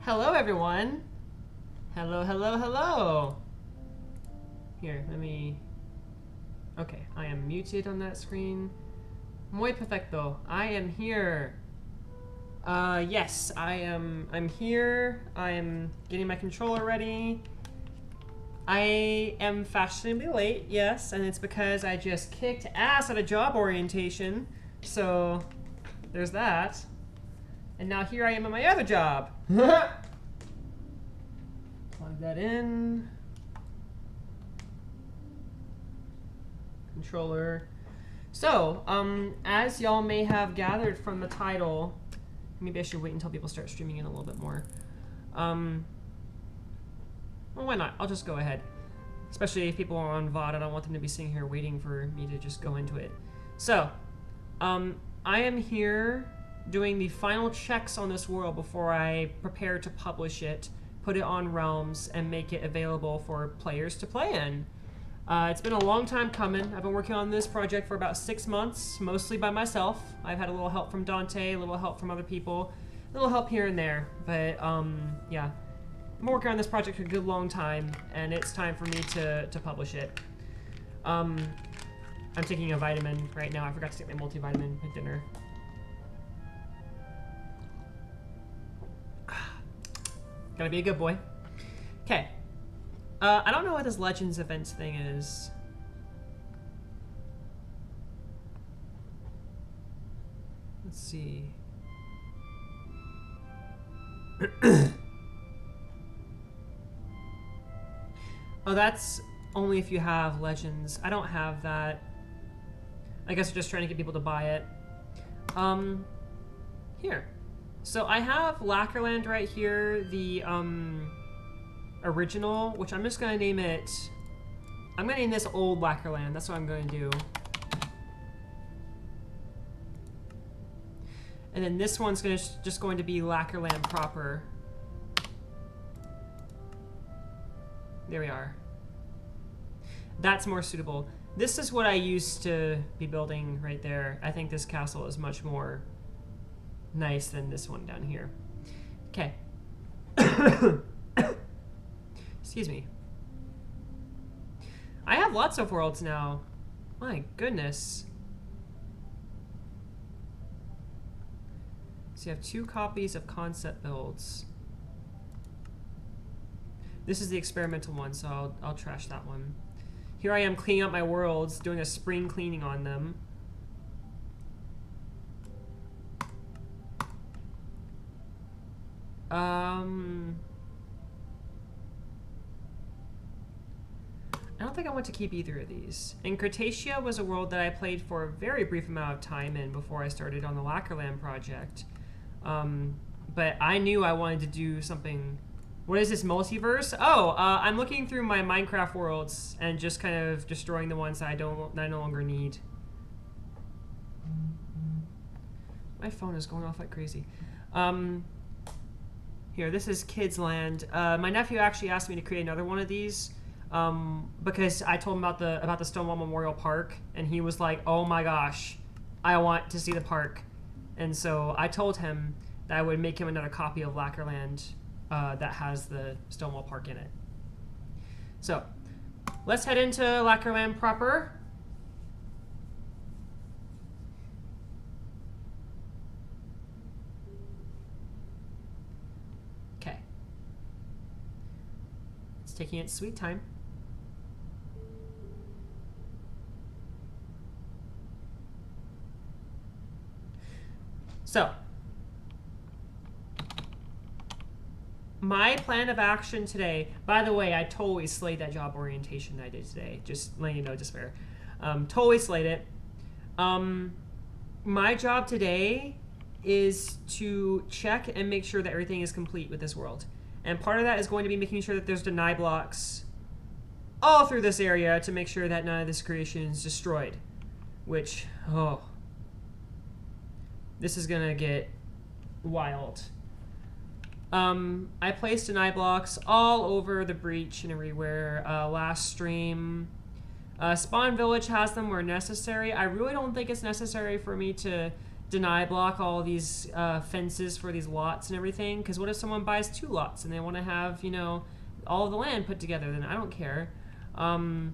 Hello, everyone. Hello, hello, hello. Here, let me... Okay, I am muted on that screen. Muy perfecto. I am here. Yes, I'm here. I am getting my controller ready. I am fashionably late, yes, and it's because I just kicked ass at a job orientation. So, there's that. And now here I am at my other job. Plug that in. Controller. So, as y'all may have gathered from the title, maybe I should wait until people start streaming in a little bit more. Well, why not? I'll just go ahead. Especially if people are on VOD, I don't want them to be sitting here waiting for me to just go into it. So, I am here doing the final checks on this world before I prepare to publish it, put it on Realms, and make it available for players to play in. It's been a long time coming. I've been working on this project for about 6 months, mostly by myself. I've had a little help from Dante, a little help from other people, a little help here and there, but yeah. I've been working on this project for a good long time, and it's time for me to publish it. I'm taking a vitamin right now. I forgot to take my multivitamin at dinner. Gotta be a good boy. Okay. I don't know what this Legends events thing is. Let's see. Oh, that's only if you have Legends. I don't have that. I guess we're just trying to get people to buy it. Here. So I have Lacquerland right here, the original, which I'm just gonna name it. I'm gonna name this Old Lacquerland. That's what I'm gonna do. And then this one's just going to be Lacquerland proper. There we are. That's more suitable. This is what I used to be building right there. I think this castle is much more nice than this one down here. Okay. Excuse me. I have lots of worlds now. My goodness. So you have 2 copies of concept builds. This is the experimental one, so I'll trash that one. Here I am cleaning up my worlds, doing a spring cleaning on them. I don't think I want to keep either of these. And Cretaceous was a world that I played for a very brief amount of time in before I started on the Lacquerland project. But I knew I wanted to do something. What is this, multiverse? Oh, I'm looking through my Minecraft worlds and just kind of destroying the ones that I no longer need. My phone is going off like crazy. Here, this is Kids Land. My nephew actually asked me to create another one of these because I told him about the Stonewall Memorial Park, and he was like, "Oh my gosh, I want to see the park." And so I told him that I would make him another copy of Lacquerland that has the Stonewall Park in it. So, let's head into Lacquerland proper. Okay. It's taking its sweet time. So, my plan of action today, by the way, I totally slayed that job orientation I did today. Just letting you know, just fair. Totally slayed it. My job today is to check and make sure that everything is complete with this world. And part of that is going to be making sure that there's deny blocks all through this area to make sure that none of this creation is destroyed. Which, oh. This is gonna get wild. I placed deny blocks all over the breach and everywhere last stream. Spawn Village has them where necessary. I really don't think it's necessary for me to deny block all these fences for these lots and everything. Because what if someone buys 2 lots and they want to have, you know, all of the land put together? Then I don't care. I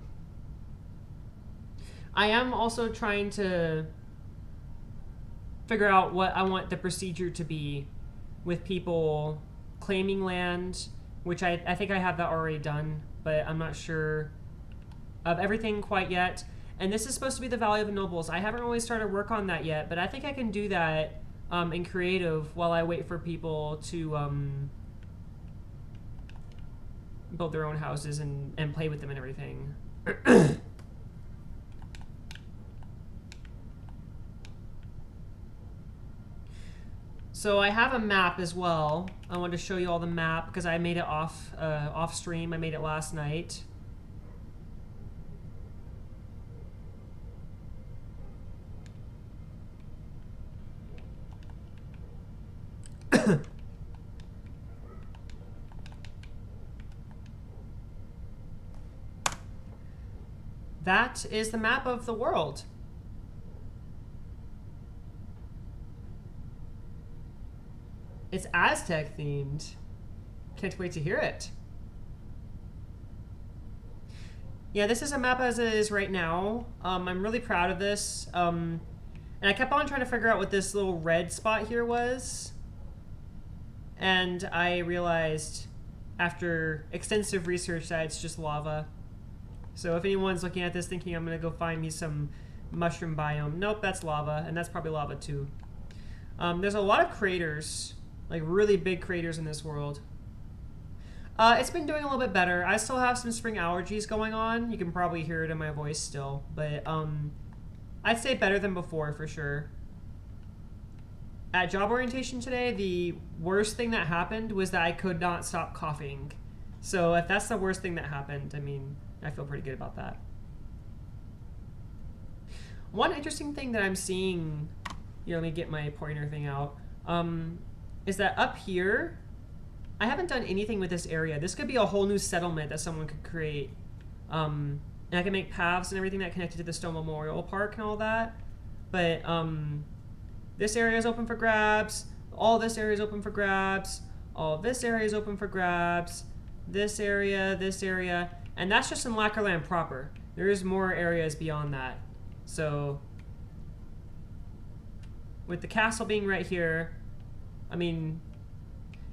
am also trying to figure out what I want the procedure to be with people claiming land, which I think I have that already done, but I'm not sure of everything quite yet. And this is supposed to be the Valley of the Nobles. I haven't really started work on that yet, but I think I can do that in creative while I wait for people to build their own houses and play with them and everything. So I have a map as well. I wanted to show you all the map because I made it off stream. I made it last night. That is the map of the world. It's Aztec themed. Can't wait to hear it. Yeah, this is a map as it is right now. I'm really proud of this. And I kept on trying to figure out what this little red spot here was. And I realized after extensive research that it's just lava. So if anyone's looking at this thinking I'm going to go find me some mushroom biome, nope, that's lava. And that's probably lava too. There's a lot of craters. Like really big craters in this world. It's been doing a little bit better. I still have some spring allergies going on. You can probably hear it in my voice still. But I'd say better than before for sure. At job orientation today, the worst thing that happened was that I could not stop coughing. So if that's the worst thing that happened, I mean, I feel pretty good about that. One interesting thing that I'm seeing, you know, let me get my pointer thing out. Is that up here, I haven't done anything with this area. This could be a whole new settlement that someone could create. And I can make paths and everything that connected to the Stone Memorial Park and all that. But this area is open for grabs. All this area is open for grabs. All this area is open for grabs. This area, and that's just in Lacquerland proper. There is more areas beyond that. So with the castle being right here, I mean,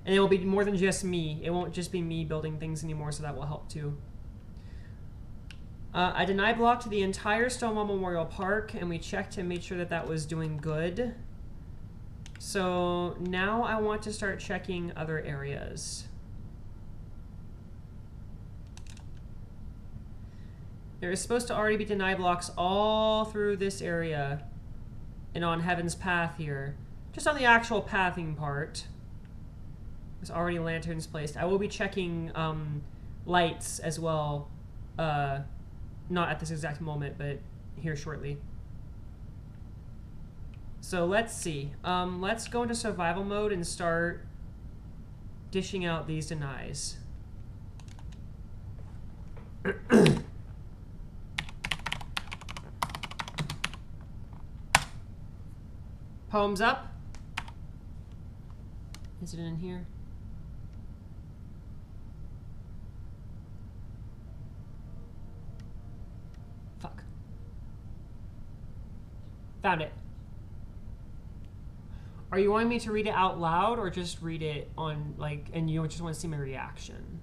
and it will be more than just me. It won't just be me building things anymore, so that will help too. I deny blocked the entire Stonewall Memorial Park, and we checked and made sure that that was doing good. So now I want to start checking other areas. There is supposed to already be deny blocks all through this area and on Heaven's Path here. Just on the actual pathing part, there's already lanterns placed. I will be checking lights as well. Not at this exact moment, but here shortly. So let's see. Let's go into survival mode and start dishing out these denies. Poems up. Is it in here? Fuck. Found it. Are you wanting me to read it out loud or just read it on, like, and you just want to see my reaction?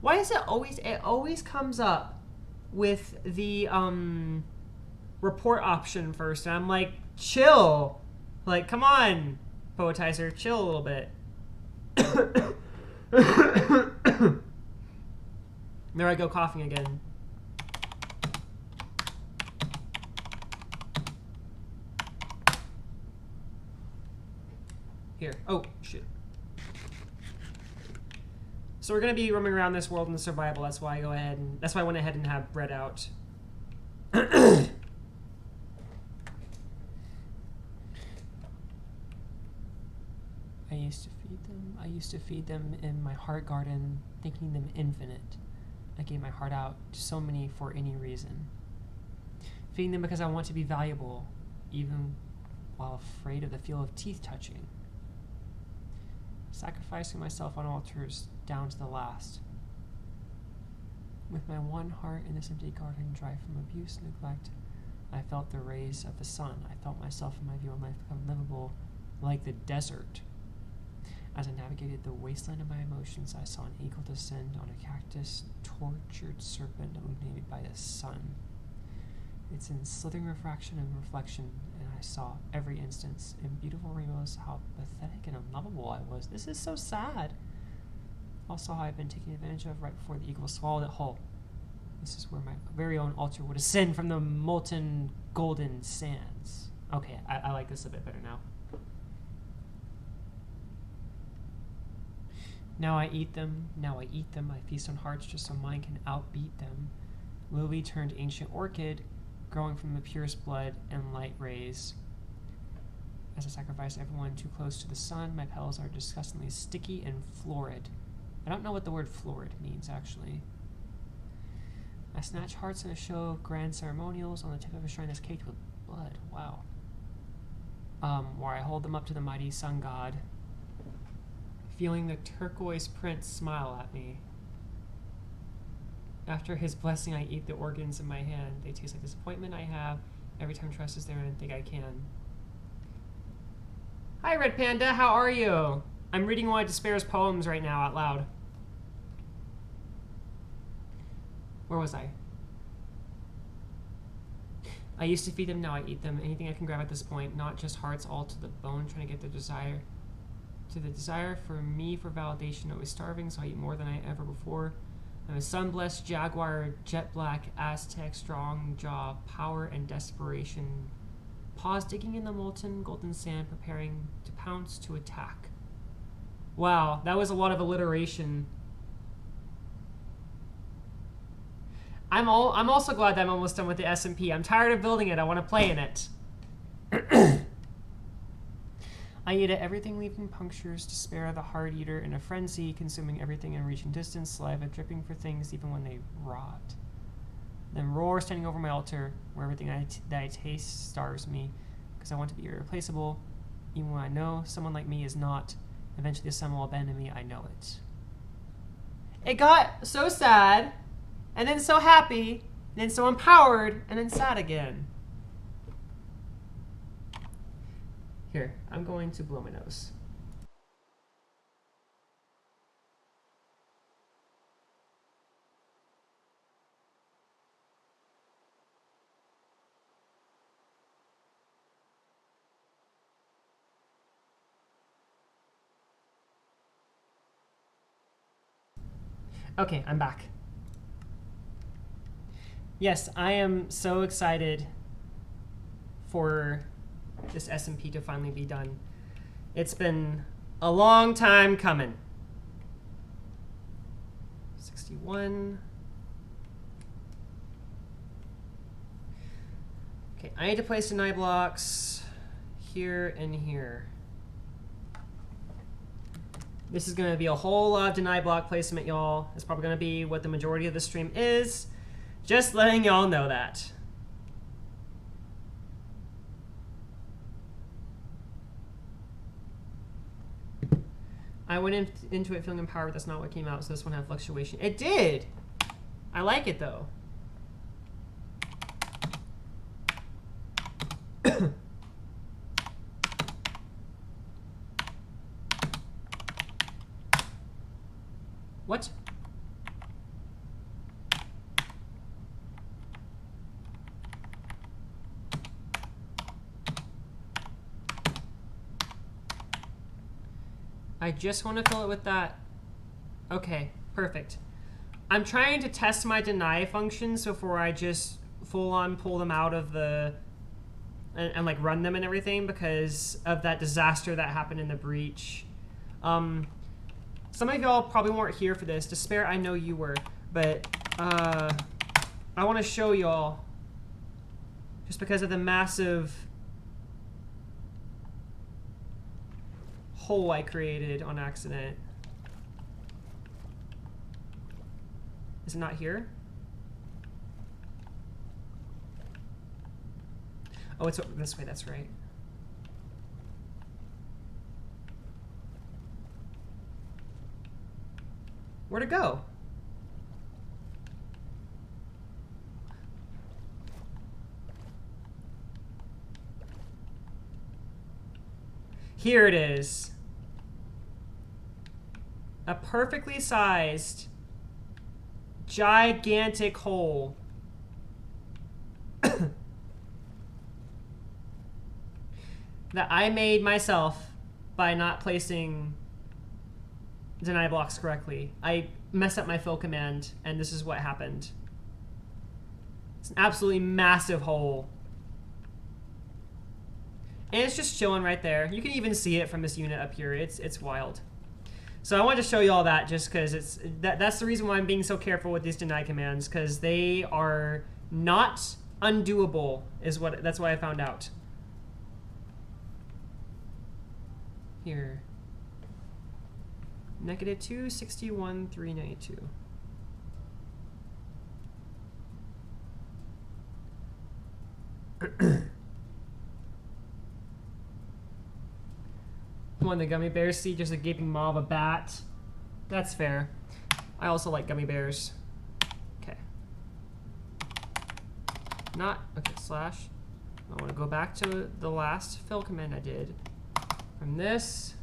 Why is it always comes up with the, report option first, and I'm like, chill. Like, come on, Poetizer, chill a little bit. There I go, coughing again. Here. Oh, shit. So we're gonna be roaming around this world in the survival. That's why I went ahead and have bread out. I used to feed them in my heart garden, thinking them infinite. I gave my heart out to so many for any reason. Feeding them because I want to be valuable, even while afraid of the feel of teeth touching. Sacrificing myself on altars down to the last. With my one heart in this empty garden, dry from abuse and neglect, I felt the rays of the sun. I felt myself and my view of life become livable like the desert. As I navigated the wasteland of my emotions, I saw an eagle descend on a cactus-tortured serpent illuminated by the sun. Its in slithering refraction and reflection, and I saw every instance in beautiful rainbows how pathetic and unlovable I was. This is so sad. Also, how I've been taken advantage of right before the eagle swallowed it whole. This is where my very own altar would ascend from the molten golden sands. Okay, I like this a bit better now. Now I eat them, I feast on hearts just so mine can outbeat them. Lily turned ancient orchid, growing from the purest blood and light rays. As I sacrifice everyone too close to the sun, my petals are disgustingly sticky and florid. I don't know what the word florid means, actually. I snatch hearts in a show of grand ceremonials on the tip of a shrine that's caked with blood. Wow. Where I hold them up to the mighty sun god, feeling the turquoise prince smile at me. After his blessing, I eat the organs in my hand. They taste like disappointment I have every time trust is there and I think I can. Hi, Red Panda. How are you? I'm reading one of Despair's poems right now out loud. Where was I? I used to feed them, now I eat them. Anything I can grab at this point, not just hearts all to the bone, trying to get the desire. To the desire for me for validation, always starving, so I eat more than I ever before. I'm a sun-blessed jaguar, jet black, Aztec, strong jaw, power and desperation. Paws digging in the molten golden sand, preparing to pounce to attack. Wow, that was a lot of alliteration. I'm also glad that I'm almost done with the SMP. I'm tired of building it. I want to play in it. I eat at everything, leaving punctures, despair, the hard eater in a frenzy, consuming everything in reaching distance, saliva dripping for things even when they rot. Then roar, standing over my altar, where everything that I taste starves me, because I want to be irreplaceable, even when I know someone like me is not. Eventually the sun will abandon me, I know it. It got so sad, and then so happy, and then so empowered, and then sad again. Here, I'm going to blow my nose. Okay, I'm back. Yes, I am so excited for this SMP to finally be done. It's been a long time coming. 61. Okay, I need to place deny blocks here and here. This is going to be a whole lot of deny block placement, y'all. It's probably going to be what the majority of the stream is. Just letting y'all know that. I went into it feeling empowered. That's not what came out, so this one had fluctuation. It did! I like it, though. What? I just want to fill it with that. Okay, perfect. I'm trying to test my deny functions before I just full on pull them out of the and like run them and everything because of that disaster that happened in the breach. Some of y'all probably weren't here for this. Despair, I know you were, but I want to show y'all just because of the massive hole I created on accident. Is it not here? Oh, it's this way, that's right. Where'd it go? Here it is. A perfectly sized, gigantic hole. That I made myself by not placing deny blocks correctly. I messed up my fill command, and this is what happened. It's an absolutely massive hole. And it's just chilling right there. You can even see it from this unit up here. It's wild. So I wanted to show you all that just because that's the reason why I'm being so careful with these deny commands, because they are not undoable, that's why I found out. Here. -2, 61, 392. One, the gummy bears see just a gaping maw of a bat. That's fair. I also like gummy bears. Okay. Okay, slash. I want to go back to the last fill command I did. From this.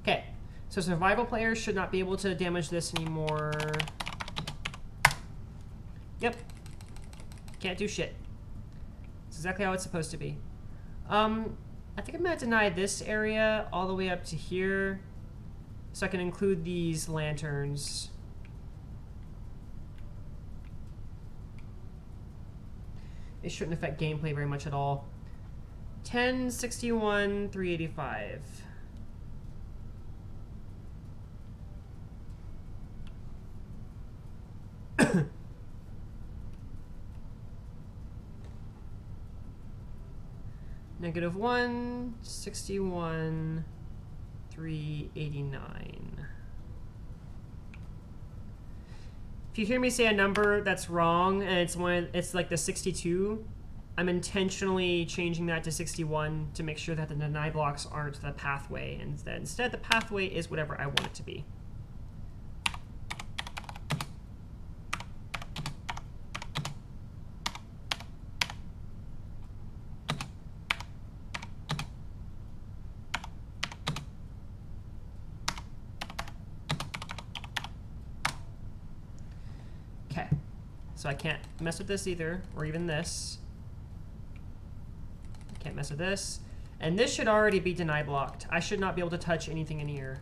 Okay, so survival players should not be able to damage this anymore. Yep. Can't do shit. It's exactly how it's supposed to be. I think I'm going to deny this area all the way up to here so I can include these lanterns. It shouldn't affect gameplay very much at all. 10, 61, 385. -1, 61, 389. If you hear me say a number that's wrong and it's like the 62, I'm intentionally changing that to 61 to make sure that the deny blocks aren't the pathway, and instead the pathway is whatever I want it to be. Okay, so I can't mess with this either, or even this. I can't mess with this. And this should already be deny blocked. I should not be able to touch anything in here.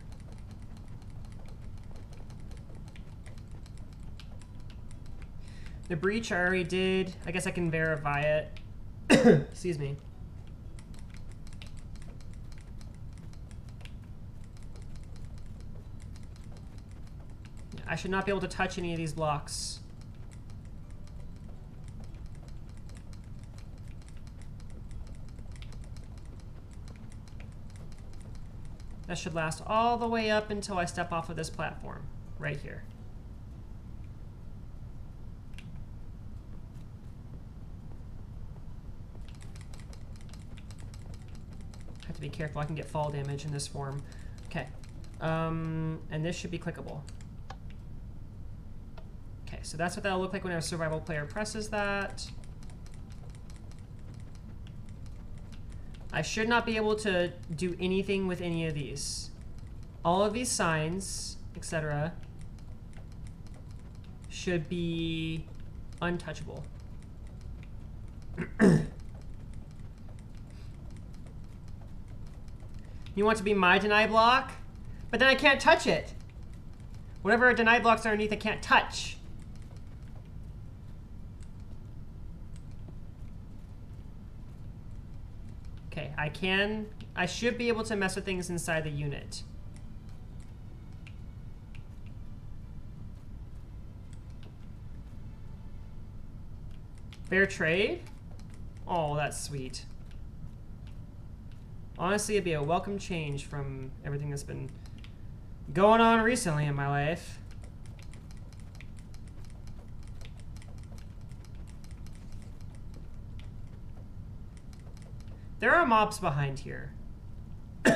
The breach I already did. I guess I can verify it. Excuse me. I should not be able to touch any of these blocks. That should last all the way up until I step off of this platform, right here. Have to be careful, I can get fall damage in this form. Okay, and this should be clickable. Okay, so that's what that'll look like when a survival player presses that. I should not be able to do anything with any of these. All of these signs, etc., should be untouchable. You want to be my deny block? But then I can't touch it. Whatever deny blocks are underneath, I can't touch. Okay, I should be able to mess with things inside the unit. Fair trade? Oh, that's sweet. Honestly, it'd be a welcome change from everything that's been going on recently in my life. There are mobs behind here. I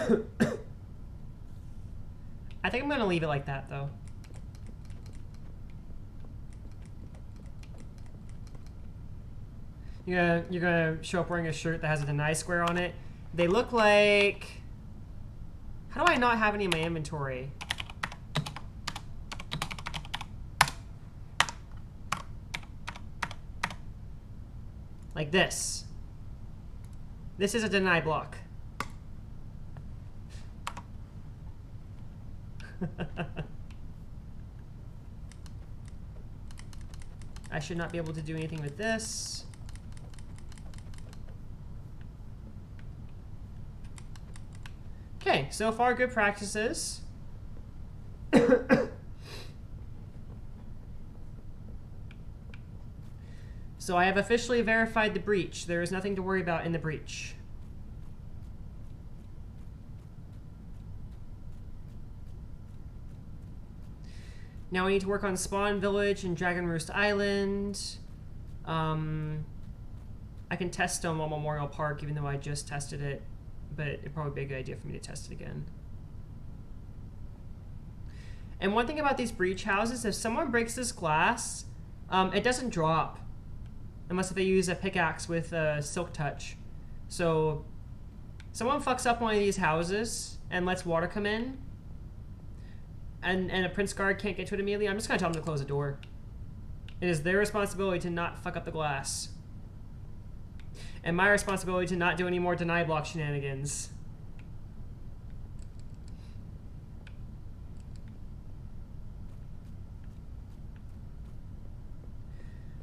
think I'm gonna leave it like that, though. You're gonna show up wearing a shirt that has a deny square on it. They look like... How do I not have any in my inventory? Like this. This is a deny block. I should not be able to do anything with this. Okay, so far good practices. So I have officially verified the breach. There is nothing to worry about in the breach. Now we need to work on Spawn Village and Dragon Roost Island. I can test Stonewall Memorial Park, even though I just tested it, but it'd probably be a good idea for me to test it again. And one thing about these breach houses, if someone breaks this glass, it doesn't drop. Unless if they use a pickaxe with a silk touch. So, someone fucks up one of these houses and lets water come in, and a Prince Guard can't get to it immediately, I'm just gonna tell them to close the door. It is their responsibility to not fuck up the glass. And my responsibility to not do any more deny block shenanigans.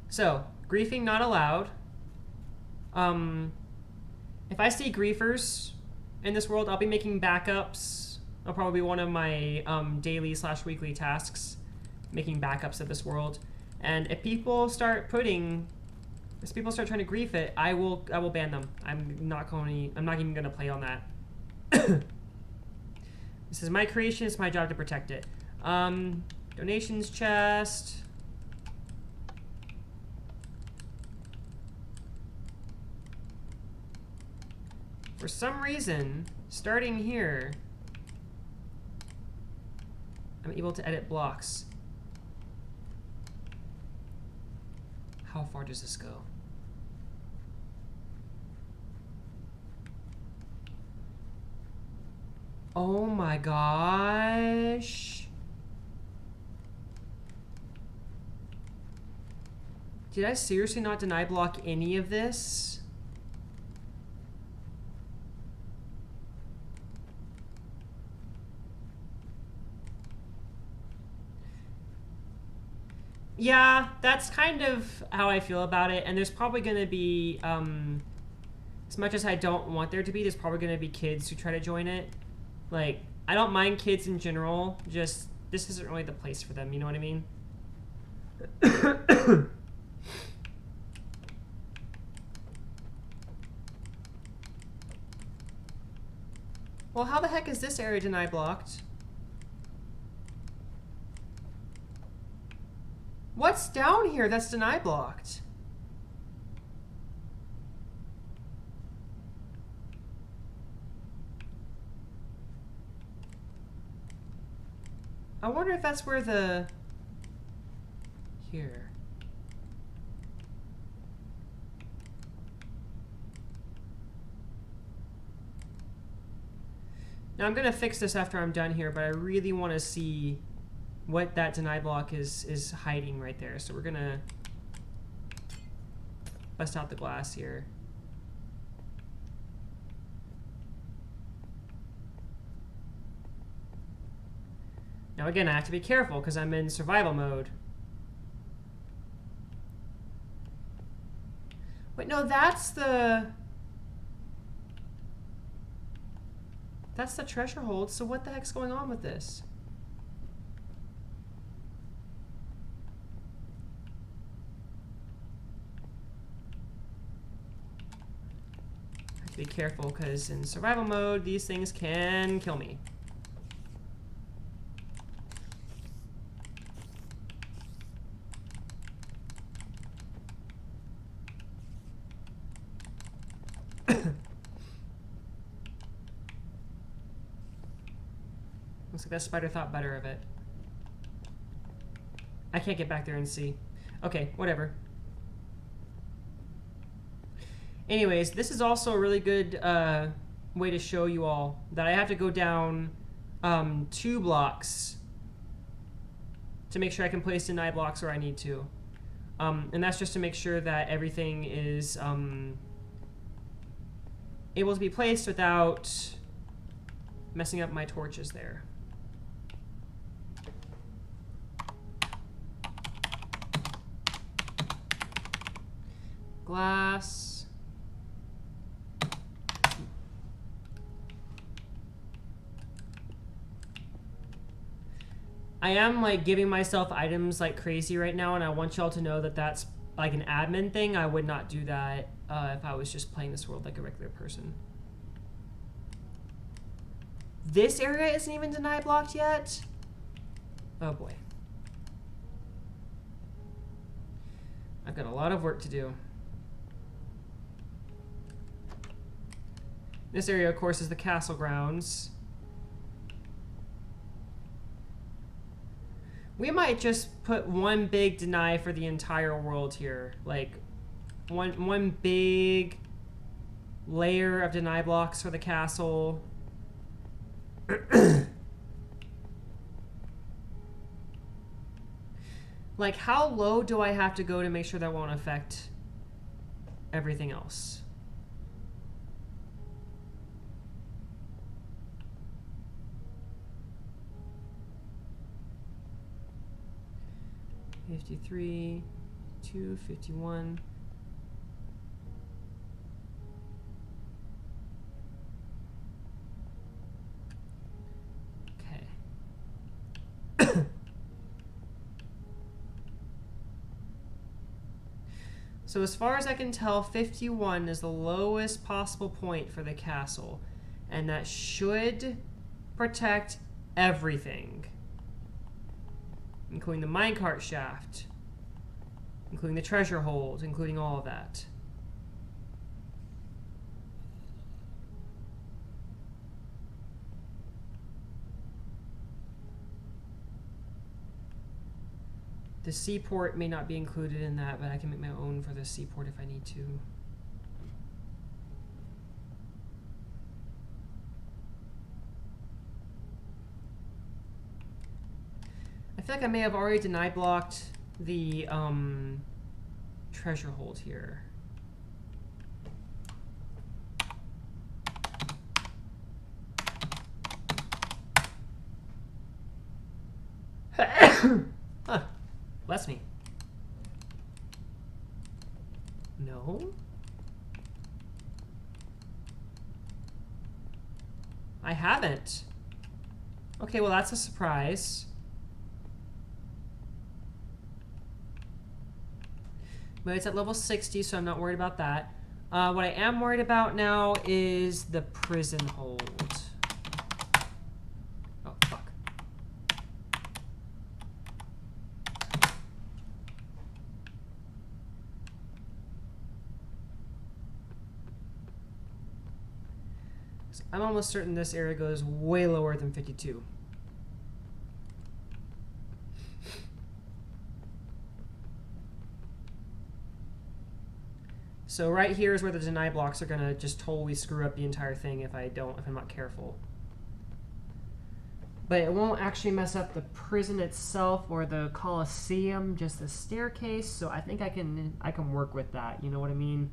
So, griefing not allowed. If I see griefers in this world, I'll be making backups. That'll probably be one of my daily/weekly tasks, making backups of this world. And if people start trying to grief it, I will ban them. I'm not even gonna play on that. This is my creation. It's my job to protect it. Donations chest. For some reason, starting here, I'm able to edit blocks. How far does this go? Oh my gosh. Did I seriously not deny block any of this? Yeah, that's kind of how I feel about it, and there's probably going to be, as much as I don't want there to be, there's probably going to be kids who try to join it. Like, I don't mind kids in general, just, this isn't really the place for them, you know what I mean? Well, how the heck is this area deny blocked? What's down here that's deny blocked? I wonder if that's where the... Here. Now I'm gonna fix this after I'm done here, but I really want to see what that deny block is hiding right there. So we're gonna bust out the glass here. Now again, I have to be careful because I'm in survival mode. Wait, no, that's the treasure hold, so what the heck's going on with this? Be careful, because in survival mode, these things can kill me. Looks like that spider thought better of it. I can't get back there and see. Okay, whatever. Anyways, this is also a really good way to show you all that I have to go down 2 blocks to make sure I can place deny blocks where I need to. And that's just to make sure that everything is able to be placed without messing up my torches there. Glass. I am like giving myself items like crazy right now, and I want y'all to know that that's like an admin thing. I would not do that if I was just playing this world like a regular person. This area isn't even deny blocked yet. Oh boy. I've got a lot of work to do. This area, of course, is the castle grounds. We might just put one big deny for the entire world here. Like, one big layer of deny blocks for the castle. Like, how low do I have to go to make sure that won't affect everything else? $53, $251. Okay. So as far as I can tell, 51 is the lowest possible point for the castle, and that should protect everything, including the minecart shaft, including the treasure hold, including all of that. The seaport may not be included in that, but I can make my own for the seaport if I need to. I feel like I may have already deny blocked the treasure hold here. Huh. Bless me. No? I haven't. Okay, well that's a surprise. But it's at level 60, so I'm not worried about that. What I am worried about now is the prison hold. Oh, fuck. So I'm almost certain this area goes way lower than 52. So right here is where the deny blocks are gonna just totally screw up the entire thing if I'm not careful. But it won't actually mess up the prison itself or the Colosseum, just the staircase. So I think I can work with that. You know what I mean?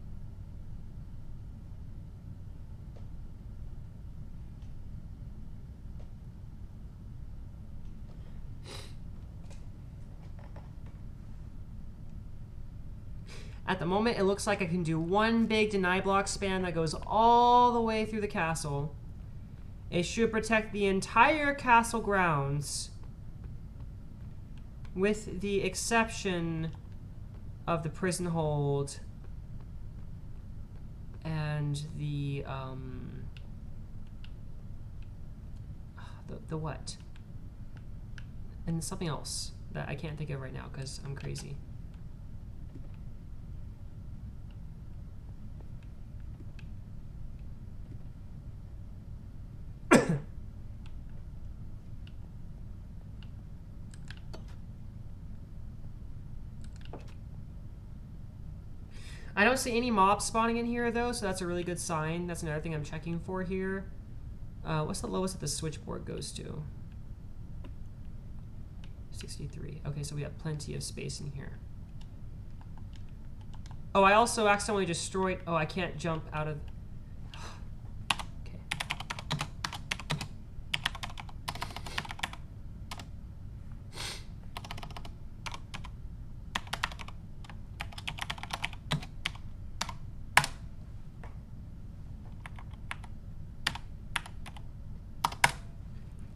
At the moment, it looks like I can do one big deny block span that goes all the way through the castle. It should protect the entire castle grounds, with the exception of the prison hold and the what? And something else that I can't think of right now because I'm crazy. I don't see any mobs spawning in here though, so that's a really good sign. That's another thing I'm checking for here. What's the lowest that the switchboard goes to? 63. Okay, so we have plenty of space in here. Oh, I also accidentally destroyed... Oh, I can't jump out of... Okay.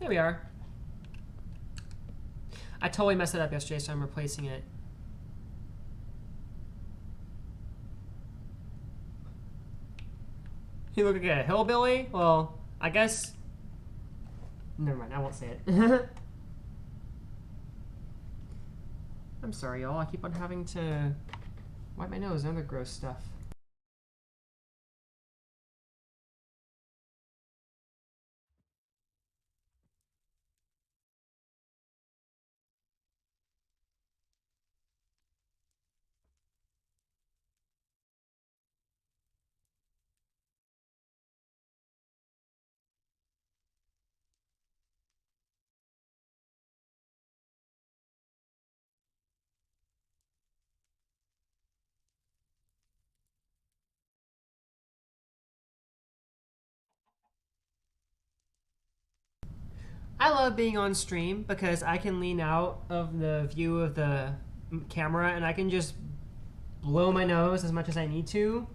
There we are. I totally messed it up yesterday, so I'm replacing it. You look like a hillbilly? Well, I guess... Never mind, I won't say it. I'm sorry, y'all. I keep on having to wipe my nose and other gross stuff. I love being on stream because I can lean out of the view of the camera and I can just blow my nose as much as I need to.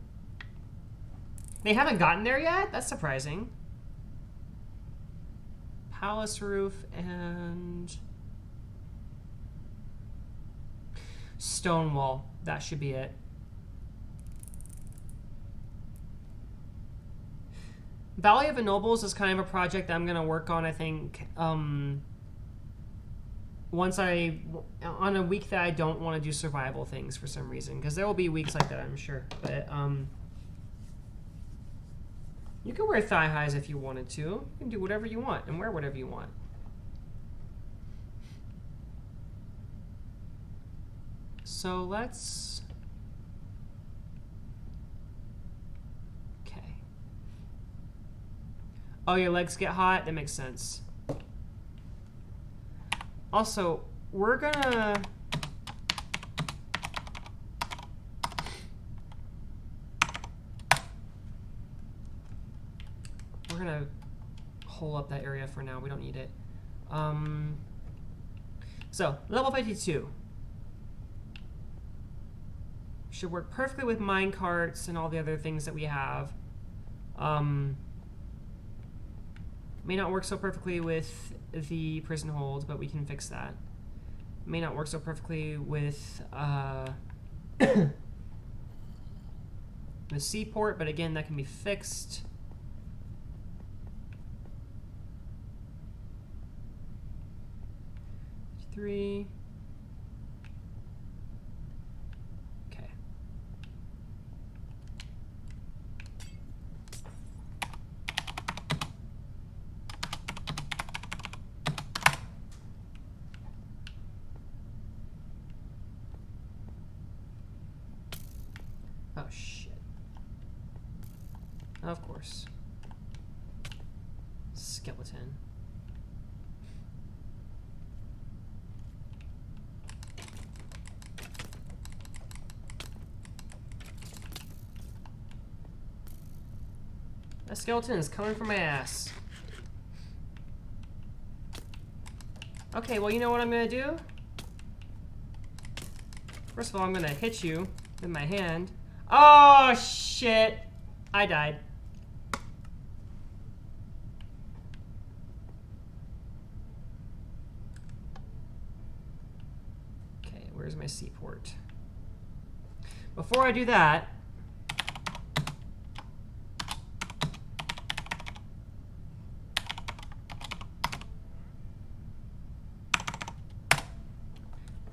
They haven't gotten there yet? That's surprising. Palace roof and stone wall. That should be it. Valley of the Nobles is kind of a project that I'm going to work on, I think, once on a week that I don't want to do survival things for some reason, because there will be weeks like that, I'm sure. But you can wear thigh highs if you wanted to. You can do whatever you want and wear whatever you want. So let's... Oh, your legs get hot? That makes sense. Also, we're gonna... We're gonna hole up that area for now. We don't need it. So, level 52. Should work perfectly with mine carts and all the other things that we have. May not work so perfectly with the prison hold, but we can fix that. May not work so perfectly with the seaport, but again, that can be fixed. Three. Okay. Oh, shit. Of course. Skeleton. That skeleton is coming for my ass. Okay, well, you know what I'm gonna do? First of all, I'm gonna hit you with my hand. Oh, shit. I died. Okay, where's my seaport? Before I do that,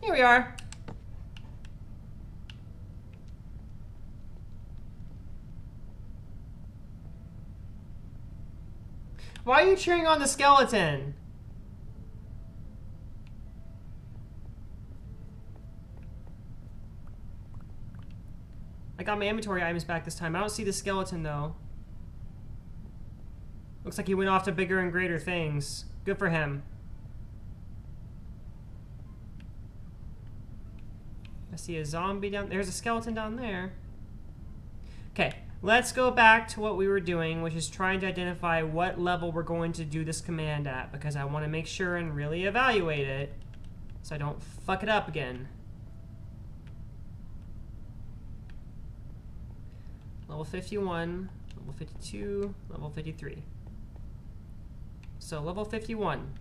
here we are. Why are you cheering on the skeleton? got my inventory items back this time. I don't see the skeleton, though. Looks like he went off to bigger and greater things. Good for him. I see a zombie down... There's a skeleton down there. Okay, let's go back to what we were doing, which is trying to identify what level we're going to do this command at, because I want to make sure and really evaluate it so I don't fuck it up again. Level 51, level 52, level 53. So level 51.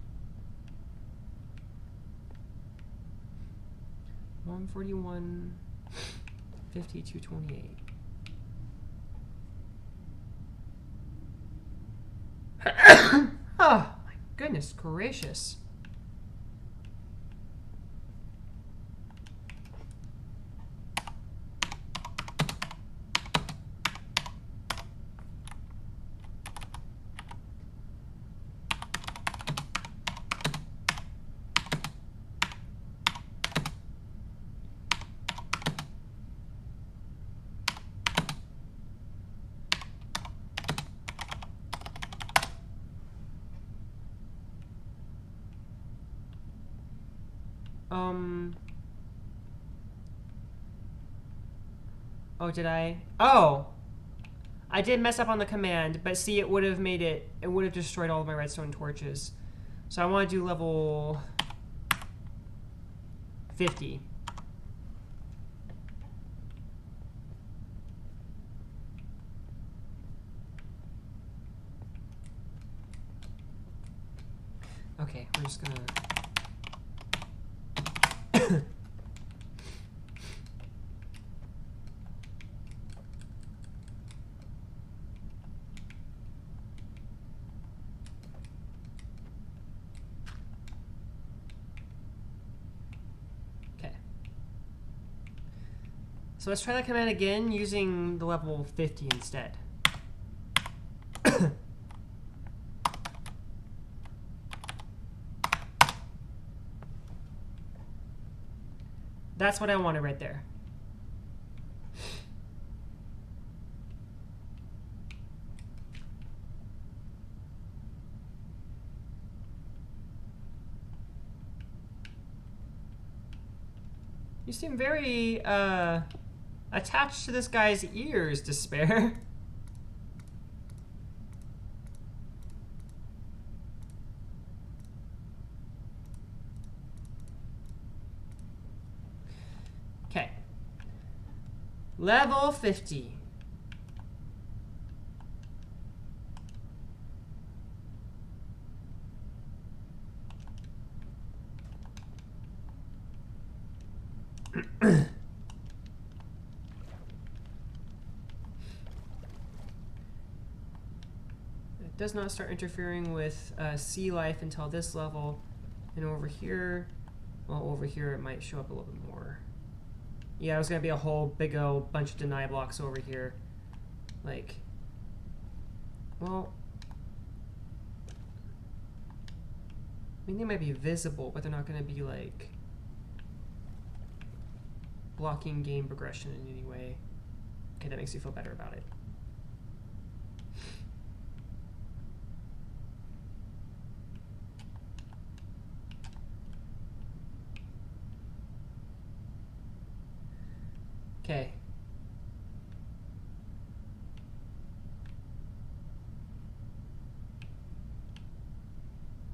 141, 5228. Oh, my goodness gracious. Oh, did I? Oh! I did mess up on the command, but see, it would have made it... It would have destroyed all of my redstone torches. So I want to do level 50. Okay, we're just gonna... So let's try that command again using the level 50 instead. That's what I wanted right there. You seem very, attached to this guy's ears, Despair. Okay. Level 50. It does not start interfering with sea life until this level. And over here, well, over here it might show up a little bit more. Yeah, there's gonna be a whole big old bunch of deny blocks over here. Like, well, I mean, they might be visible, but they're not gonna be like blocking game progression in any way. Okay, that makes me feel better about it. Okay.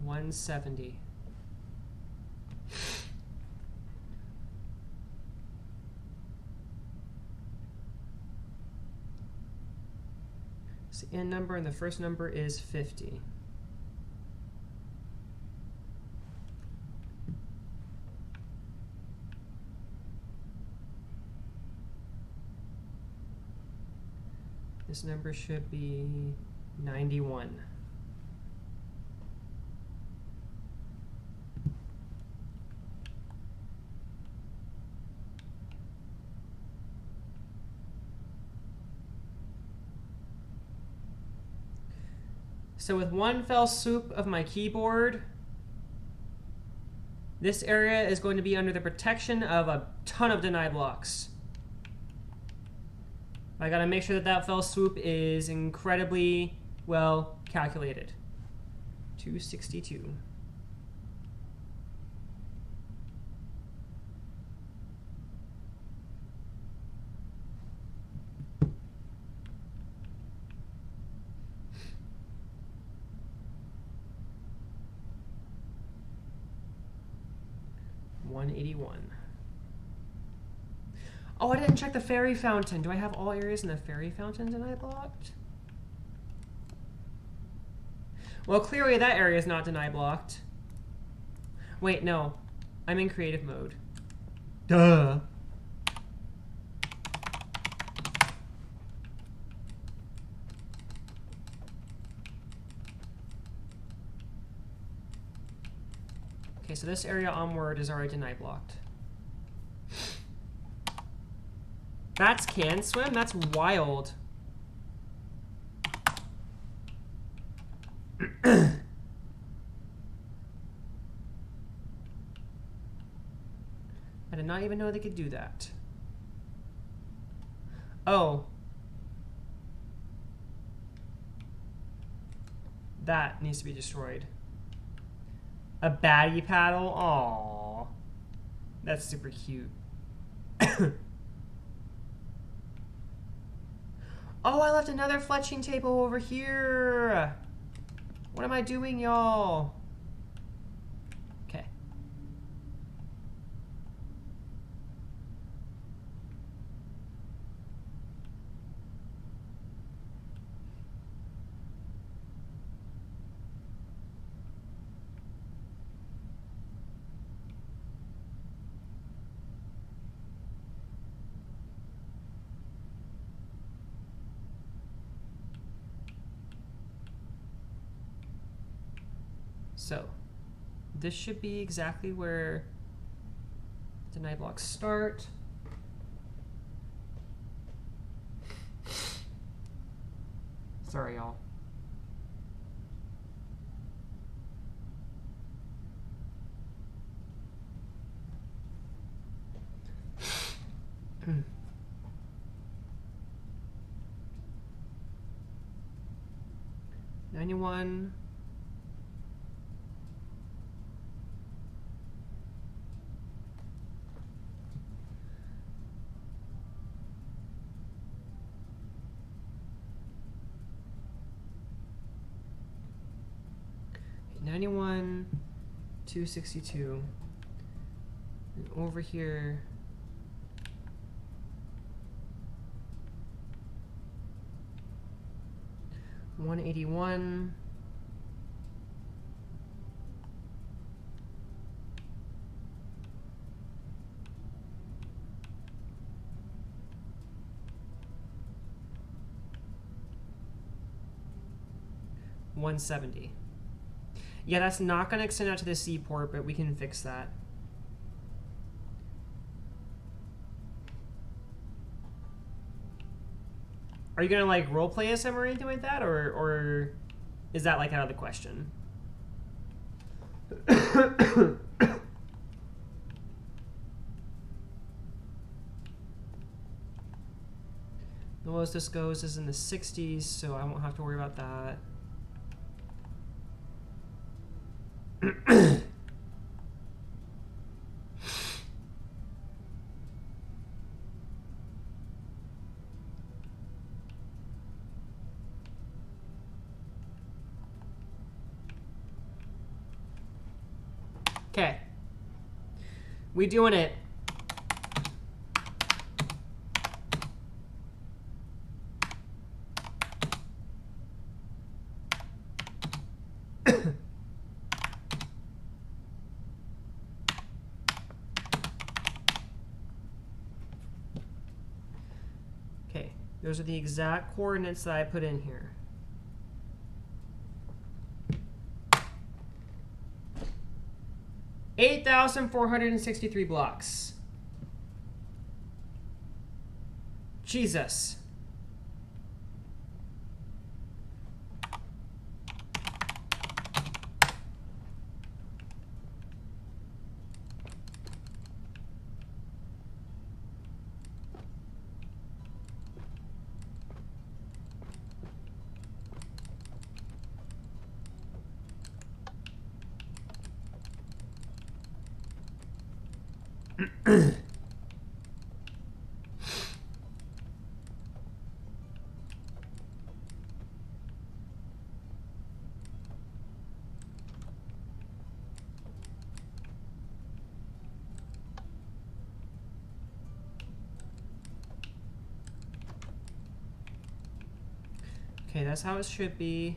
$170. It's the end number, and the first number is 50. This number should be 91. So with one fell swoop of my keyboard, this area is going to be under the protection of a ton of deny blocks. I gotta make sure that that fell swoop is incredibly well calculated. 262. $181. Oh, I didn't check the fairy fountain. Do I have all areas in the fairy fountain deny blocked? Well, clearly that area is not deny blocked. Wait, no. I'm in creative mode. Duh. Okay, so this area onward is already deny blocked. Bats can swim? That's wild. I did not even know they could do that. Oh. That needs to be destroyed. A baddie paddle? Aww. That's super cute. Oh, I left another fletching table over here. What am I doing, y'all? Okay. So, this should be exactly where deny blocks start. Sorry, y'all. $91. $91, 262, and over here, $181, $170. Yeah, that's not going to extend out to the seaport, but we can fix that. Are you going to like roleplay SM or anything like that, or is that like out of the question? The lowest this goes is in the 60s, so I won't have to worry about that. Okay. We doing it. Okay, those are the exact coordinates that I put in here. $8,463 blocks. Jesus. Okay, that's how it should be.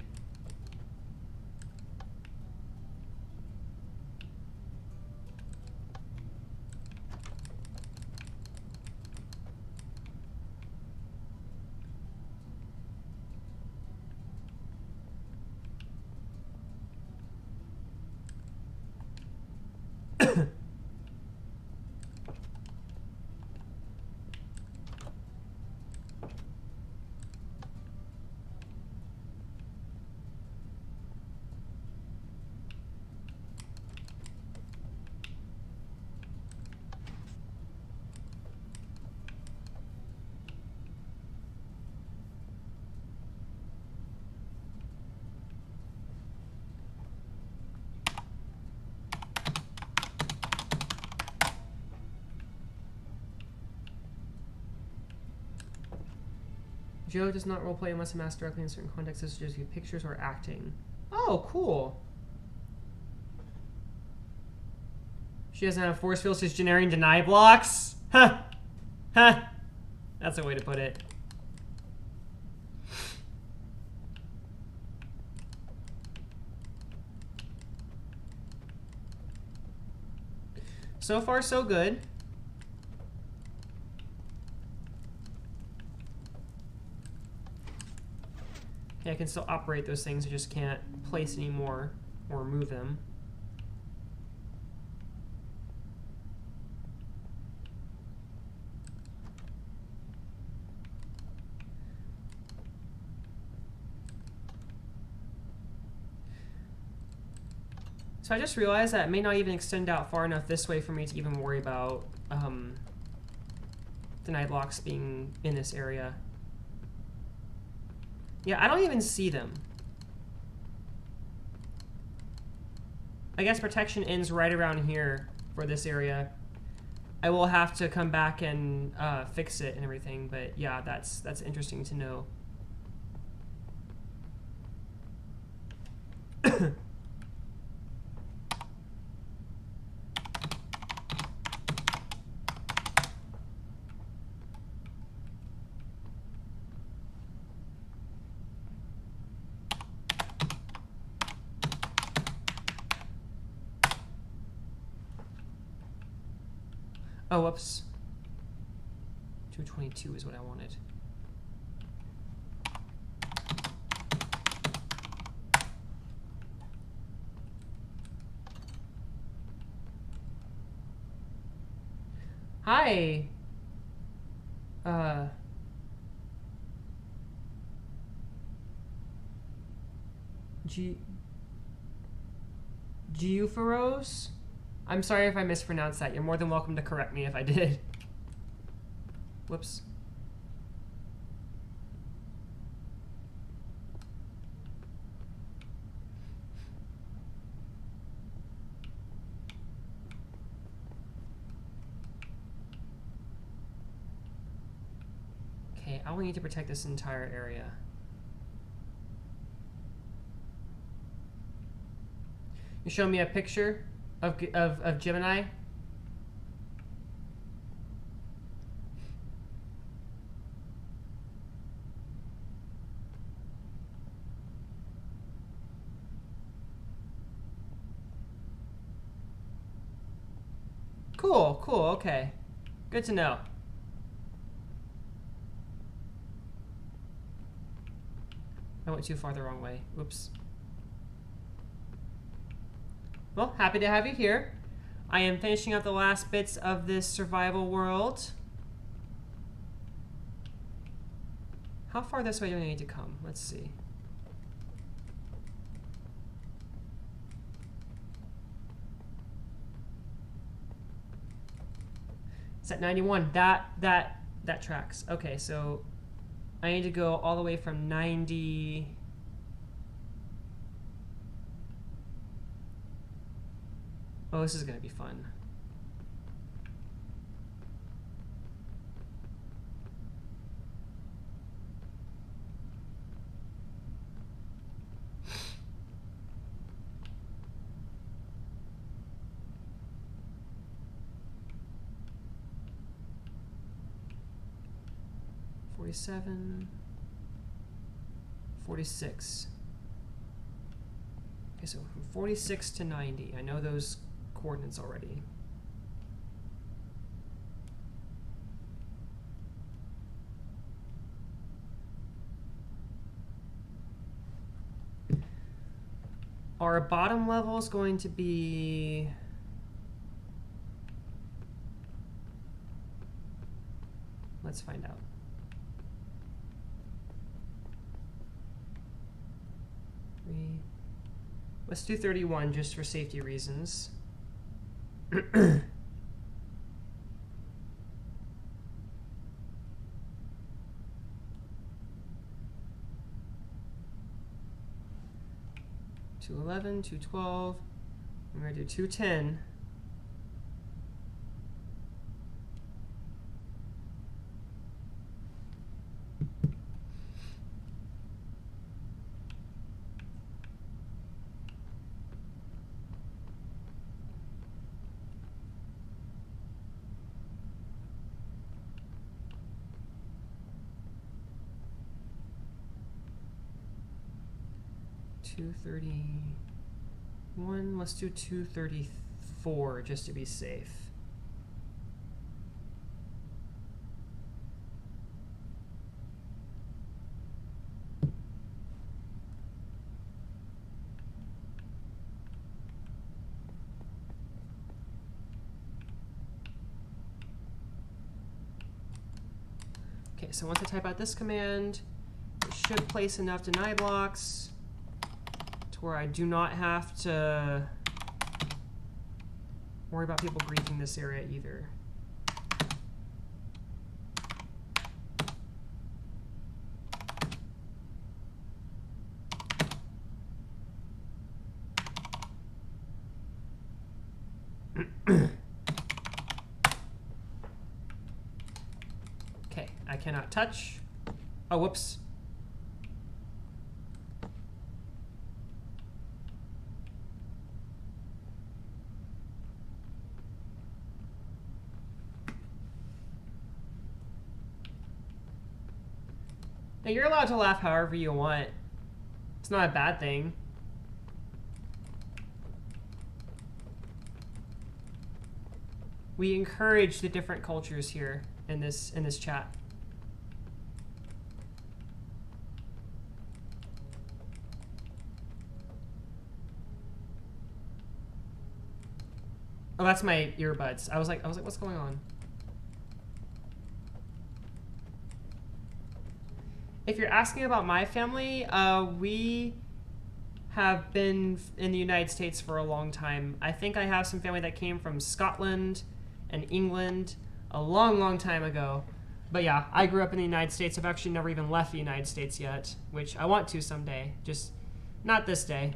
Joe does not roleplay unless amassed directly in certain contexts, such as pictures or acting. Oh, cool. She doesn't have force fields, she's generating deny blocks? Huh. Huh. That's a way to put it. So far, so good. Okay, I can still operate those things, I just can't place anymore or move them. So I just realized that it may not even extend out far enough this way for me to even worry about denied blocks being in this area. Yeah, I don't even see them. I guess protection ends right around here for this area. I will have to come back and fix it and everything, but yeah, that's interesting to know. Oh, whoops. 222 is what I wanted. Hi. Geopharos? I'm sorry if I mispronounced that. You're more than welcome to correct me if I did. Whoops. Okay, I will need to protect this entire area. You show me a picture of Gemini? Cool, cool, okay. Good to know. I went too far the wrong way. Oops. Well, happy to have you here. I am finishing up the last bits of this survival world. How far this way do I need to come? Let's see. It's at 91. That tracks. Okay, so I need to go all the way from 90. Oh, this is gonna be fun. 47, 46. Okay, so from 46 to 90. I know those coordinates already. Our bottom level is going to be... Let's find out. Let's do 31 just for safety reasons. 211, 212. I'm going to do 210. $231. Let's do 234 just to be safe. Okay, so once I type out this command, it should place enough deny blocks where I do not have to worry about people griefing this area either. Okay, I cannot touch. Oh, whoops. Now, you're allowed to laugh however you want. It's not a bad thing. We encourage the different cultures here in this chat. Oh, that's my earbuds. I was like, what's going on? If you're asking about my family, we have been in the United States for a long time. I think I have some family that came from Scotland and England a long, long time ago. But yeah, I grew up in the United States. I've actually never even left the United States yet, which I want to someday, just not this day.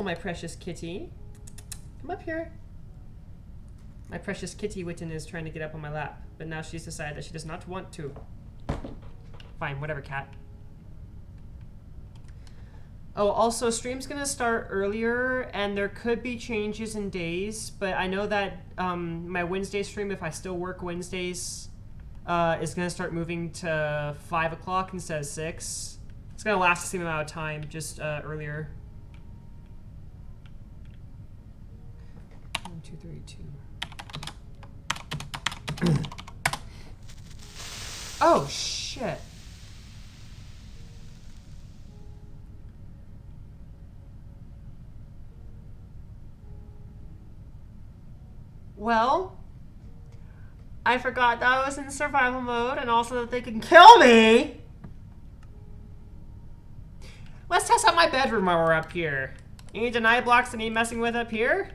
My precious kitty. Come up here. My precious kitty Witten is trying to get up on my lap, but now she's decided that she does not want to. Fine, whatever, cat. Oh, also, stream's gonna start earlier, and there could be changes in days, but I know that my Wednesday stream, if I still work Wednesdays, is gonna start moving to 5 o'clock instead of 6. It's gonna last the same amount of time, just earlier. 232. Oh, shit. Well, I forgot that I was in survival mode and also that they can kill me. Let's test out my bedroom while we're up here. Any deny blocks that need messing with up here?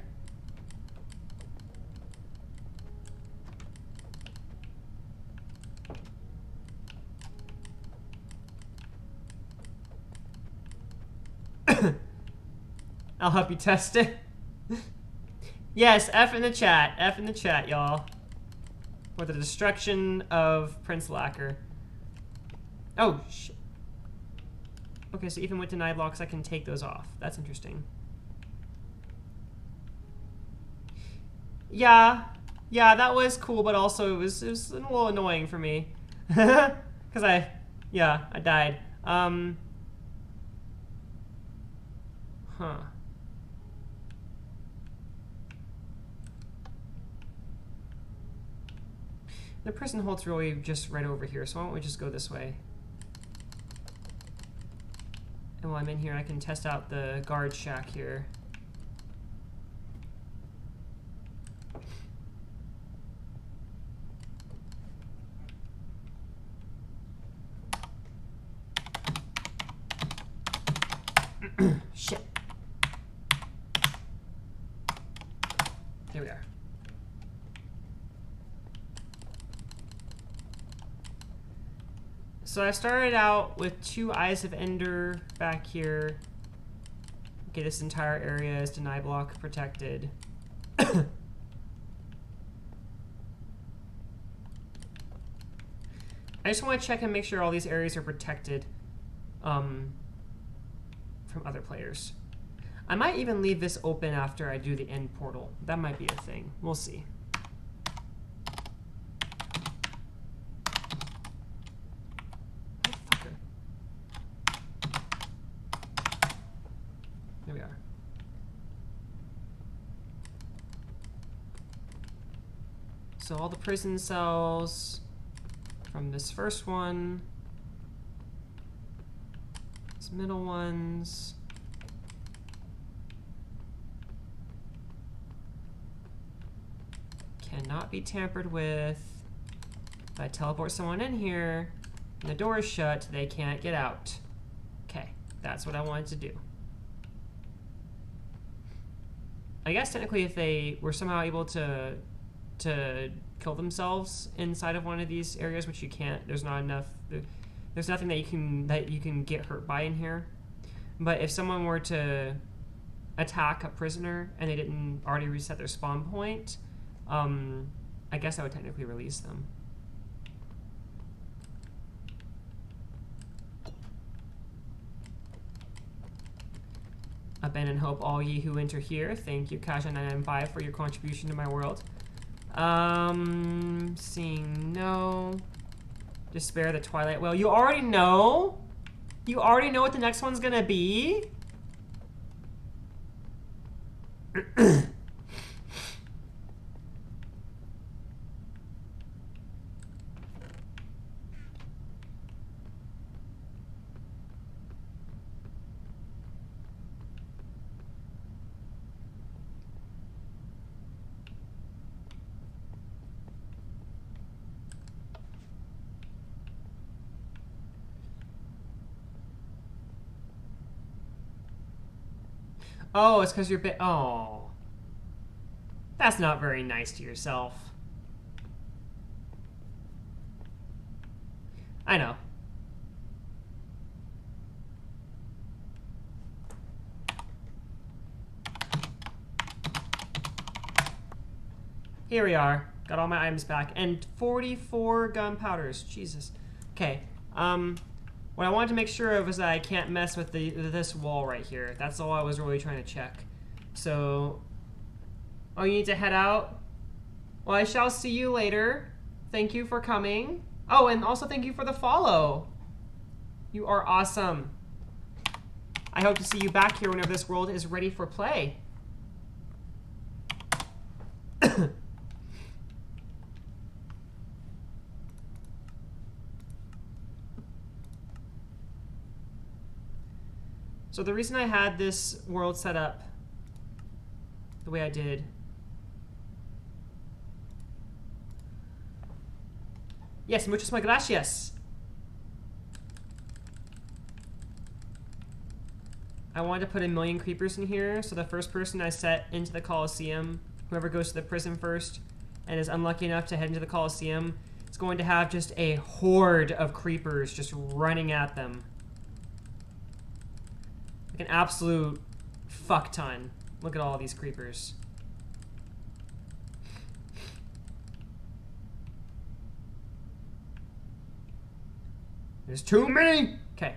I'll help you test it. Yes, F in the chat. F in the chat, y'all. For the destruction of Prince Lacquer. Oh, shit. Okay, so even with denied blocks, I can take those off. That's interesting. Yeah. Yeah, that was cool, but also it was a little annoying for me. Because I died. Huh. The prison holds really just right over here, so why don't we just go this way? And while I'm in here, I can test out the guard shack here. Shit. There we are. So I started out with 2 Eyes of Ender back here. Okay, this entire area is deny block protected. I just want to check and make sure all these areas are protected from other players. I might even leave this open after I do the end portal. That might be a thing. We'll see. There we are. So all the prison cells from this first one, these middle ones, cannot be tampered with. If I teleport someone in here and the door is shut, they can't get out. Okay, that's what I wanted to do. I guess technically if they were somehow able to kill themselves inside of one of these areas, which you can't, there's not enough, there's nothing that you can get hurt by in here. But if someone were to attack a prisoner and they didn't already reset their spawn point, I guess I would technically release them. Abandon hope, all ye who enter here. Thank you, Kaja995, for your contribution to my world. Seeing no. Despair, the Twilight Well. You already know? You already know what the next one's gonna be? Oh, it's because you're oh. That's not very nice to yourself. I know. Here we are. Got all my items back. And 44 gunpowders. Jesus. Okay. What I wanted to make sure of is that I can't mess with this wall right here. That's all I was really trying to check. So, oh, you need to head out? Well, I shall see you later. Thank you for coming. Oh, and also thank you for the follow. You are awesome. I hope to see you back here whenever this world is ready for play. So the reason I had this world set up the way I did yes, muchas muy gracias. I wanted to put 1,000,000 creepers in here, so the first person I set into the Colosseum, whoever goes to the prison first and is unlucky enough to head into the Colosseum, is going to have just a horde of creepers just running at them. An absolute fuck ton. Look at all these creepers. There's too many. Okay.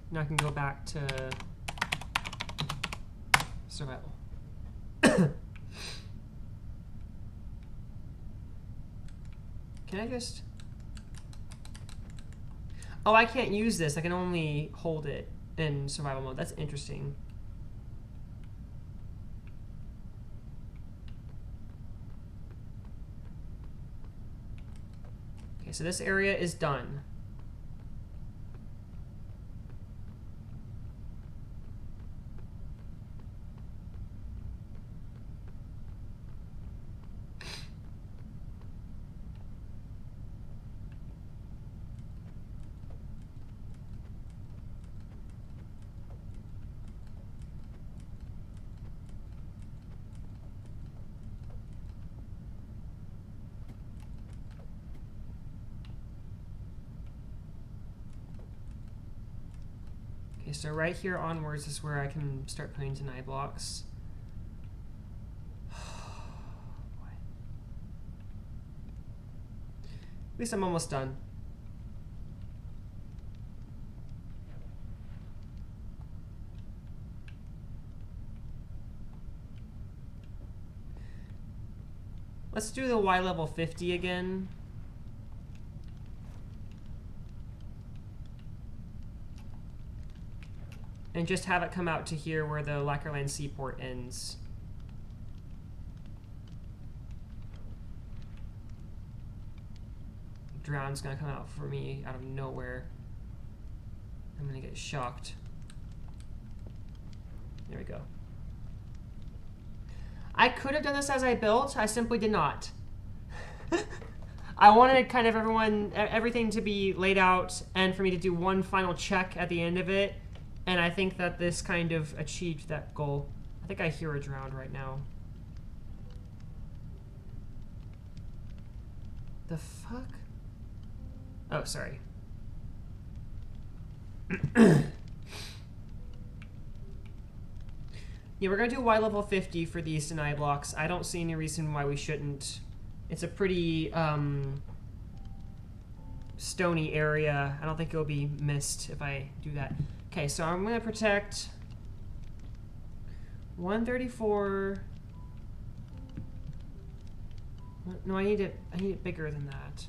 Now I can go back to survival. Can I just... Oh, I can't use this. I can only hold it in survival mode. That's interesting. Okay, so this area is done. So right here onwards is where I can start putting deny blocks. At least I'm almost done. Let's do the Y level 50 again. And just have it come out to here where the Lacquerland Seaport ends. Drown's gonna come out for me out of nowhere. I'm gonna get shocked. There we go. I could have done this as I built. I simply did not. I wanted kind of everything to be laid out and for me to do one final check at the end of it. And I think that this kind of achieved that goal. I think I hear a drown right now. The fuck? Oh, sorry. Yeah, we're gonna do Y level 50 for these deny blocks. I don't see any reason why we shouldn't. It's a pretty stony area. I don't think it'll be missed if I do that. Okay, so I'm gonna protect 134. No, I need it bigger than that.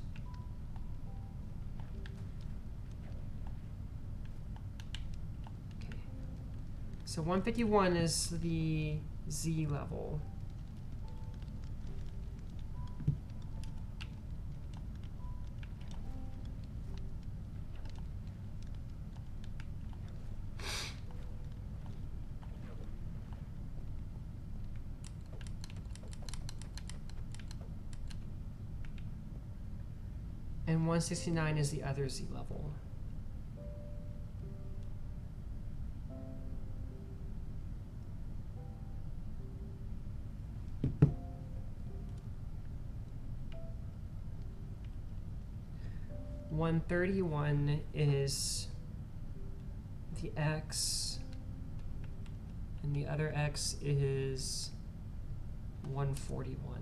Okay. So 151 is the Z level. And 169 is the other Z level. $131 is the X, and the other X is 141.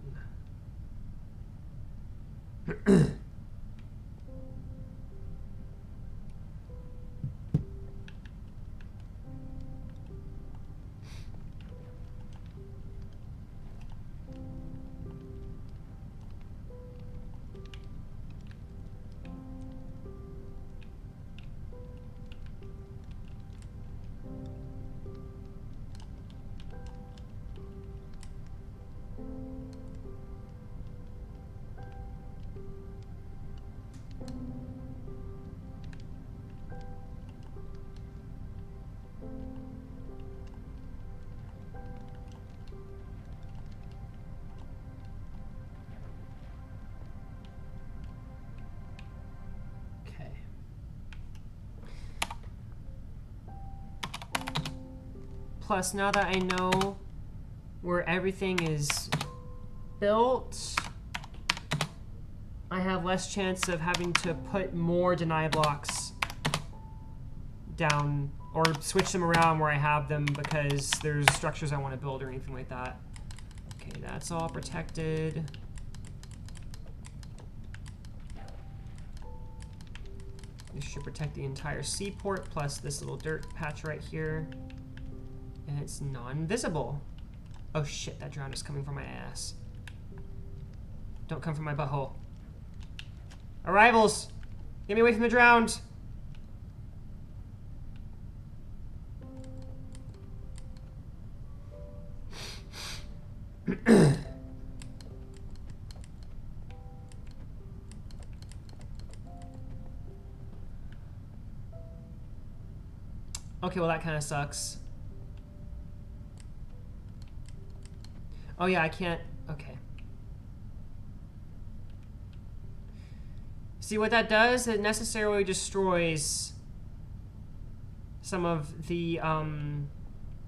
Plus, now that I know where everything is built, I have less chance of having to put more deny blocks down or switch them around where I have them because there's structures I want to build or anything like that. Okay, that's all protected. This should protect the entire seaport plus this little dirt patch right here. And it's non-visible. Oh shit, that drown is coming from my ass. Don't come from my butthole. Arrivals! Get me away from the drowned! Okay, well that kind of sucks. Oh yeah, I can't... Okay. See what that does? It necessarily destroys some of the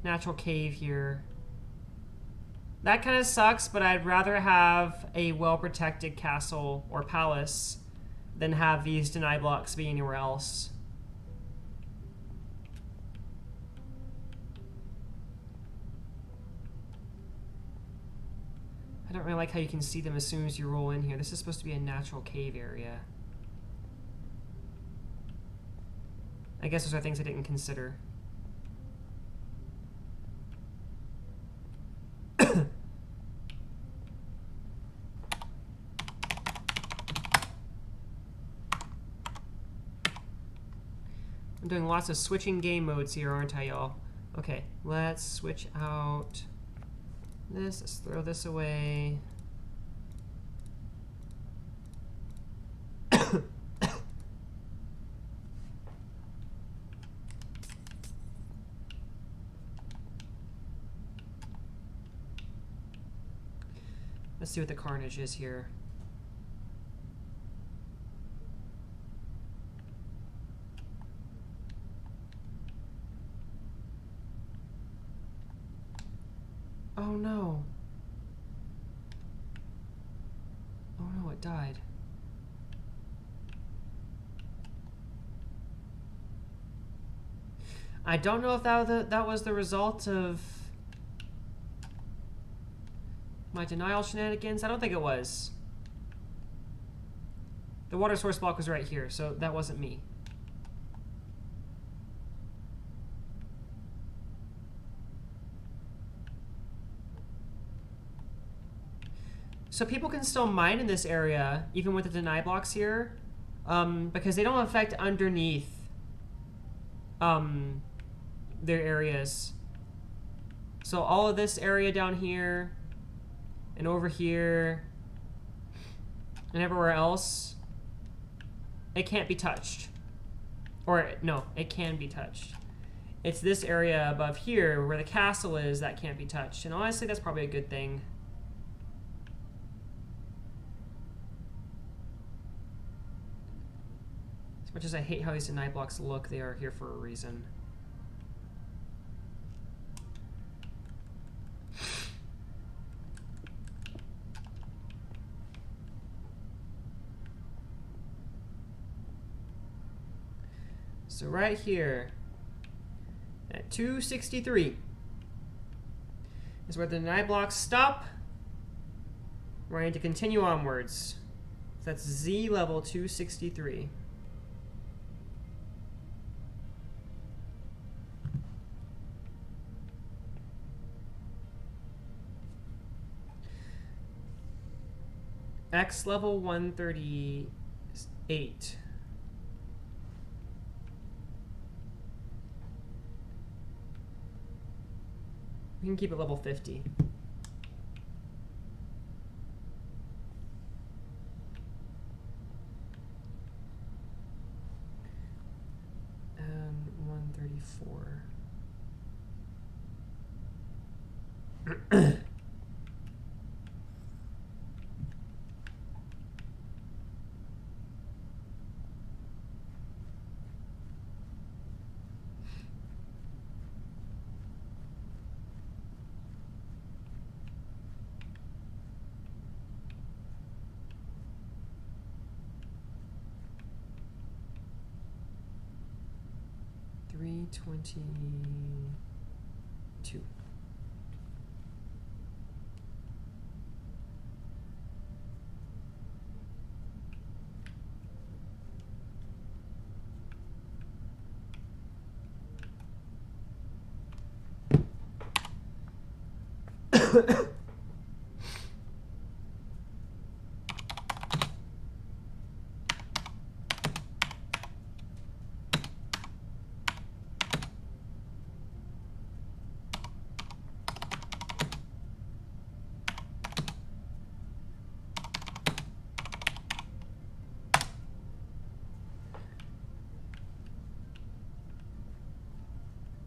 natural cave here. That kind of sucks, but I'd rather have a well-protected castle or palace than have these deny blocks be anywhere else. I don't really like how you can see them as soon as you roll in here. This is supposed to be a natural cave area. I guess those are things I didn't consider. I'm doing lots of switching game modes here, aren't I, y'all? Okay, let's switch out this. Let's throw this away. Let's see what the carnage is here. Oh no. Oh no, it died. I don't know if that was the result of my denial shenanigans. I don't think it was. The water source block was right here, so that wasn't me. So people can still mine in this area, even with the deny blocks here, because they don't affect underneath their areas. So all of this area down here, and over here, and everywhere else, it can't be touched. Or, no, it can be touched. It's this area above here, where the castle is, that can't be touched. And honestly, that's probably a good thing. As much as I hate how these deny blocks look, they are here for a reason. So right here, at 263, is where the deny blocks stop. We're going to continue onwards. So that's Z level 263. X level 138. We can keep it level 50. And 134. 322.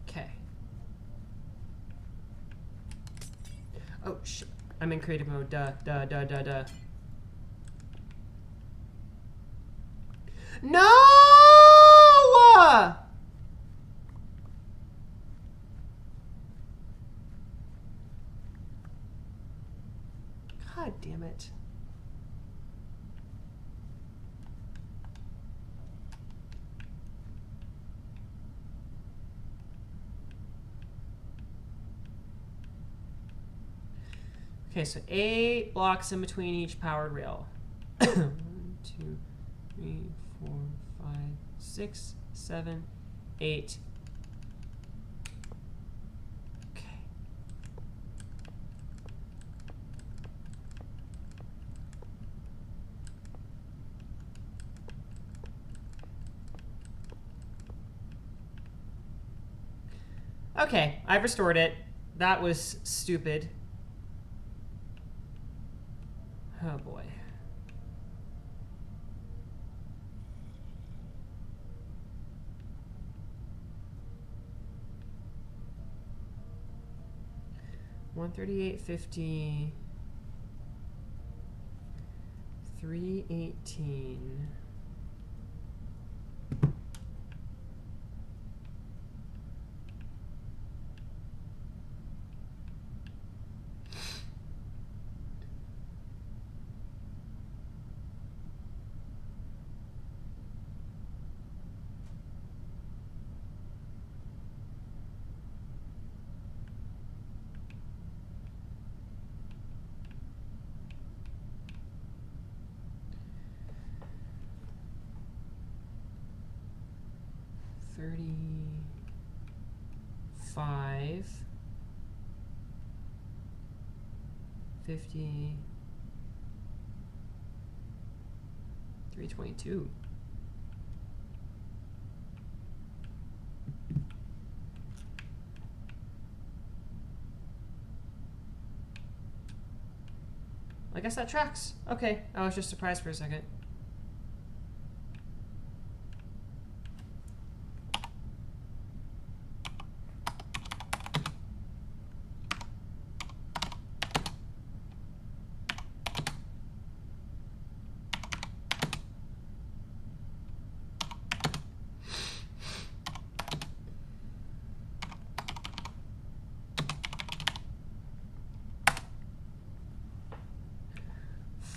Okay. Oh shit. I'm in creative mode. Duh. No! God damn it. Okay, so 8 blocks in between each powered rail. 1, 2, 3, 4, 5, 6, 7, 8. Okay. Okay, I've restored it. That was stupid. Oh boy. $138.50. 318. $35, 50, 322. I guess that tracks. Okay, I was just surprised for a second.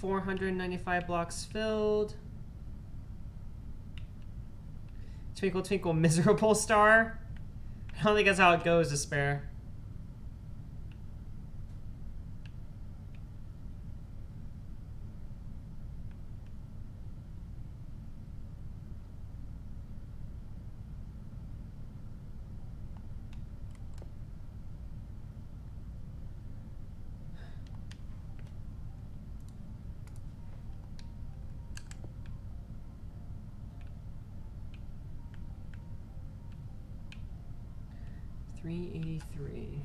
$495 blocks filled. Twinkle, twinkle, miserable star. I don't think that's how it goes, Despair. $383.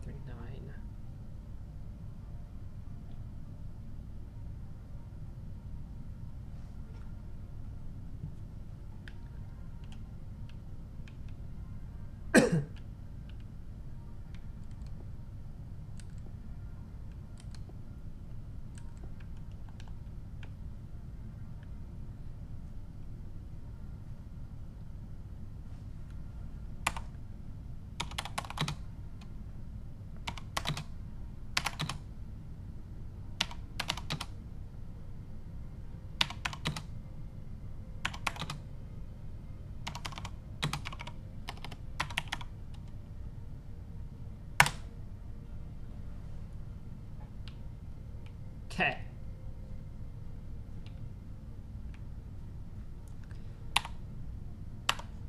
$39.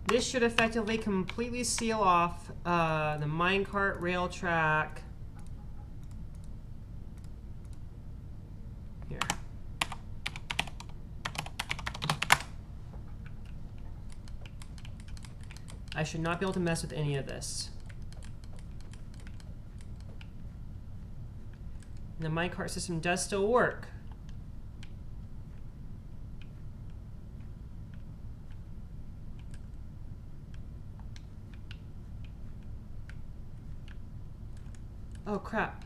This should effectively completely seal off the minecart rail track. Here. I should not be able to mess with any of this. And the minecart system does still work. Oh, crap.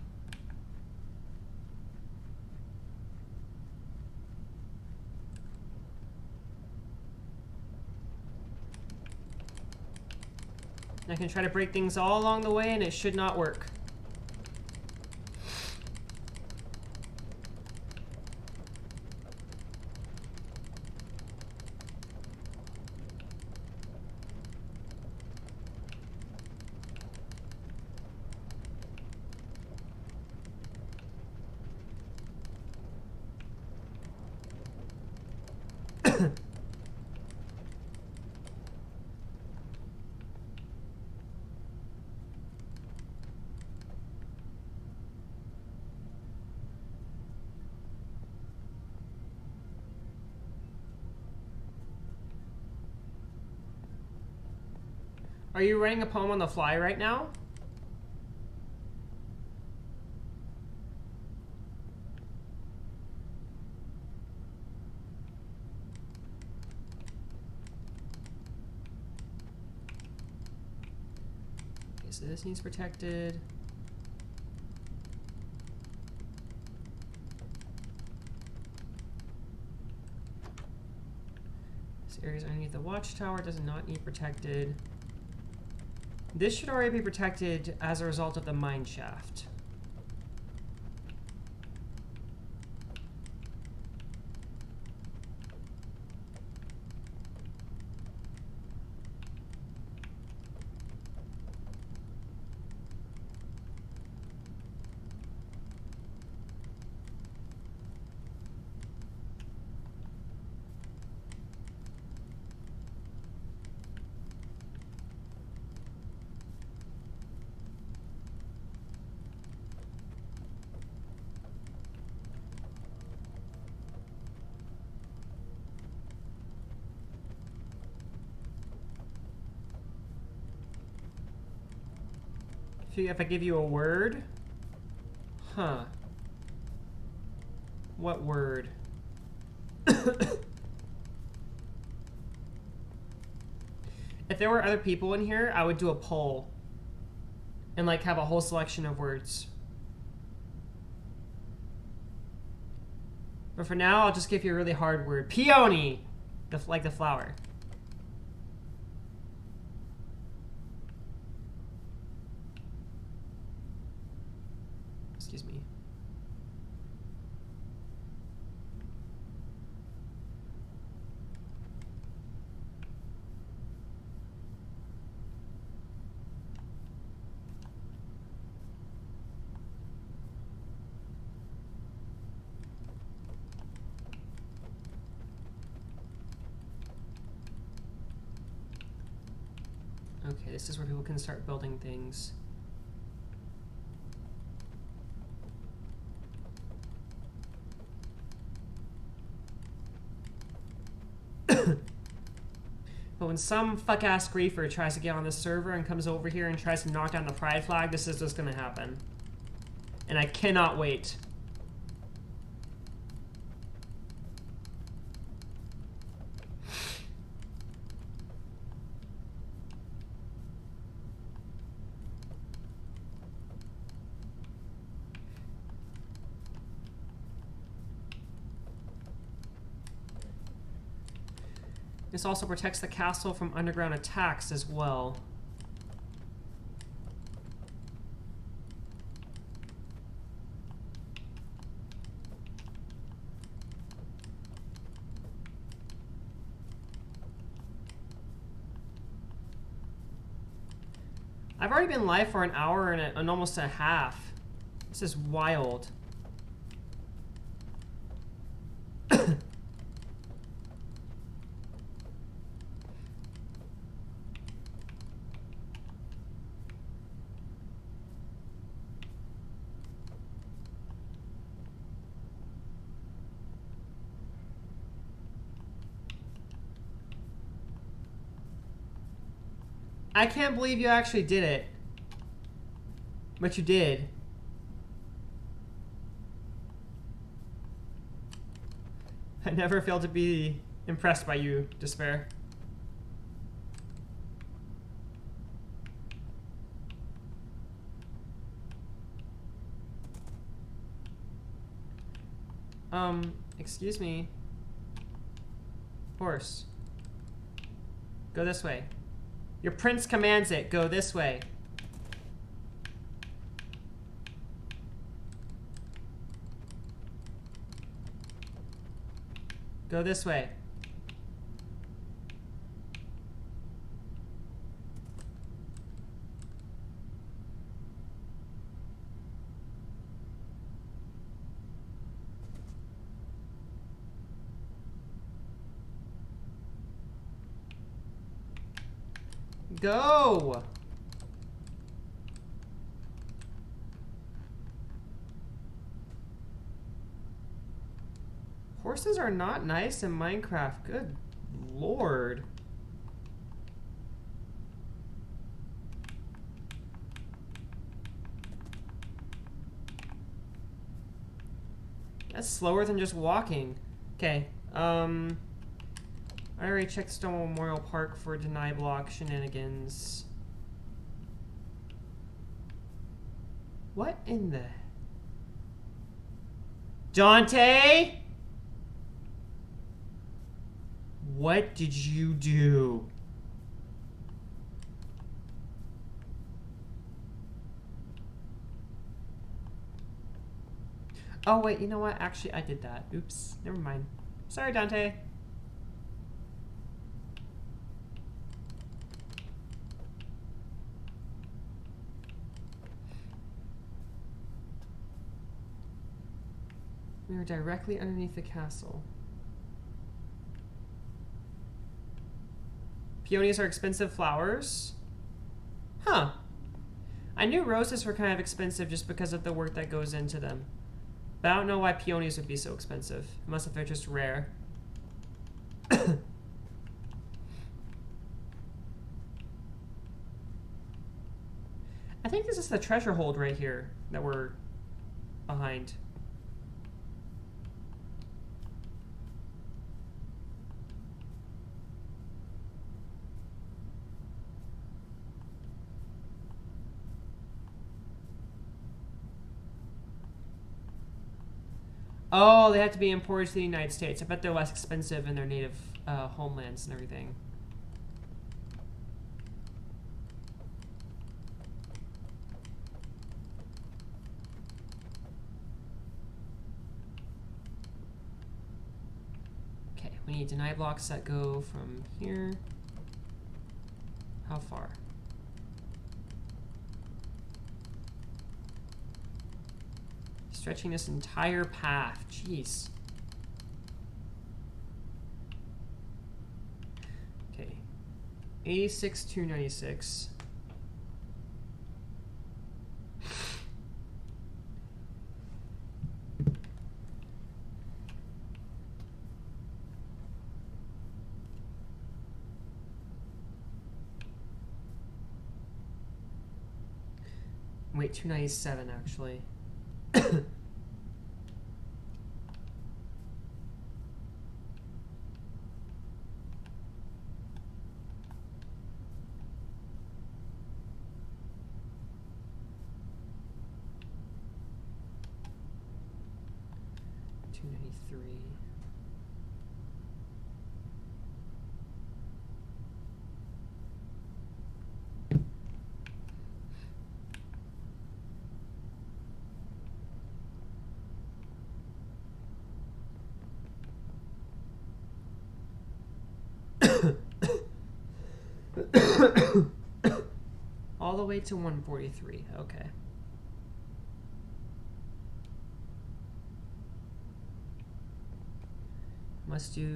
I can try to break things all along the way, and it should not work. Are you writing a poem on the fly right now? Okay, so this needs protected. This area's underneath the watchtower, does not need protected. This should already be protected as a result of the mine shaft. If I give you a word? Huh. What word? If there were other people in here, I would do a poll. And like have a whole selection of words. But for now, I'll just give you a really hard word. Peony! Like the flower. Excuse me. Okay, this is where people can start building things. But when some fuck-ass griefer tries to get on this server and comes over here and tries to knock down the pride flag, this is what's gonna happen. And I cannot wait. This also protects the castle from underground attacks as well. I've already been live for an hour and almost a half. This is wild. I can't believe you actually did it. But you did. I never failed to be impressed by you, Despair. Excuse me. Horse. Go this way. Your prince commands it. Go this way. Go this way. Go! Horses are not nice in Minecraft. Good lord. That's slower than just walking. Okay. I already checked Stonewall Memorial Park for deny block shenanigans. What in the... Dante? What did you do? Oh, wait, you know what? Actually, I did that. Oops. Never mind. Sorry, Dante. We are directly underneath the castle. Peonies are expensive flowers? Huh. I knew roses were kind of expensive just because of the work that goes into them. But I don't know why peonies would be so expensive. Unless if they're just rare. I think this is the treasure hold right here that we're behind. Oh, they have to be imported to the United States. I bet they're less expensive in their native homelands and everything. Okay, we need deny blocks that go from here. How far? Stretching this entire path. Jeez. Okay. 86, 296. Wait, 297 actually. All the way to 143. Okay. Must do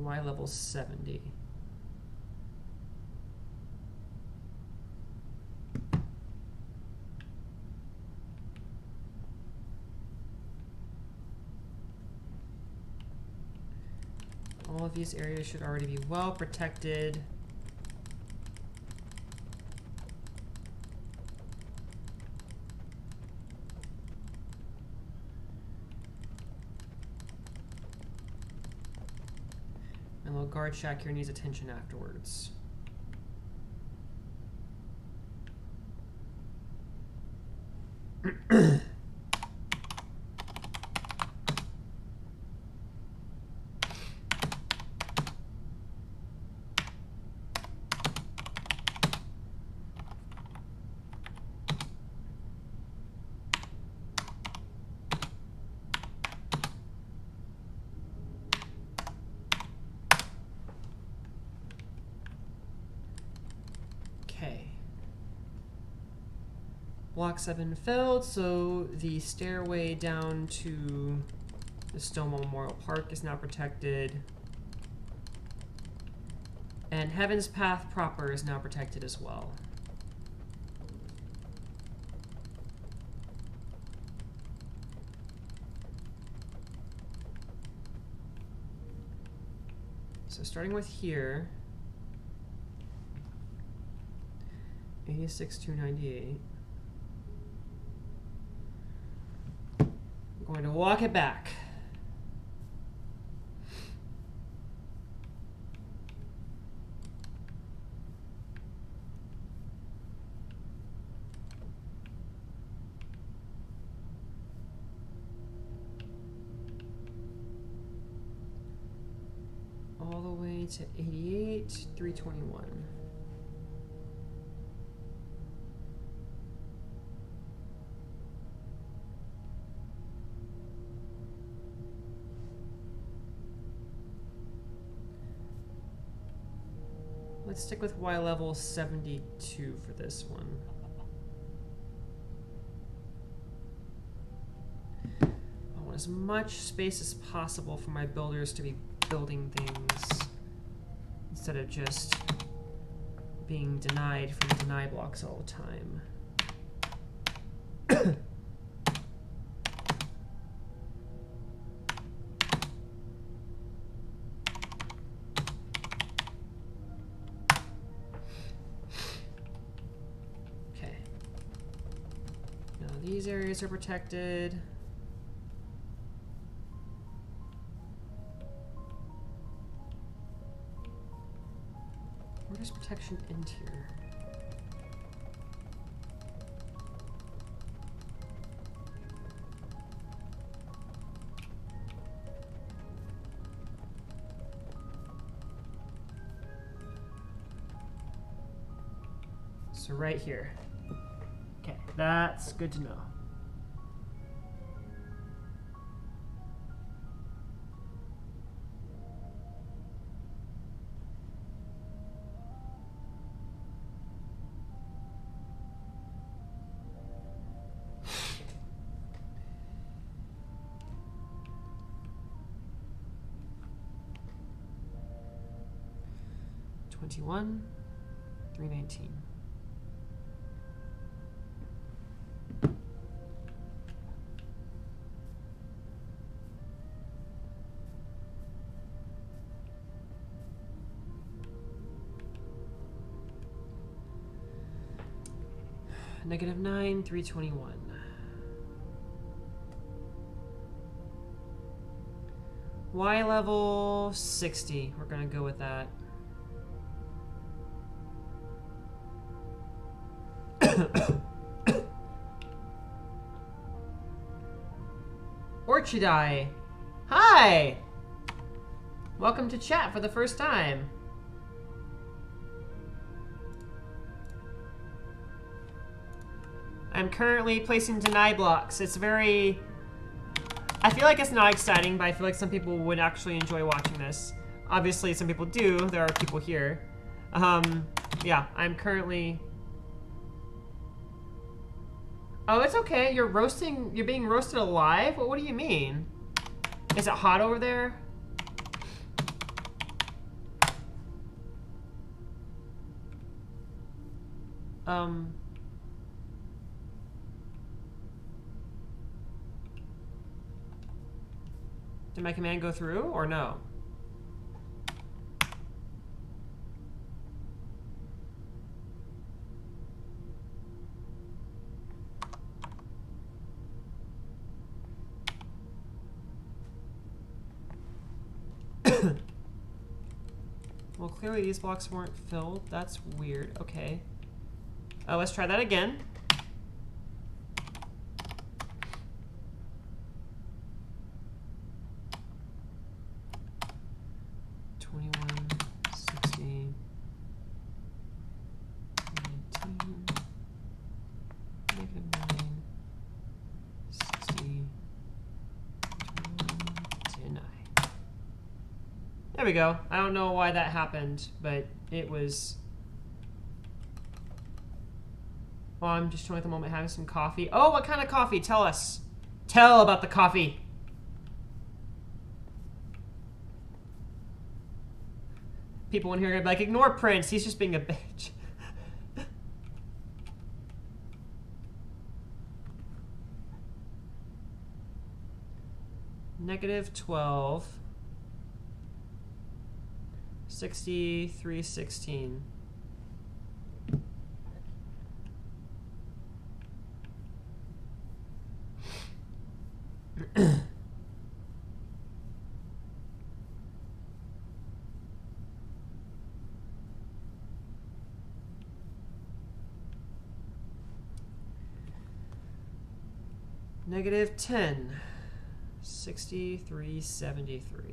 Y level 70. All of these areas should already be well protected. And the little guard shack here needs attention afterwards. Block 7 filled, so the stairway down to the Stonewall Memorial Park is now protected. And Heaven's Path proper is now protected as well. So starting with here, 86,298. I'm going to walk it back. All the way to 88,321. Let's stick with Y level 72 for this one. I want as much space as possible for my builders to be building things instead of just being denied from deny blocks all the time. These areas are protected. Where does protection end here? So right here. Okay, that's good to know. $21,319. -9,321. Y level 60. We're gonna go with that. Orchideye. Hi! Welcome to chat for the first time. I'm currently placing deny blocks. It's very... I feel like it's not exciting, but I feel like some people would actually enjoy watching this. Obviously, some people do. There are people here. Yeah, I'm currently... Oh, it's okay. You're roasting... You're being roasted alive? What do you mean? Is it hot over there? Did my command go through or no? Well, clearly these blocks weren't filled. That's weird. Okay. Let's try that again. There we go. I don't know why that happened, but it was... Oh, I'm just showing at the moment having some coffee. Oh, what kind of coffee? Tell us. Tell about the coffee. People in here are gonna be like, ignore Prince. He's just being a bitch. Negative 12. 6316. Negative 10. 6373.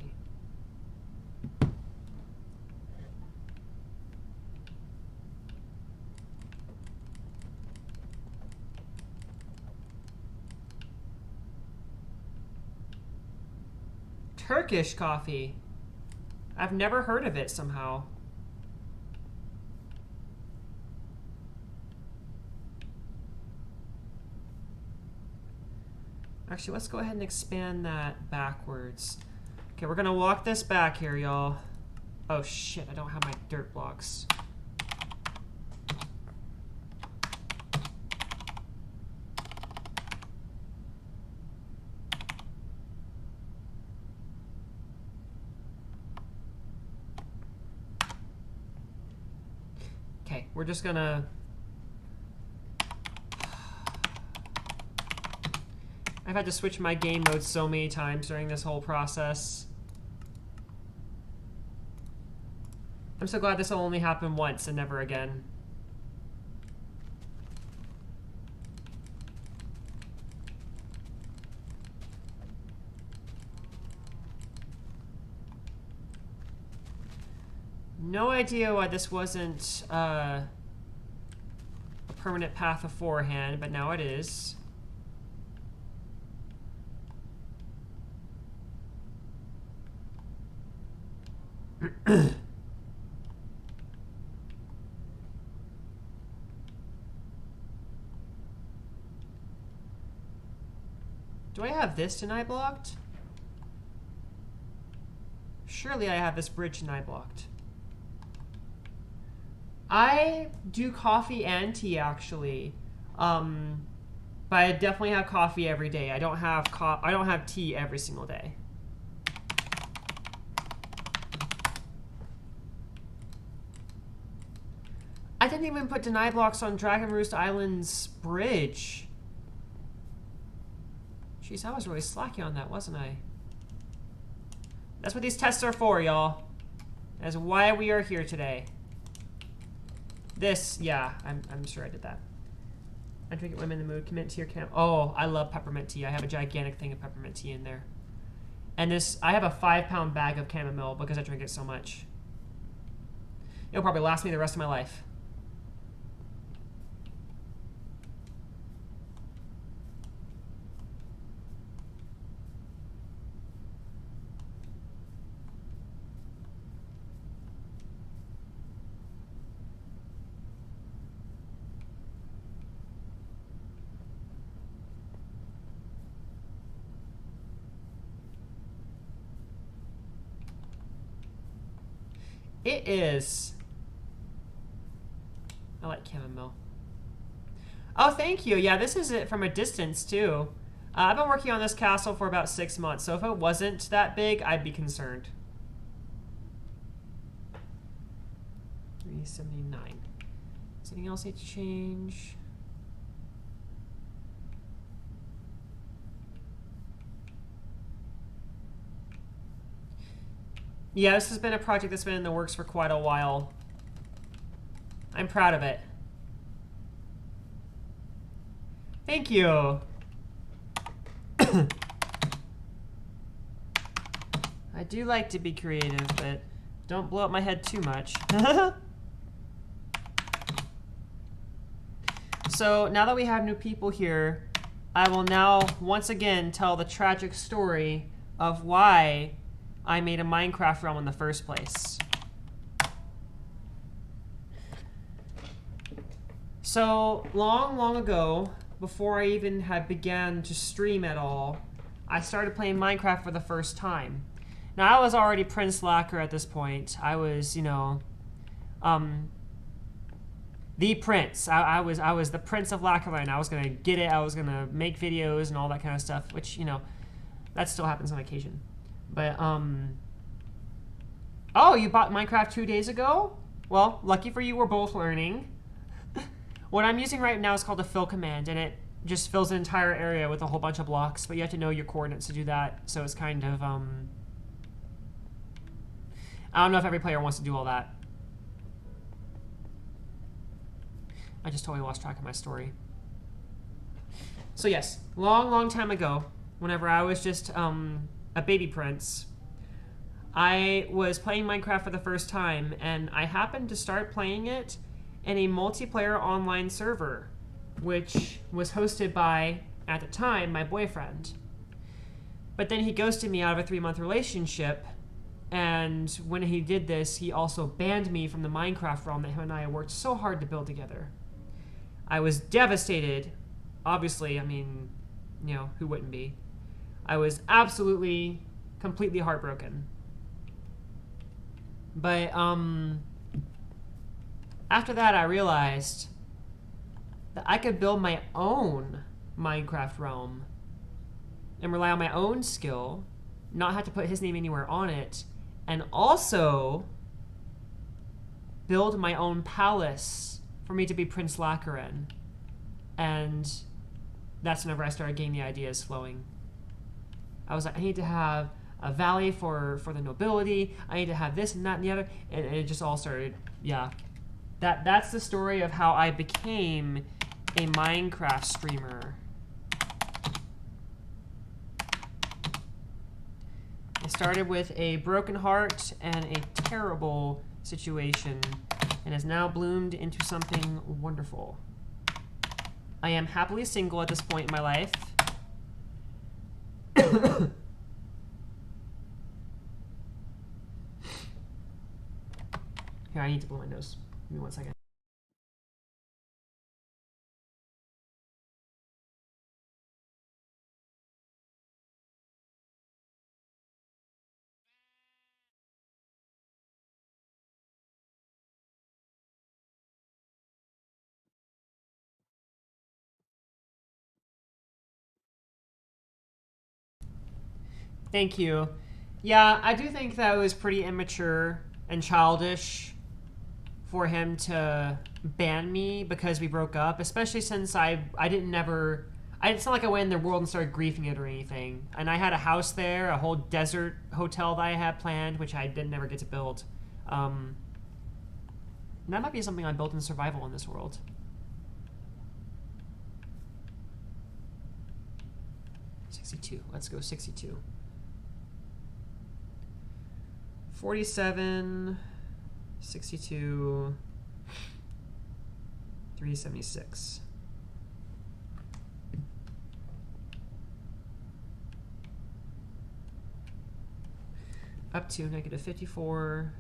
Turkish coffee. I've never heard of it somehow. Actually, let's go ahead and expand that backwards. Okay, we're gonna walk this back here, y'all. Oh shit, I don't have my dirt blocks. Okay, we're just gonna... I've had to switch my game mode so many times during this whole process. I'm so glad this will only happen once and never again. No idea why this wasn't a permanent path beforehand, but now it is. Do I have this deny blocked? Surely I have this bridge deny blocked. I do coffee and tea actually, but I definitely have coffee every day. I don't have tea every single day. I didn't even put deny blocks on Dragon Roost Island's bridge. Jeez, I was really slacky on that, wasn't I? That's what these tests are for, y'all. That's why we are here today. This, yeah, I'm sure I did that. I drink it when I'm in the mood. Commit to your camp. Oh, I love peppermint tea. I have a gigantic thing of peppermint tea in there. And this, I have a 5-pound bag of chamomile because I drink it so much. It'll probably last me the rest of my life. It is. I like chamomile. Oh, thank you. Yeah, this is it from a distance, too. I've been working on this castle for about 6 months, so if it wasn't that big, I'd be concerned. 379. Does anything else need to change? Yeah, this has been a project that's been in the works for quite a while. I'm proud of it. Thank you. I do like to be creative, but don't blow up my head too much. So now that we have new people here, I will now once again tell the tragic story of why I made a Minecraft realm in the first place. So long ago, before I even had began to stream at all, I started playing Minecraft for the first time. Now I was already Prince Lacquer at this point. I was, you know, the prince. I was the Prince of Lacquerland. I was gonna get it. I was gonna make videos and all that kind of stuff, which, you know, that still happens on occasion. But oh, you bought Minecraft 2 days ago? Well, lucky for you, we're both learning. What I'm using right now is called a fill command, and it just fills an entire area with a whole bunch of blocks, but you have to know your coordinates to do that, so it's kind of, I don't know if every player wants to do all that. I just totally lost track of my story. So yes, long time ago, whenever I was just a baby prince, I was playing Minecraft for the first time, and I happened to start playing it in a multiplayer online server, which was hosted by, at the time, my boyfriend. But then he ghosted me out of a 3-month relationship, and when he did this, he also banned me from the Minecraft realm that him and I worked so hard to build together. I was devastated. Obviously, I mean, you know, who wouldn't be? I was absolutely, completely heartbroken. But, after that, I realized that I could build my own Minecraft realm and rely on my own skill, not have to put his name anywhere on it, and also build my own palace for me to be Prince Lacquer in. And that's whenever I started getting the ideas flowing. I was like, I need to have a valley for the nobility. I need to have this and that and the other. And it just all started, yeah. That's the story of how I became a Minecraft streamer. It started with a broken heart and a terrible situation, and has now bloomed into something wonderful. I am happily single at this point in my life. Here, I need to blow my nose. Give me 1 second. Thank you. Yeah, I do think that was pretty immature and childish for him to ban me because we broke up, especially since I didn't never... It's not like I went in the world and started griefing it or anything. And I had a house there, a whole desert hotel that I had planned, which I did never get to build. That might be something I built in survival in this world. Let's go 62. 47, 62, 376. Up to negative 54.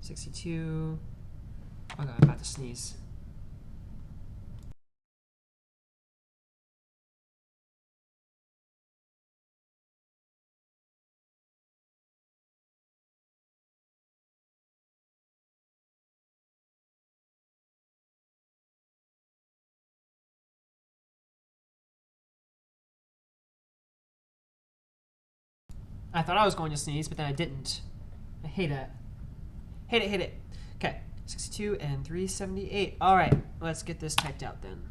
$62. Oh god, I'm about to sneeze. I thought I was going to sneeze, but then I didn't. I hate it. Hit it. Okay, 62 and 378. All right, let's get this typed out then.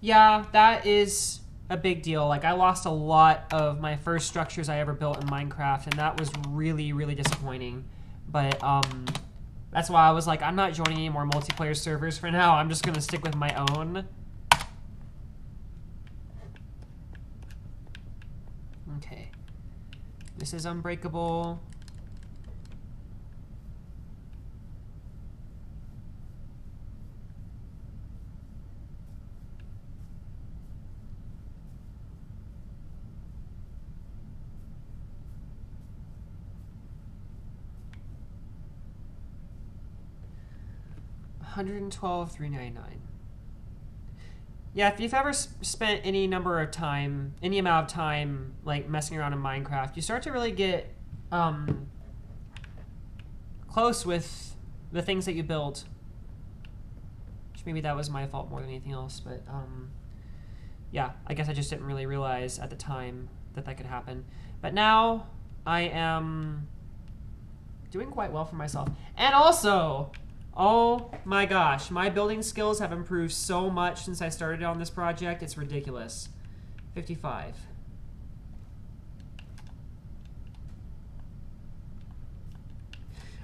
Yeah, that is a big deal. Like, I lost a lot of my first structures I ever built in Minecraft, and that was really, really disappointing. But that's why I was like, I'm not joining any more multiplayer servers for now. I'm just gonna stick with my own. Okay. This is unbreakable. $112,399. Yeah, if you've ever spent any amount of time like messing around in Minecraft, you start to really get close with the things that you build. Which maybe that was my fault more than anything else, but yeah, I guess I just didn't really realize at the time that that could happen. But now I am doing quite well for myself. And also, oh my gosh, my building skills have improved so much since I started on this project. It's ridiculous. 55.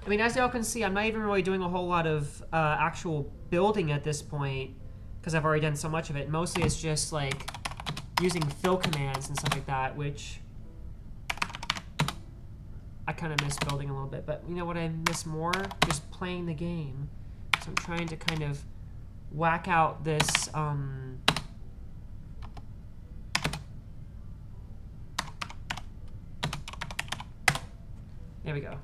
I mean, as y'all can see, I'm not even really doing a whole lot of actual building at this point because I've already done so much of it. Mostly it's just like using fill commands and stuff like that, which I kind of miss building a little bit. But you know what I miss more? Just playing the game. So I'm trying to kind of whack out this there we go.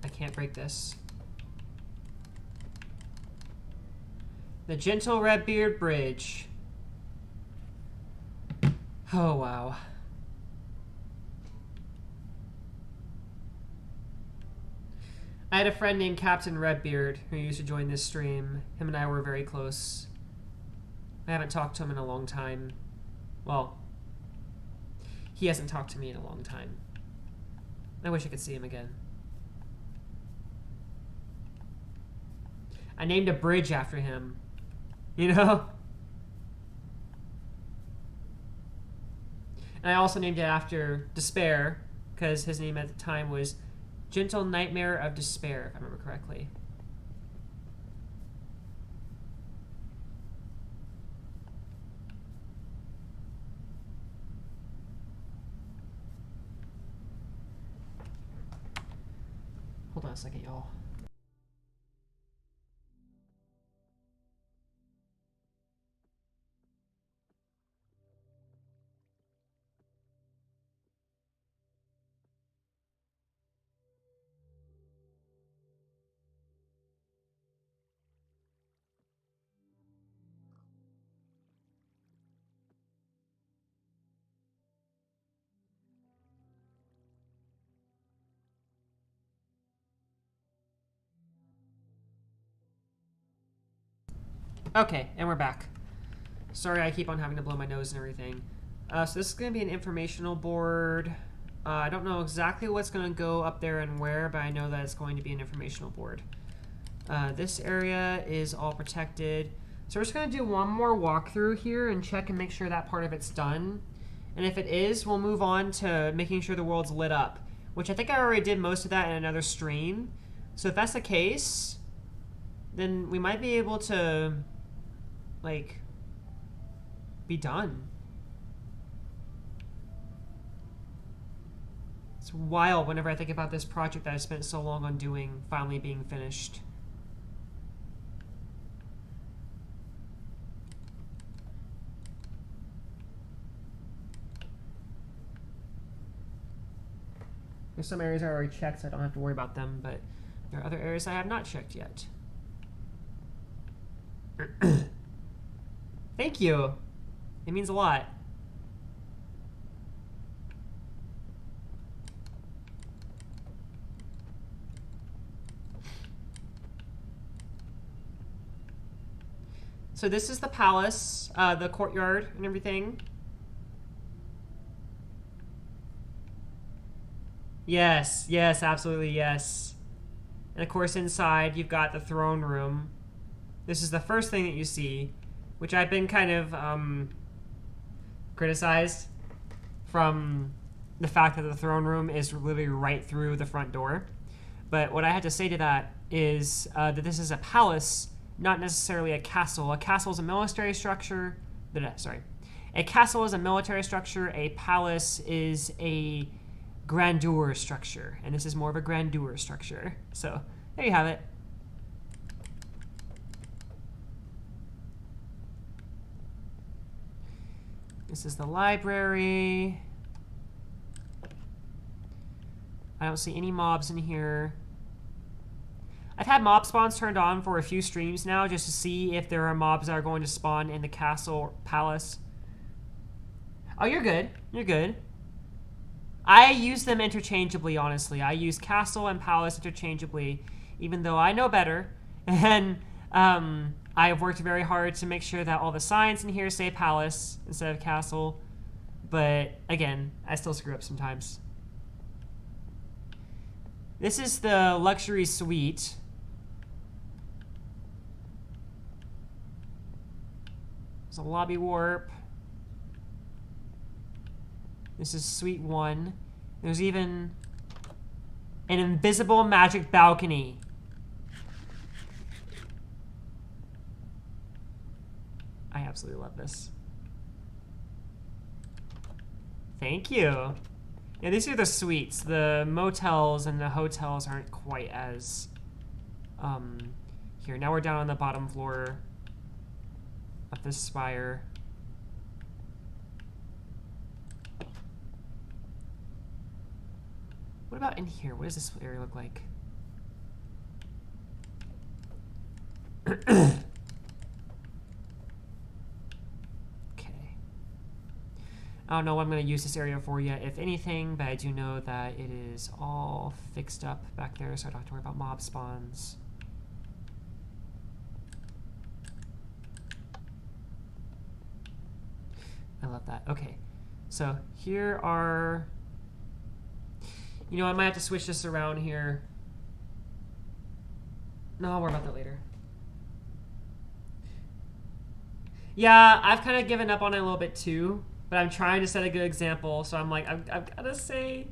I can't break this. The Gentle Redbeard Bridge. Oh, wow. I had a friend named Captain Redbeard who used to join this stream. Him and I were very close. I haven't talked to him in a long time. Well, he hasn't talked to me in a long time. I wish I could see him again. I named a bridge after him. You know? And I also named it after Despair, because his name at the time was Gentle Nightmare of Despair, if I remember correctly. Hold on a second, y'all. Okay, and we're back. Sorry, I keep on having to blow my nose and everything. So this is going to be an informational board. I don't know exactly what's going to go up there and where, but I know that it's going to be an informational board. This area is all protected. So we're just going to do one more walkthrough here and check and make sure that part of it's done. And if it is, we'll move on to making sure the world's lit up, which I think I already did most of that in another stream. So if that's the case, then we might be able to, like, be done. It's wild whenever I think about this project that I spent so long on doing finally being finished. There's some areas I already checked, so I don't have to worry about them, but there are other areas I have not checked yet. Thank you. It means a lot. So this is the palace, the courtyard and everything. Yes, yes, absolutely, yes. And of course inside you've got the throne room. This is the first thing that you see, which I've been kind of criticized from the fact that the throne room is literally right through the front door. But what I had to say to that is that this is a palace, not necessarily a castle. A castle is a military structure. A castle is a military structure. A palace is a grandeur structure. And this is more of a grandeur structure. So there you have it. This is the library. I don't see any mobs in here. I've had mob spawns turned on for a few streams now just to see if there are mobs that are going to spawn in the castle or palace. Oh, you're good. You're good. I use them interchangeably, honestly. I use castle and palace interchangeably, even though I know better. And I have worked very hard to make sure that all the signs in here say palace instead of castle. But again, I still screw up sometimes. This is the luxury suite. There's a lobby warp. This is suite 1. There's even an invisible magic balcony. I absolutely love this. Thank you. Yeah, these are the suites. The motels and the hotels aren't quite as here. Now we're down on the bottom floor of this spire. What about in here? What does this area look like? Okay. I don't know what I'm going to use this area for yet, if anything, but I do know that it is all fixed up back there, so I don't have to worry about mob spawns. I love that. Okay, so here are... You know, I might have to switch this around here. No, I'll worry about that later. Yeah, I've kind of given up on it a little bit too, but I'm trying to set a good example. So I'm like, I've got to say,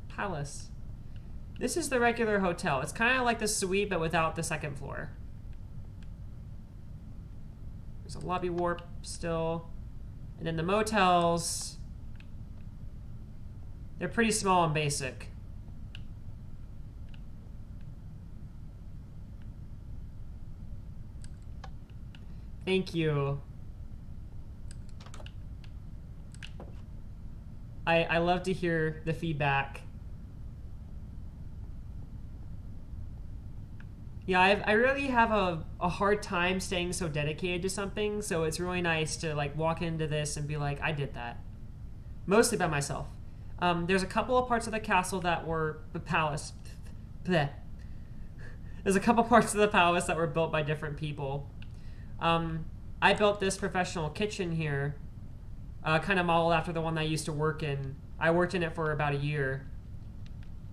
palace. This is the regular hotel. It's kind of like the suite, but without the second floor. There's a lobby warp still. And then the motels, they're pretty small and basic. Thank you. I love to hear the feedback. Yeah, I really have a hard time staying so dedicated to something, so it's really nice to like walk into this and be like, I did that. Mostly by myself. There's a couple of parts of the castle that were the palace. Bleh. There's a couple parts of the palace that were built by different people. I built this professional kitchen here, kind of modeled after the one that I used to work in. I worked in it for about a year,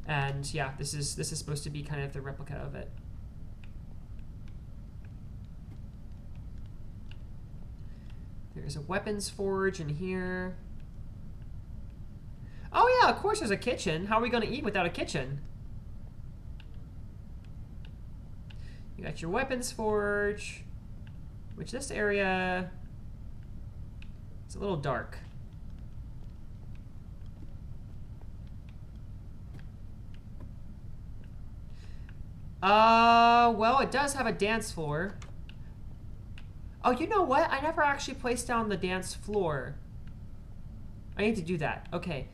and yeah, this is supposed to be kind of the replica of it. There's a weapons forge in here. Oh yeah, of course there's a kitchen. How are we going to eat without a kitchen? You got your weapons forge. Which this area is a little dark. Well, it does have a dance floor. Oh, you know what? I never actually placed down the dance floor. I need to do that. Okay,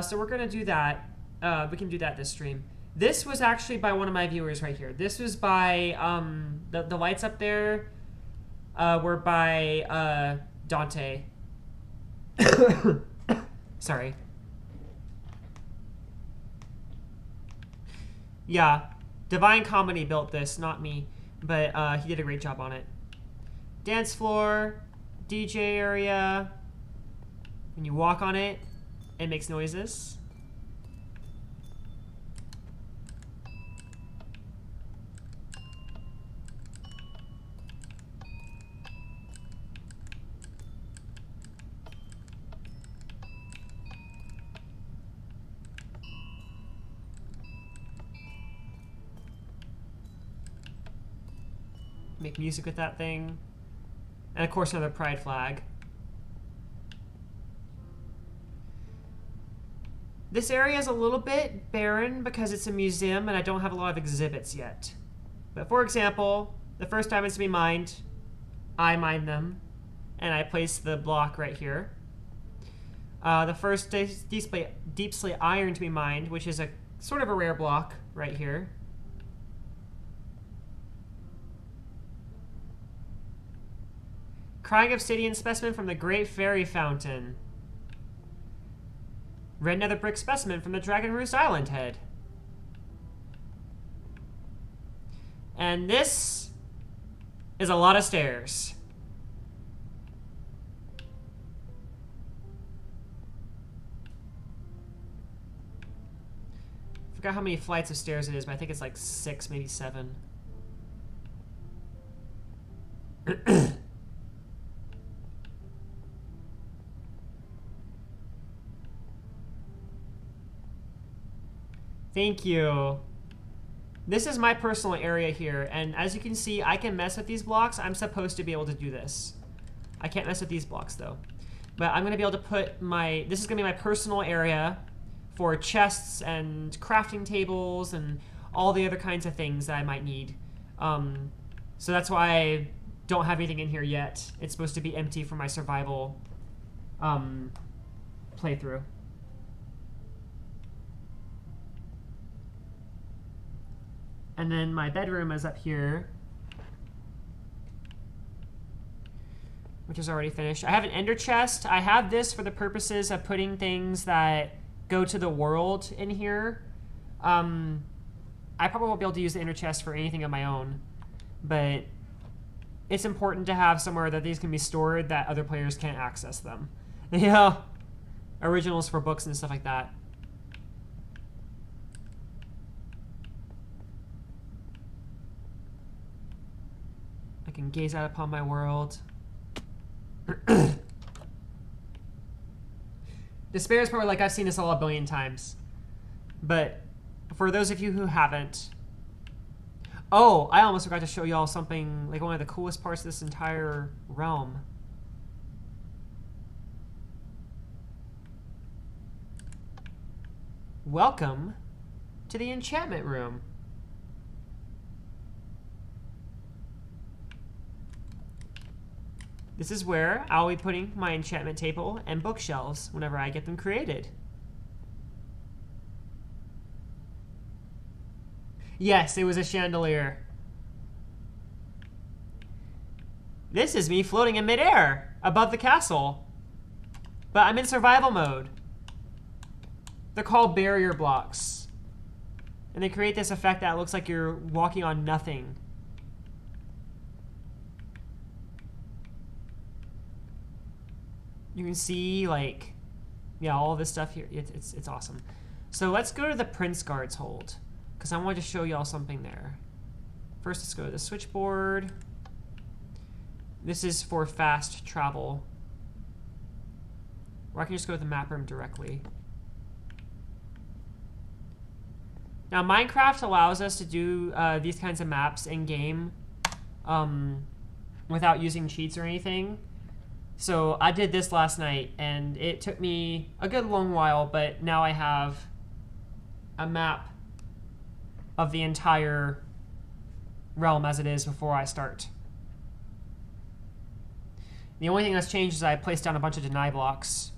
so we're gonna do that. We can do that this stream. This was actually by one of my viewers right here. This was by, the lights up there were by Dante. Sorry. Yeah, Divine Comedy built this, not me, but he did a great job on it. Dance floor, DJ area. When you walk on it, it makes noises. make music with that thing. And of course another pride flag. This area is a little bit barren because it's a museum and I don't have a lot of exhibits yet. But for example, the first diamonds to be mined, I mine them, and I place the block right here. The first deep slate iron to be mined, which is a sort of a rare block right here. Crying obsidian specimen from the Great Fairy Fountain. Red nether brick specimen from the Dragon Roost Island head. And this is a lot of stairs. Forgot how many flights of stairs it is, but I think it's like 6, maybe 7. Thank you. This is my personal area here, and as you can see, I can mess with these blocks. I'm supposed to be able to do this. I can't mess with these blocks, though. But I'm going to be able to put my... This is going to be my personal area for chests and crafting tables and all the other kinds of things that I might need. So that's why I don't have anything in here yet. It's supposed to be empty for my survival playthrough. And then my bedroom is up here, which is already finished. I have an ender chest. I have this for the purposes of putting things that go to the world in here. I probably won't be able to use the ender chest for anything of my own, but it's important to have somewhere that these can be stored that other players can't access them. Yeah, originals for books and stuff like that. I can gaze out upon my world. Despair is probably like, I've seen this all a billion times. But for those of you who haven't... Oh, I almost forgot to show y'all something, like one of the coolest parts of this entire realm. Welcome to the enchantment room. This is where I'll be putting my enchantment table and bookshelves whenever I get them created. Yes, it was a chandelier. This is me floating in midair above the castle. But I'm in survival mode. They're called barrier blocks. And they create this effect that looks like you're walking on nothing. You can see, like, yeah, all this stuff here. It's awesome. So let's go to the Prince Guard's hold, because I wanted to show y'all something there. First, let's go to the switchboard. This is for fast travel. Or I can just go to the map room directly. Now, Minecraft allows us to do these kinds of maps in-game without using cheats or anything. So I did this last night, and it took me a good long while, but now I have a map of the entire realm as it is before I start. The only thing that's changed is I placed down a bunch of deny blocks.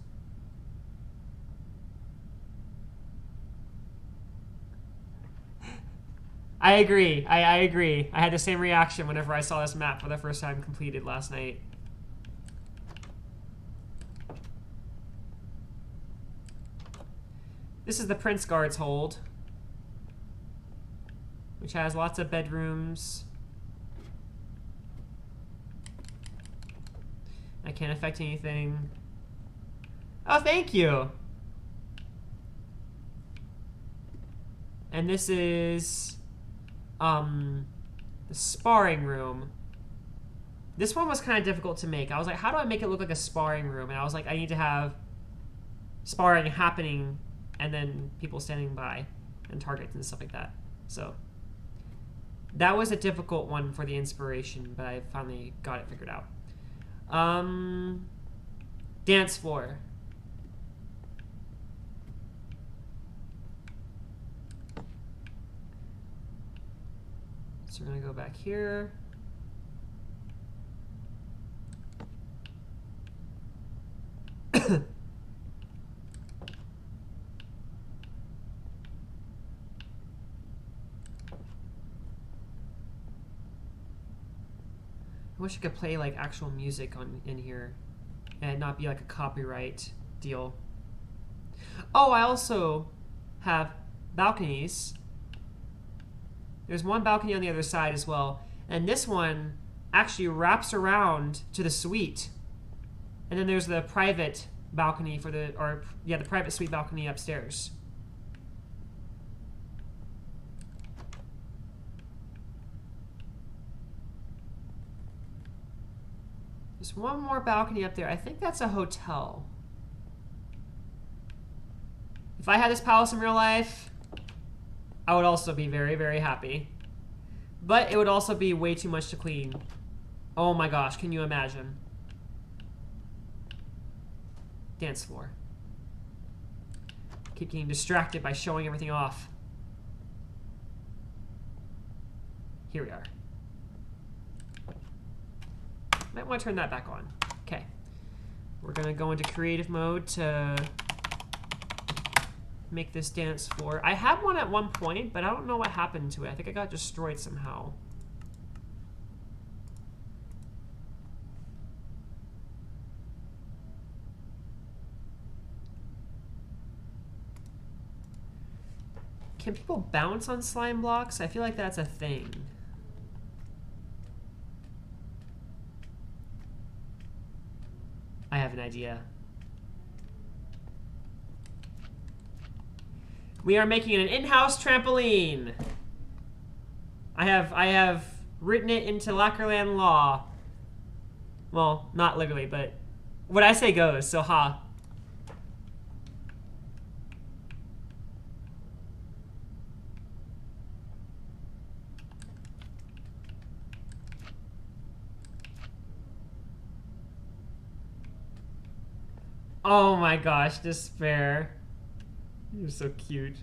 I agree. I agree. I had the same reaction whenever I saw this map for the first time completed last night. This is the Prince Guard's hold, which has lots of bedrooms. I can't affect anything. Oh, thank you. And this is the sparring room. This one was kind of difficult to make. I was like, how do I make it look like a sparring room? And I was like, I need to have sparring happening and then people standing by and targets and stuff like that. So That was a difficult one for the inspiration, but I finally got it figured out. Dance floor. So we're gonna go back here. I wish I could play like actual music in here and not be like a copyright deal. Oh, I also have balconies. There's one balcony on the other side as well. And this one actually wraps around to the suite. And then there's the private balcony for the private suite balcony upstairs. There's one more balcony up there. I think that's a hotel. If I had this palace in real life, I would also be very, very happy. But it would also be way too much to clean. Oh my gosh, can you imagine? Dance floor. Keep getting distracted by showing everything off. Here we are. Might want to turn that back on. Okay. We're going to go into creative mode to make this dance floor. I had one at one point, but I don't know what happened to it. I think it got destroyed somehow. Can people bounce on slime blocks? I feel like that's a thing. I have an idea. We are making an in-house trampoline. I have written it into Lackerland law. Well, not literally, but what I say goes, so ha. Oh my gosh, despair. You're so cute.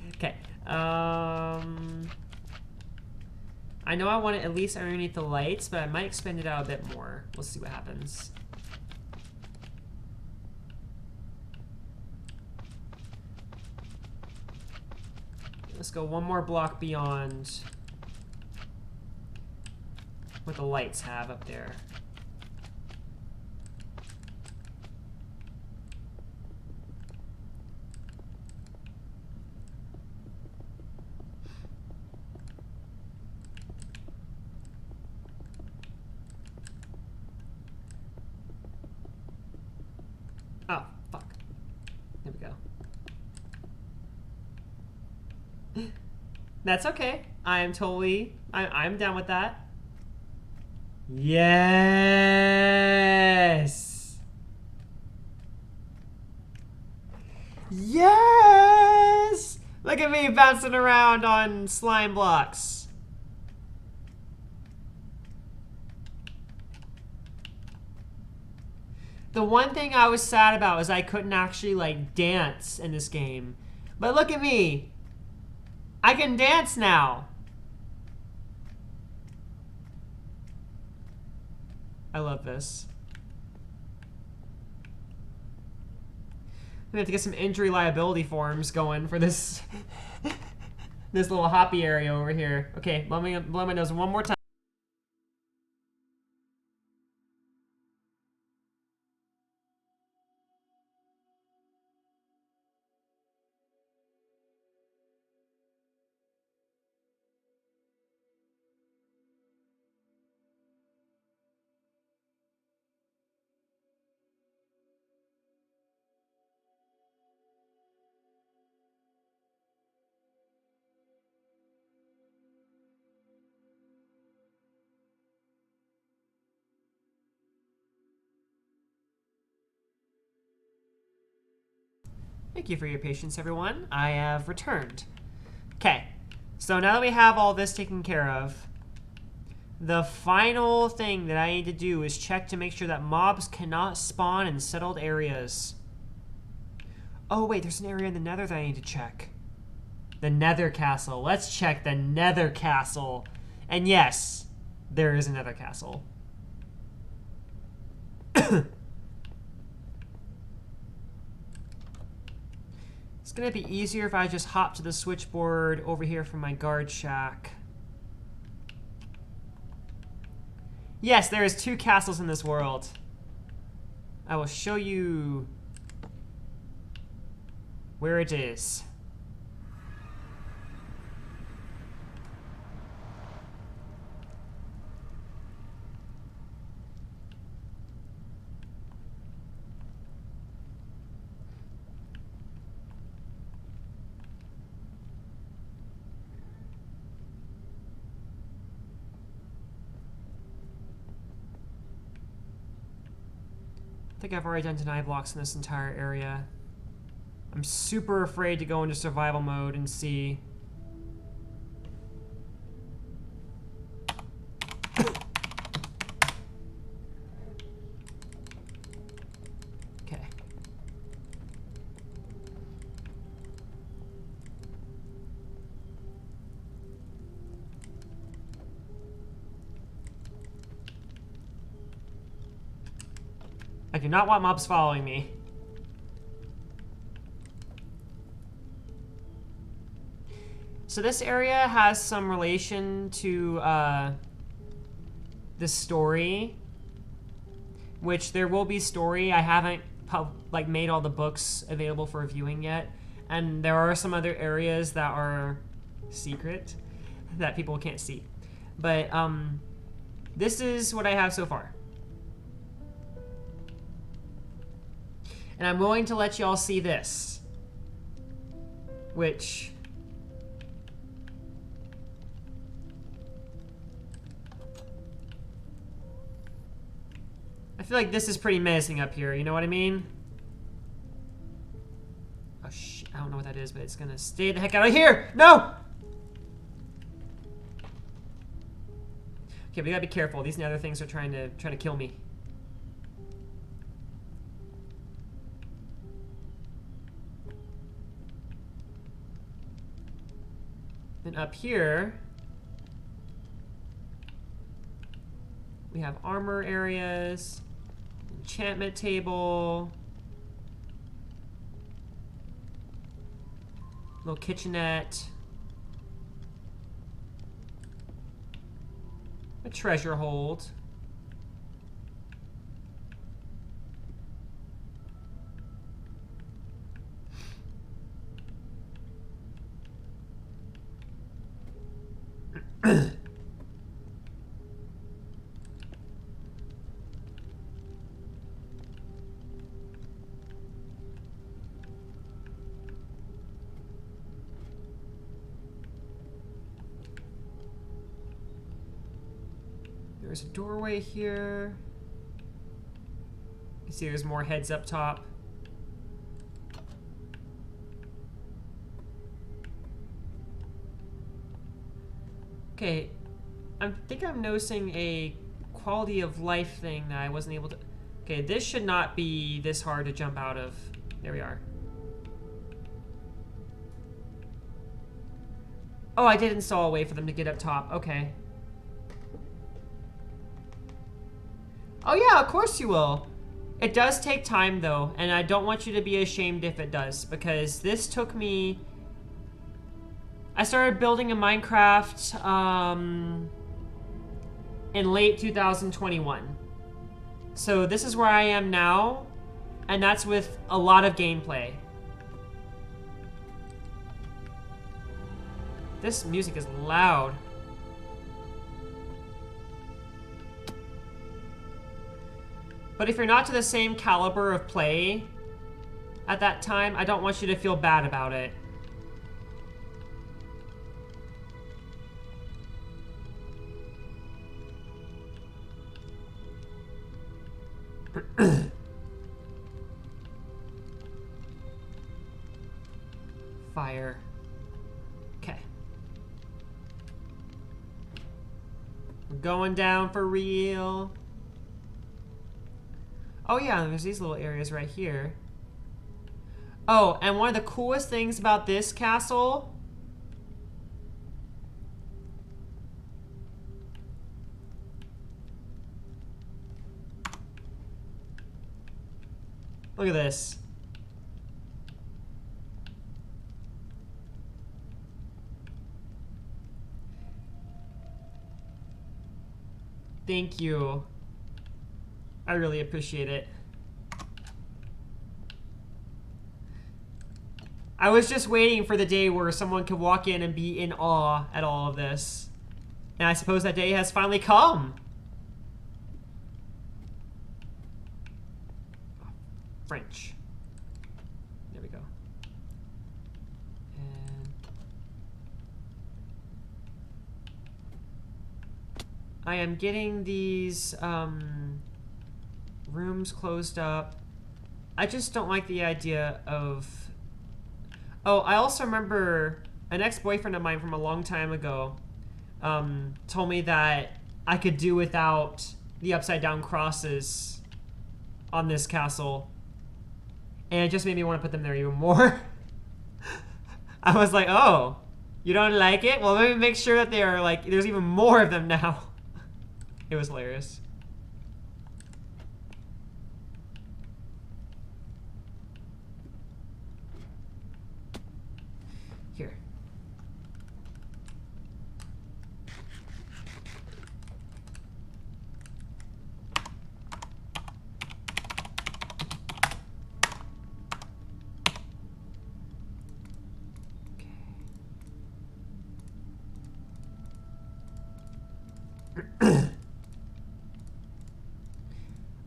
Okay. I know I want it at least underneath the lights, but I might expand it out a bit more. We'll see what happens. Let's go one more block beyond what the lights have up there. Oh, fuck. There we go. That's okay. I'm down with that. Yes! Yes! Look at me bouncing around on slime blocks. The one thing I was sad about was I couldn't actually like dance in this game. But look at me. I can dance now. I love this. We have to get some injury liability forms going for this this little hoppy area over here. Okay, blow my nose one more time. Thank you for your patience, everyone. I have returned. Okay, so now that we have all this taken care of, the final thing that I need to do is check to make sure that mobs cannot spawn in settled areas. Oh wait, there's an area in the nether that I need to check. The nether castle. Let's check the nether castle. And yes, there is a nether castle. It's gonna be easier if I just hop to the switchboard over here from my guard shack. Yes, there is 2 castles in this world. I will show you where it is. I think I've already done deny blocks in this entire area. I'm super afraid to go into survival mode and see. Okay. I do not want mobs following me. So this area has some relation to the story, which there will be story. I haven't made all the books available for viewing yet, and there are some other areas that are secret that people can't see. But this is what I have so far. And I'm willing to let y'all see this, which I feel like this is pretty menacing up here, you know what I mean? Oh shit, I don't know what that is, but it's gonna stay the heck out of here! No! Okay, we gotta be careful. These nether things are trying to kill me. Then up here, we have armor areas, enchantment table, little kitchenette, a treasure hold. There's a doorway here. You see there's more heads up top. Okay, I think I'm noticing a quality of life thing that I wasn't able to... Okay, this should not be this hard to jump out of. There we are. Oh, I did install a way for them to get up top. Okay. Oh yeah, of course you will. It does take time though, and I don't want you to be ashamed if it does, because this took me... I started building in Minecraft in late 2021. So this is where I am now, and that's with a lot of gameplay. This music is loud. But if you're not to the same caliber of play at that time, I don't want you to feel bad about it. fire. Okay. We're going down for real. Oh yeah, there's these little areas right here. Oh, and one of the coolest things about this castle... Look at this. Thank you. I really appreciate it. I was just waiting for the day where someone could walk in and be in awe at all of this. And I suppose that day has finally come. French. There we go. And I am getting these rooms closed up. I just don't like the idea of... Oh, I also remember an ex-boyfriend of mine from a long time ago told me that I could do without the upside-down crosses on this castle. And it just made me want to put them there even more. I was like, oh, you don't like it? Well, let me make sure that they are like, there's even more of them now. It was hilarious. Here.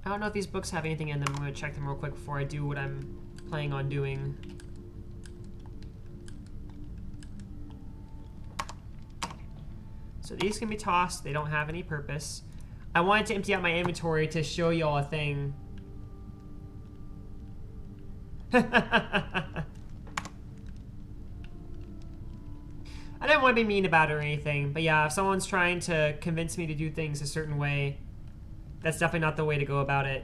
I don't know if these books have anything in them. I'm going to check them real quick before I do what I'm planning on doing. So these can be tossed. They don't have any purpose. I wanted to empty out my inventory to show y'all a thing. I didn't want to be mean about it or anything, but yeah, if someone's trying to convince me to do things a certain way, that's definitely not the way to go about it.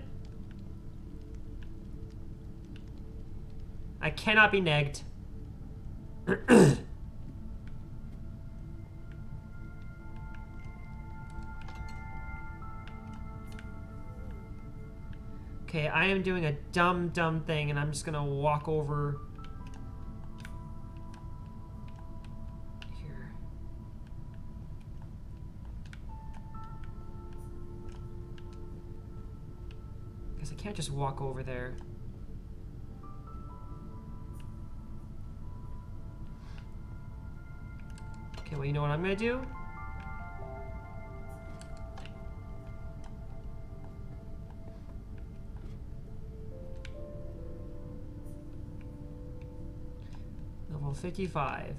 I cannot be negged. Okay, I am doing a dumb thing, and I'm just gonna walk over here. Guess I can't just walk over there. Okay, well, you know what I'm gonna do? Level 55.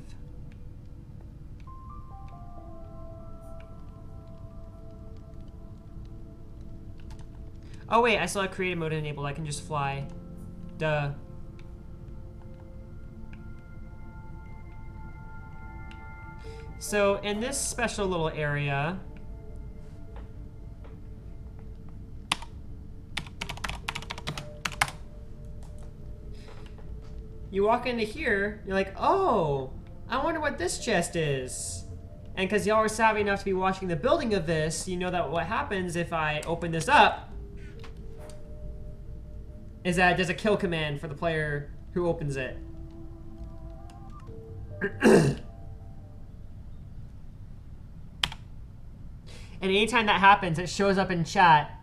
Oh wait, I still have creative mode enabled. I can just fly. Duh. So in this special little area, you walk into here, you're like, oh, I wonder what this chest is. And because y'all are savvy enough to be watching the building of this, you know that what happens if I open this up is that there's a kill command for the player who opens it. And anytime that happens, it shows up in chat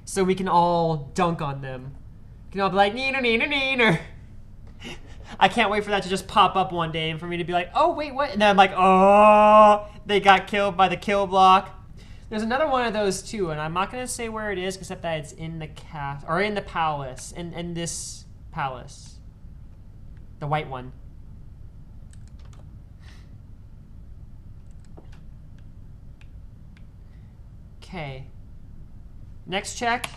so we can all dunk on them. We can all be like, neener, neener, neener. I can't wait for that to just pop up one day and for me to be like, oh, wait, what? And then I'm like, oh, they got killed by the kill block. There's another one of those too, and I'm not going to say where it is, except that it's in the or in the palace, in this palace. The white one. Okay. Next check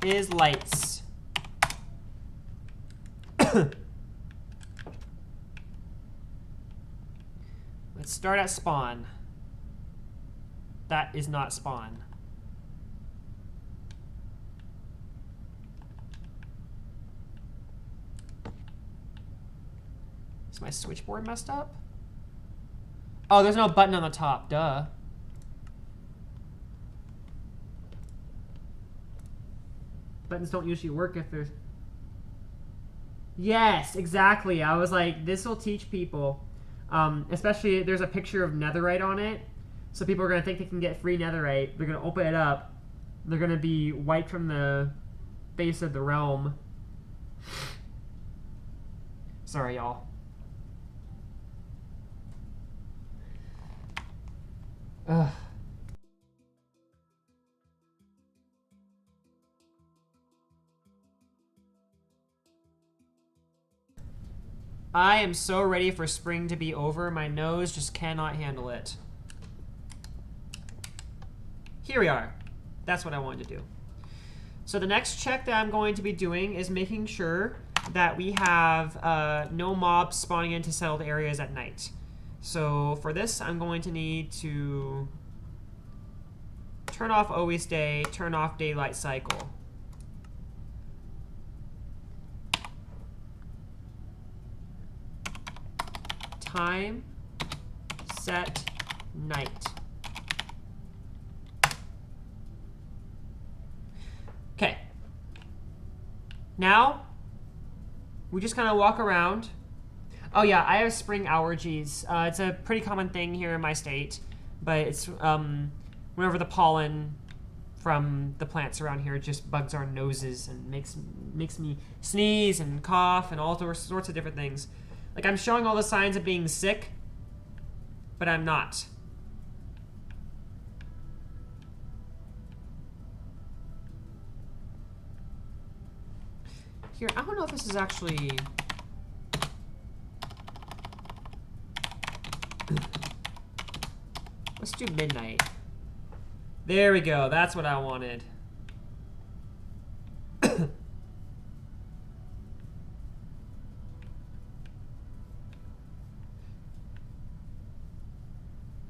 is lights. Start at spawn. That is not spawn. Is my switchboard messed up? Oh, there's no button on the top. Duh. Buttons don't usually work if there's... Yes, exactly. I was like, this will teach people. Especially, there's a picture of netherite on it. So people are going to think they can get free netherite. They're going to open it up. They're going to be wiped from the face of the realm. Sorry, y'all. Ugh. I am so ready for spring to be over. My nose just cannot handle it. Here we are. That's what I wanted to do. So the next check that I'm going to be doing is making sure that we have no mobs spawning into settled areas at night. So for this, I'm going to need to turn off always day, turn off daylight cycle. Time, set, night. Okay. Now, we just kind of walk around. Oh yeah, I have spring allergies. It's a pretty common thing here in my state, but it's whenever the pollen from the plants around here just bugs our noses and makes me sneeze and cough and all sorts of different things. Like, I'm showing all the signs of being sick, but I'm not. Here, I don't know if this is actually... Let's do midnight. There we go. That's what I wanted.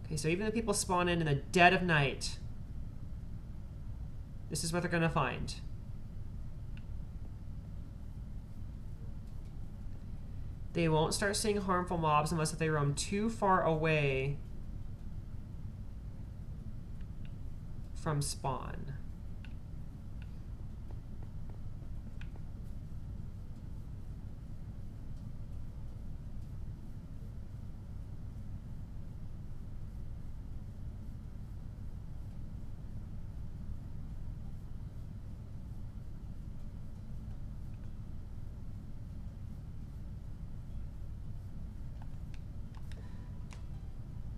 Okay, so even if people spawn in the dead of night, this is what they're going to find. They won't start seeing harmful mobs unless if they roam too far away from spawn.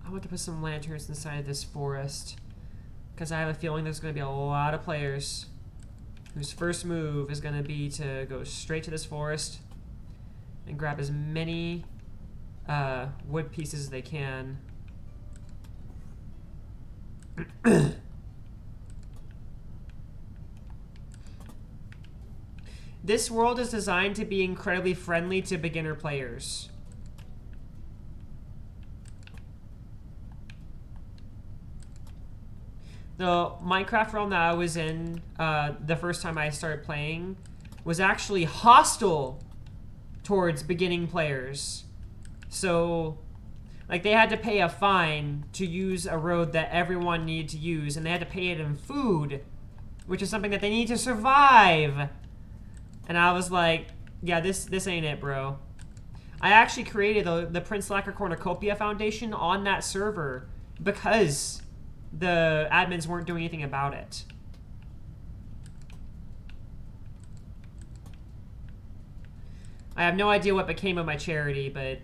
I want to put some lanterns inside of this forest, because I have a feeling there's going to be a lot of players whose first move is going to be to go straight to this forest and grab as many wood pieces as they can. This world is designed to be incredibly friendly to beginner players. The Minecraft realm that I was in the first time I started playing was actually hostile towards beginning players. So, like, they had to pay a fine to use a road that everyone needed to use, and they had to pay it in food, which is something that they need to survive. And I was like, yeah, this ain't it, bro. I actually created the Prince Lacquer Cornucopia Foundation on that server because the admins weren't doing anything about it. I have no idea what became of my charity, but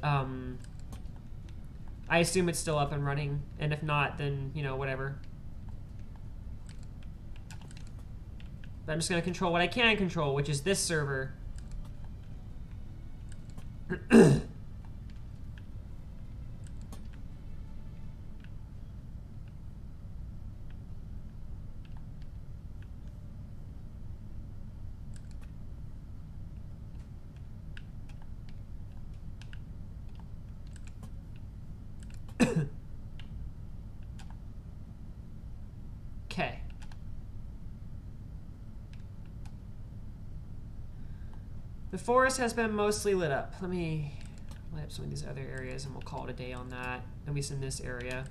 I assume it's still up and running, and if not, then, you know, whatever. But I'm just going to control what I can control, which is this server. forest has been mostly lit up. Let me light up some of these other areas and we'll call it a day on that. At least in this area.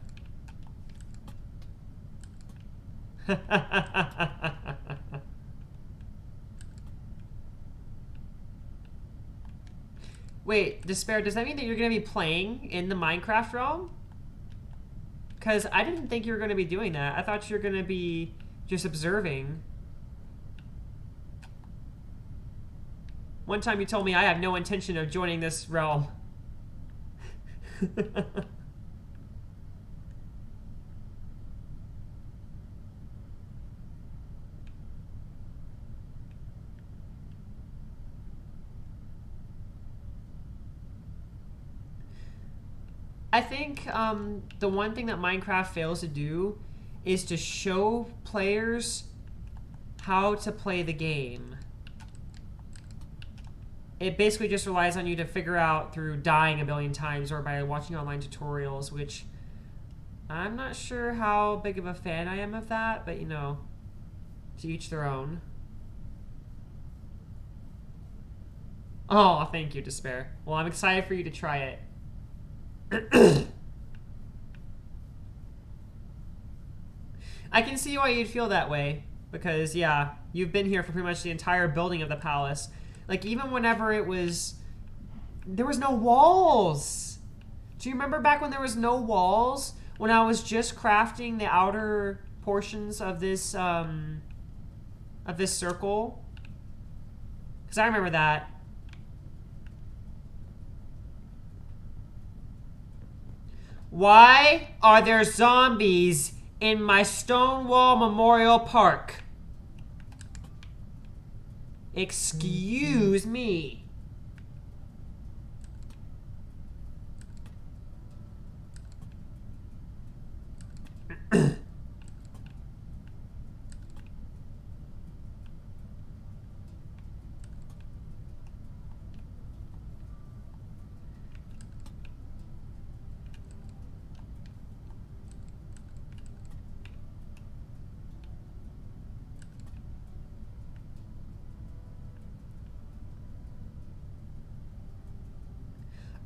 Wait, Despair, does that mean that you're going to be playing in the Minecraft realm? Because I didn't think you were going to be doing that. I thought you were going to be just observing. One time you told me I have no intention of joining this realm. I think the one thing that Minecraft fails to do is to show players how to play the game. It basically just relies on you to figure out through dying a billion times or by watching online tutorials, which I'm not sure how big of a fan I am of that, but you know, to each their own. Oh, thank you, Despair. Well, I'm excited for you to try it. I can see why you'd feel that way, because yeah, you've been here for pretty much the entire building of the palace. Like even whenever there was no walls. Do you remember back when there was no walls? When I was just crafting the outer portions of this circle? Because I remember that. Why are there zombies in my Stonewall Memorial Park? Excuse me.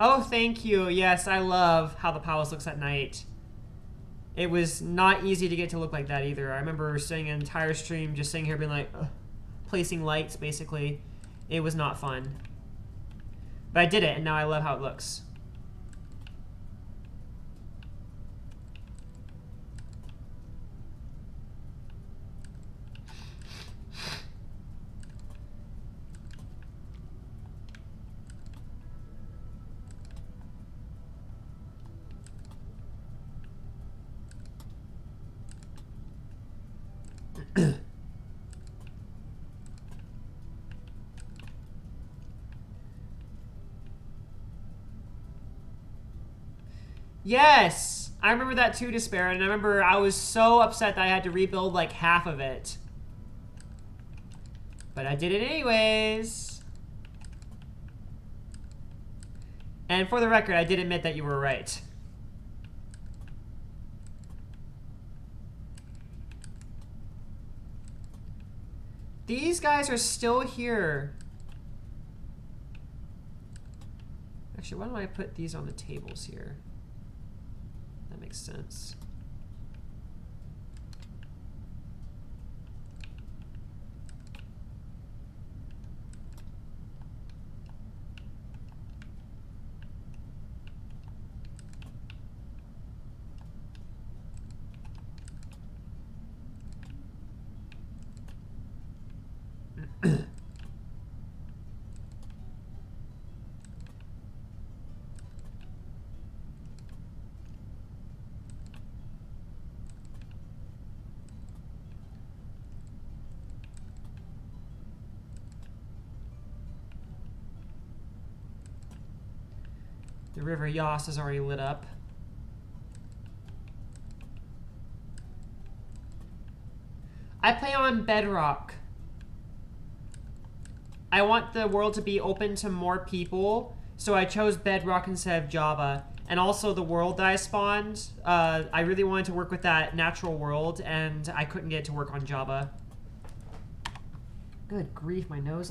Oh, thank you. Yes, I love how the palace looks at night. It was not easy to get to look like that either. I remember sitting an entire stream just sitting here being like, placing lights, basically. It was not fun. But I did it, and now I love how it looks. Yes! I remember that too, Despair, and I remember I was so upset that I had to rebuild like half of it. But I did it anyways. And for the record, I did admit that you were right. These guys are still here. Actually, why don't I put these on the tables here? That makes sense. The River Yas is already lit up. I play on Bedrock. I want the world to be open to more people, so I chose Bedrock instead of Java. And also the world that I spawned, I really wanted to work with that natural world, and I couldn't get it to work on Java. Good grief, my nose.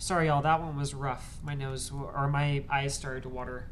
Sorry, y'all, that one was rough. My nose, or my eyes started to water.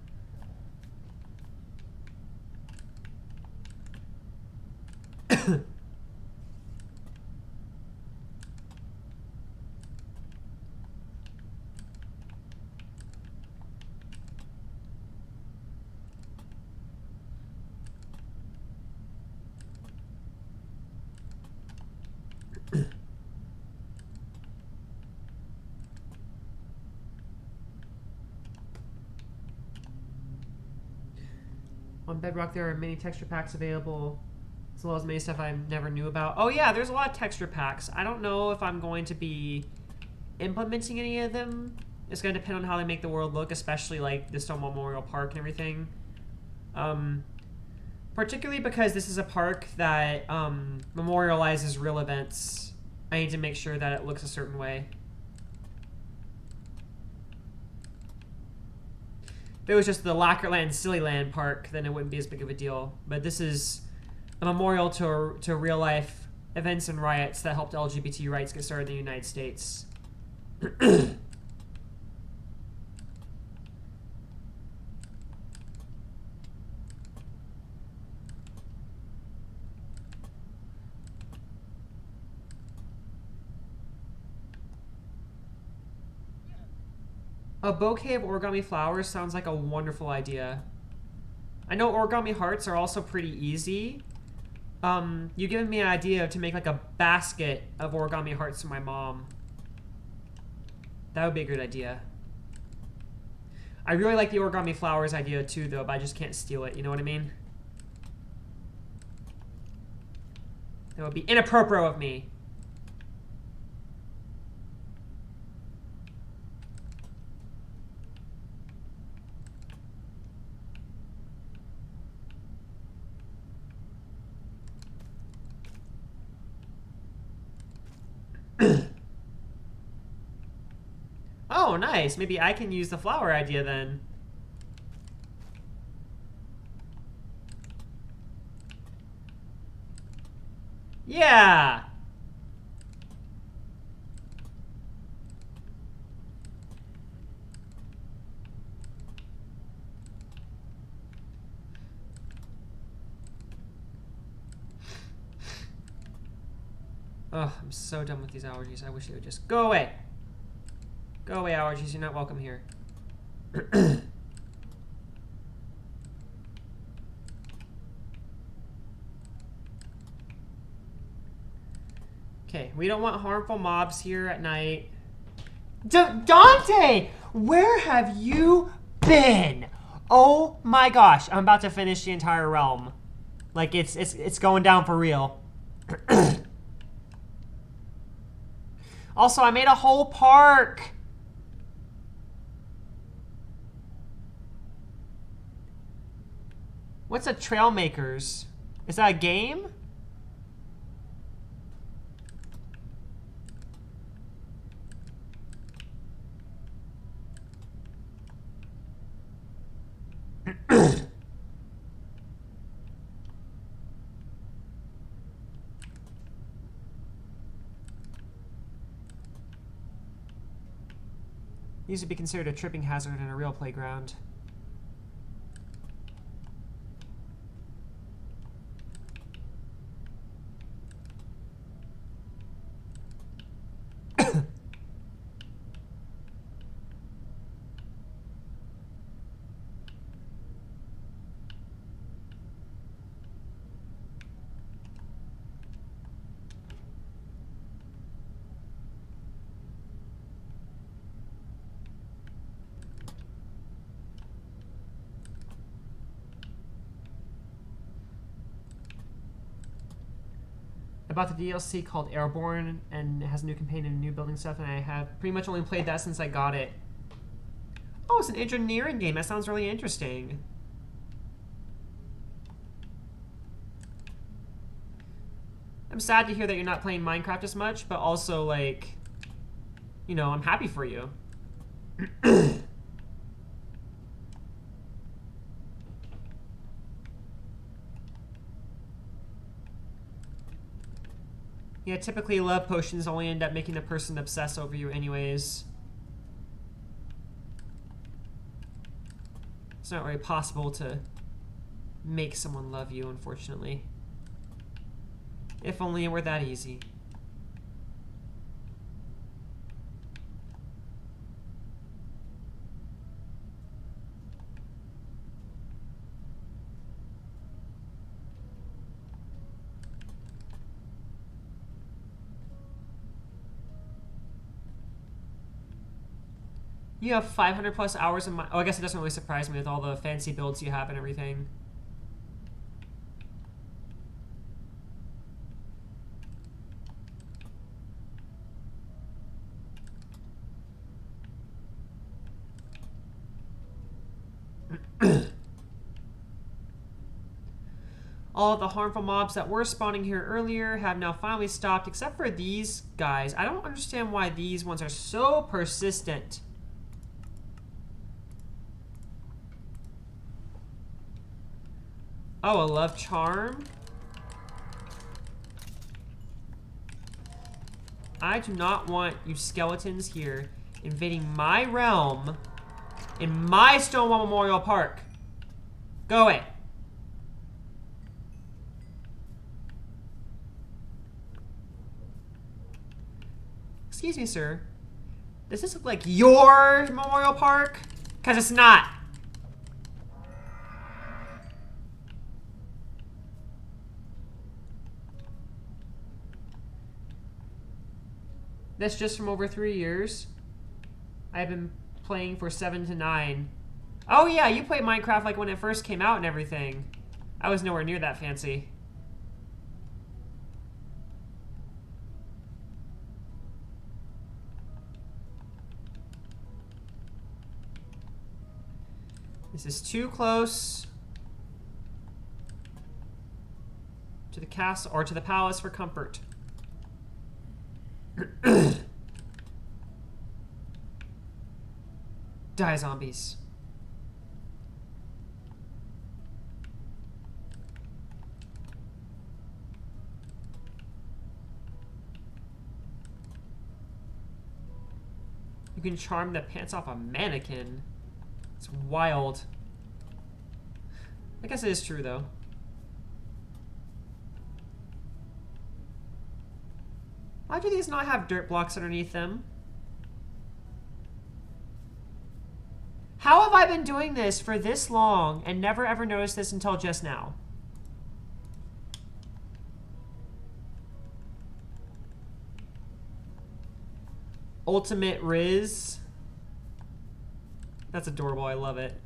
On Bedrock, there are many texture packs available, as well as many stuff I never knew about. Oh yeah, there's a lot of texture packs. I don't know if I'm going to be implementing any of them. It's going to depend on how they make the world look, especially like the Stone Memorial Park and everything. Particularly because this is a park that memorializes real events. I need to make sure that it looks a certain way. If it was just the Lacquerland Sillyland Park, then it wouldn't be as big of a deal. But this is a memorial to real life events and riots that helped LGBT rights get started in the United States. A bouquet of origami flowers sounds like a wonderful idea. I know origami hearts are also pretty easy. You given me an idea to make like a basket of origami hearts for my mom. That would be a good idea. I really like the origami flowers idea too, though, but I just can't steal it. You know what I mean? That would be inappropriate of me. Oh, nice. Maybe I can use the flower idea then. Yeah. Oh, I'm so done with these allergies. I wish they would just go away. Go away, allergies. You're not welcome here. Okay, we don't want harmful mobs here at night. Dante! Where have you been? Oh my gosh, I'm about to finish the entire realm. Like, it's going down for real. Also, I made a whole park. What's a Trailmakers? Is that a game? Used to be considered a tripping hazard in a real playground. I bought the DLC called Airborne, and it has a new campaign and new building stuff, and I have pretty much only played that since I got it. Oh, it's an engineering game. That sounds really interesting. I'm sad to hear that you're not playing Minecraft as much, but also, like, you know, I'm happy for you. Yeah, typically love potions only end up making a person obsess over you anyways. It's not really possible to make someone love you, unfortunately. If only it were that easy. You have 500 plus hours in my... Oh, I guess it doesn't really surprise me with all the fancy builds you have and everything. All of the harmful mobs that were spawning here earlier have now finally stopped, except for these guys. I don't understand why these ones are so persistent. Oh, a love charm? I do not want you skeletons here invading my realm in my Stonewall Memorial Park. Go away. Excuse me, sir. Does this look like your Memorial Park? Because it's not. That's just from over 3 years. I've been playing for 7 to 9. Oh yeah, you played Minecraft like when it first came out and everything. I was nowhere near that fancy. This is too close to the castle or to the palace for comfort. Die, zombies. You can charm the pants off a mannequin. It's wild. I guess it is true, though. Why do these not have dirt blocks underneath them? How have I been doing this for this long and never ever noticed this until just now? Ultimate Riz. That's adorable. I love it.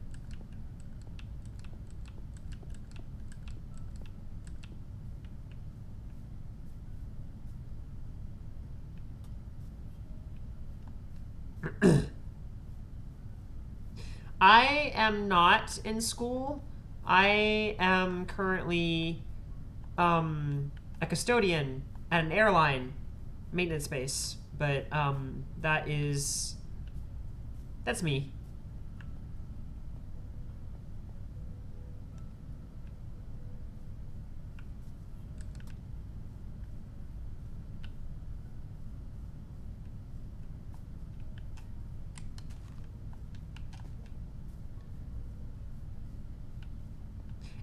I am not in school. I am currently a custodian at an airline maintenance base, but that's me.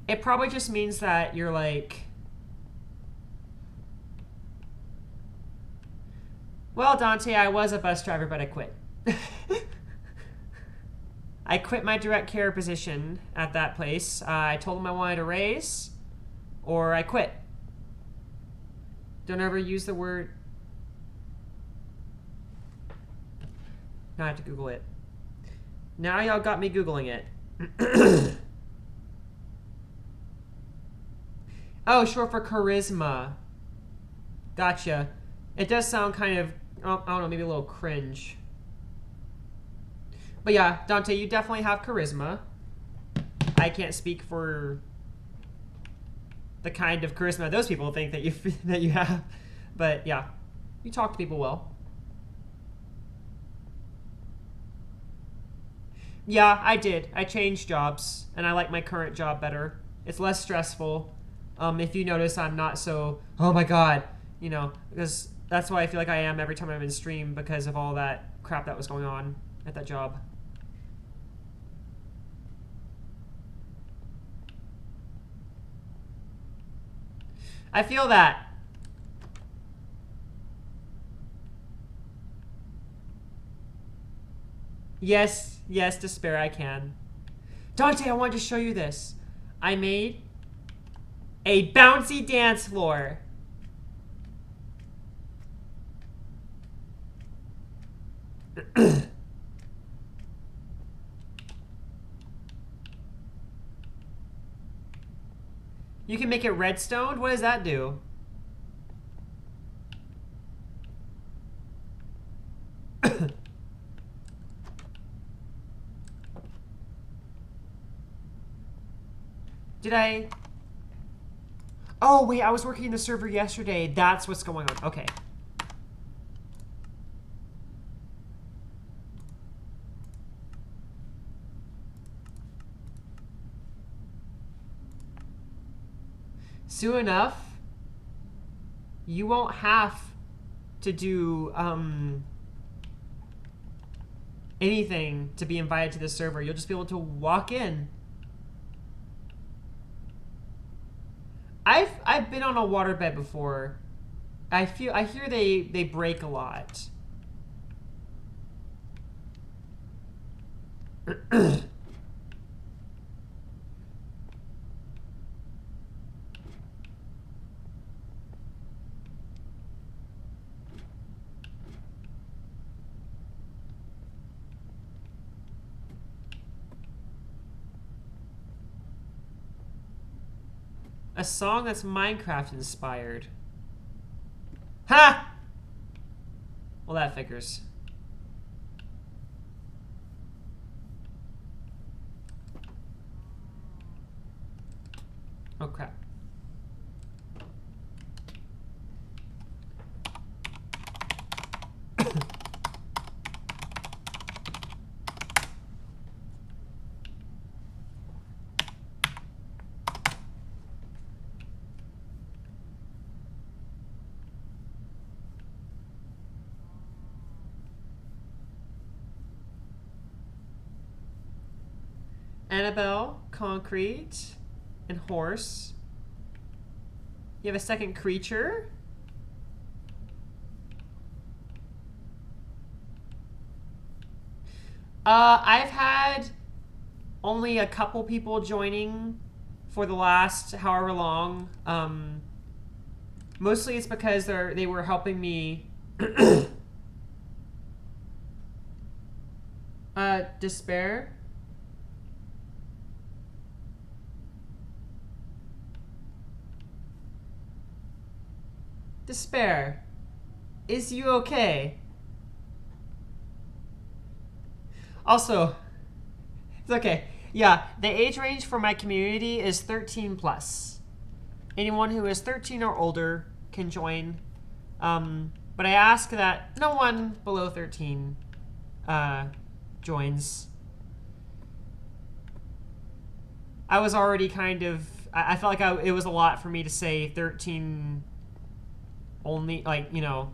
It probably just means that you're like, well, Dante, I was a bus driver, but I quit. I quit my direct care position at that place. I told them I wanted a raise, or I quit. Don't ever use the word. Now I have to Google it. Now y'all got me Googling it. Oh, short for charisma. Gotcha. It does sound kind of, I don't know, maybe a little cringe. But yeah, Dante, you definitely have charisma. I can't speak for the kind of charisma those people think that you have. But yeah, you talk to people well. Yeah, I did. I changed jobs, and I like my current job better. It's less stressful. If you notice, I'm not so, oh my god, you know, because that's why I feel like I am every time I'm in stream, because of all that crap that was going on at that job. I feel that. Yes, yes, Despair, I can. Dante, I wanted to show you this. I made a bouncy dance floor. You can make it redstone? What does that do? Did I... Oh, wait, I was working the server yesterday. That's what's going on. Okay. Soon enough, you won't have to do anything to be invited to the server. You'll just be able to walk in. I've been on a waterbed before. I hear they break a lot. A song that's Minecraft inspired. Ha! Well, that figures. Oh, crap. Annabelle, concrete, and horse. You have a second creature? I've had only a couple people joining for the last however long. Mostly it's because they were helping me. Despair. Despair. Is you okay? Also, it's okay. Yeah, the age range for my community is 13 plus. Anyone who is 13 or older can join. But I ask that no one below 13 joins. I was already kind of... I felt like it was a lot for me to say 13 only, like, you know,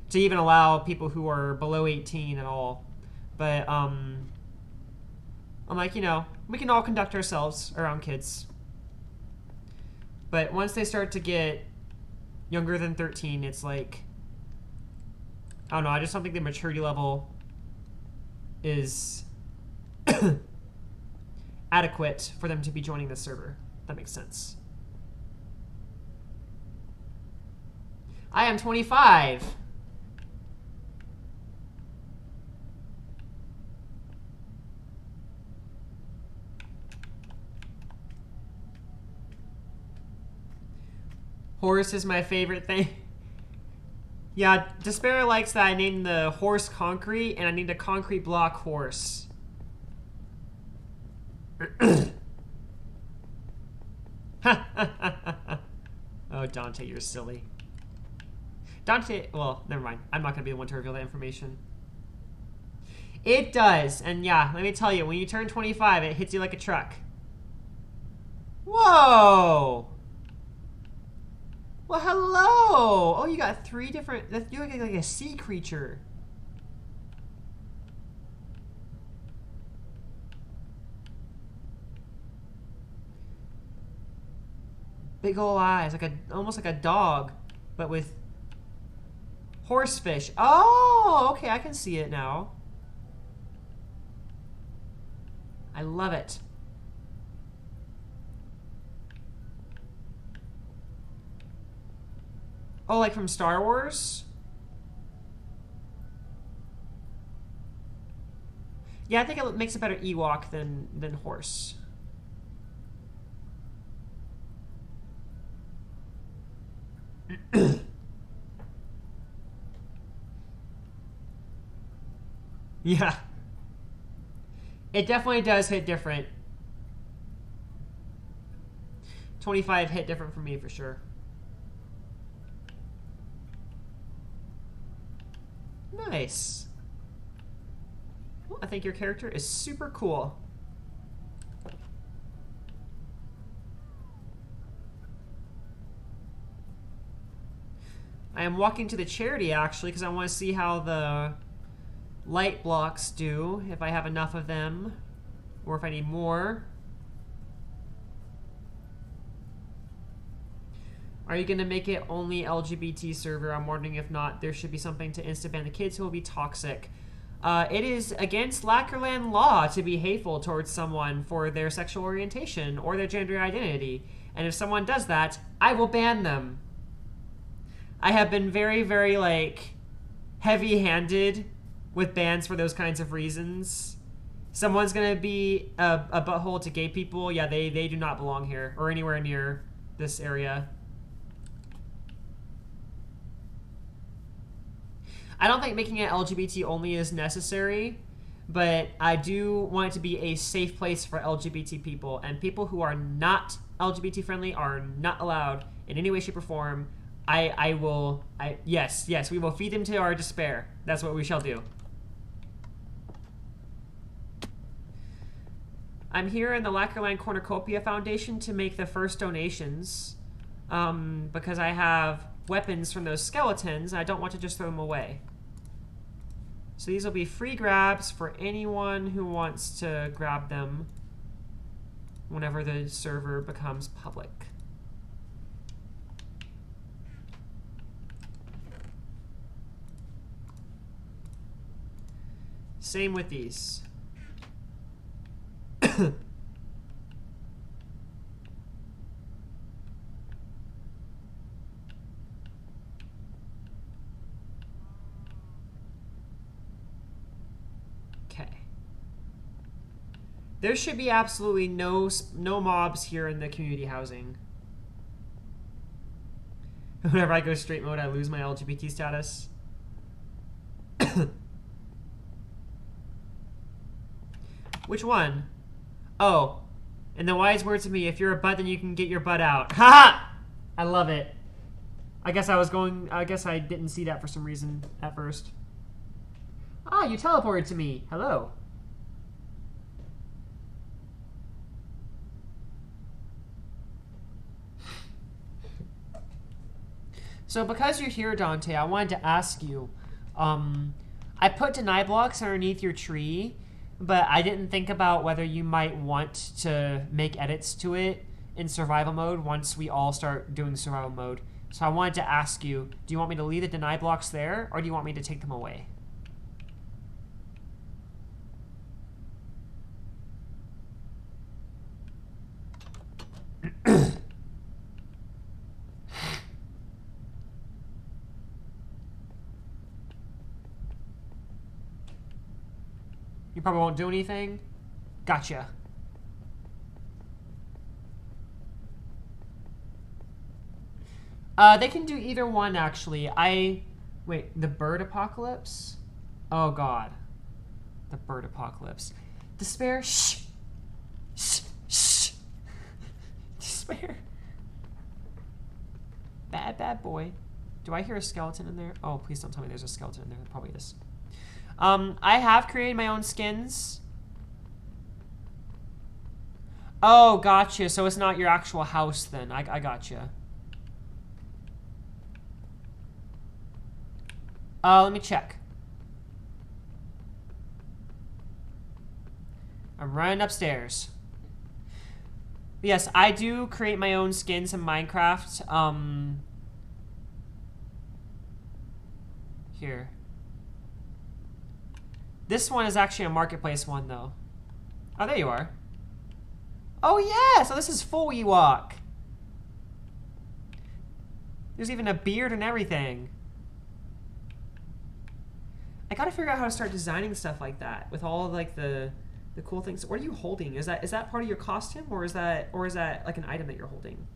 to even allow people who are below 18 at all. But I'm like, you know, we can all conduct ourselves around kids. But once they start to get younger than 13, it's like, I don't know, I just don't think the maturity level is adequate for them to be joining the server. That makes sense. I am 25. Horse is my favorite thing. Yeah, Despair likes that I named the horse Concrete, and I named a concrete block Horse. Oh, Dante, you're silly. Dante, well, never mind. I'm not going to be the one to reveal that information. It does. And yeah, let me tell you, when you turn 25, it hits you like a truck. Whoa! Well, hello! Oh, you got 3 different... You're like a sea creature. Big ol' eyes, like almost like a dog, but with horsefish. Oh, okay, I can see it now. I love it. Oh, like from Star Wars? Yeah, I think it makes a better Ewok than horse. Yeah. It definitely does hit different. 25 hit different for me for sure. Nice. Well, I think your character is super cool. I am walking to the charity actually because I want to see how the light blocks do, if I have enough of them, or if I need more. Are you going to make it only LGBT server? I'm wondering if not, there should be something to insta-ban the kids who will be toxic. It is against Lackerland law to be hateful towards someone for their sexual orientation or their gender identity. And if someone does that, I will ban them. I have been very, very, like, heavy-handed with bans for those kinds of reasons. Someone's gonna be a butthole to gay people. Yeah, they do not belong here or anywhere near this area. I don't think making it LGBT only is necessary, but I do want it to be a safe place for LGBT people, and people who are not LGBT friendly are not allowed in any way, shape, or form. Yes, we will feed them to our despair. That's what we shall do. I'm here in the Lackerland Cornucopia Foundation to make the first donations because I have weapons from those skeletons and I don't want to just throw them away. So these will be free grabs for anyone who wants to grab them whenever the server becomes public. Same with these. Okay. There should be absolutely no mobs here in the community housing. Whenever I go straight mode, I lose my LGBT status. Which one? Oh, and the wise words of me, if you're a butt, then you can get your butt out. Haha! I love it. I guess I didn't see that for some reason at first. Ah, you teleported to me. Hello. So because you're here, Dante, I wanted to ask you, I put deny blocks underneath your tree, but I didn't think about whether you might want to make edits to it in survival mode once we all start doing survival mode. So I wanted to ask you, do you want me to leave the deny blocks there, or do you want me to take them away? You probably won't do anything? Gotcha. They can do either one, actually. Wait, the bird apocalypse? Oh, God. The bird apocalypse. Despair? Shh! Shh! Shh! Despair. Bad boy. Do I hear a skeleton in there? Oh, please don't tell me there's a skeleton in there. There probably is. I have created my own skins. Oh, gotcha. So it's not your actual house then. I gotcha. Let me check. I'm running upstairs. Yes, I do create my own skins in Minecraft. Here. This one is actually a marketplace one, though. Oh, there you are. Oh, yeah! So this is full Ewok. There's even a beard and everything. I gotta figure out how to start designing stuff like that with all of, like the cool things. What are you holding? Is that part of your costume, or is that like an item that you're holding?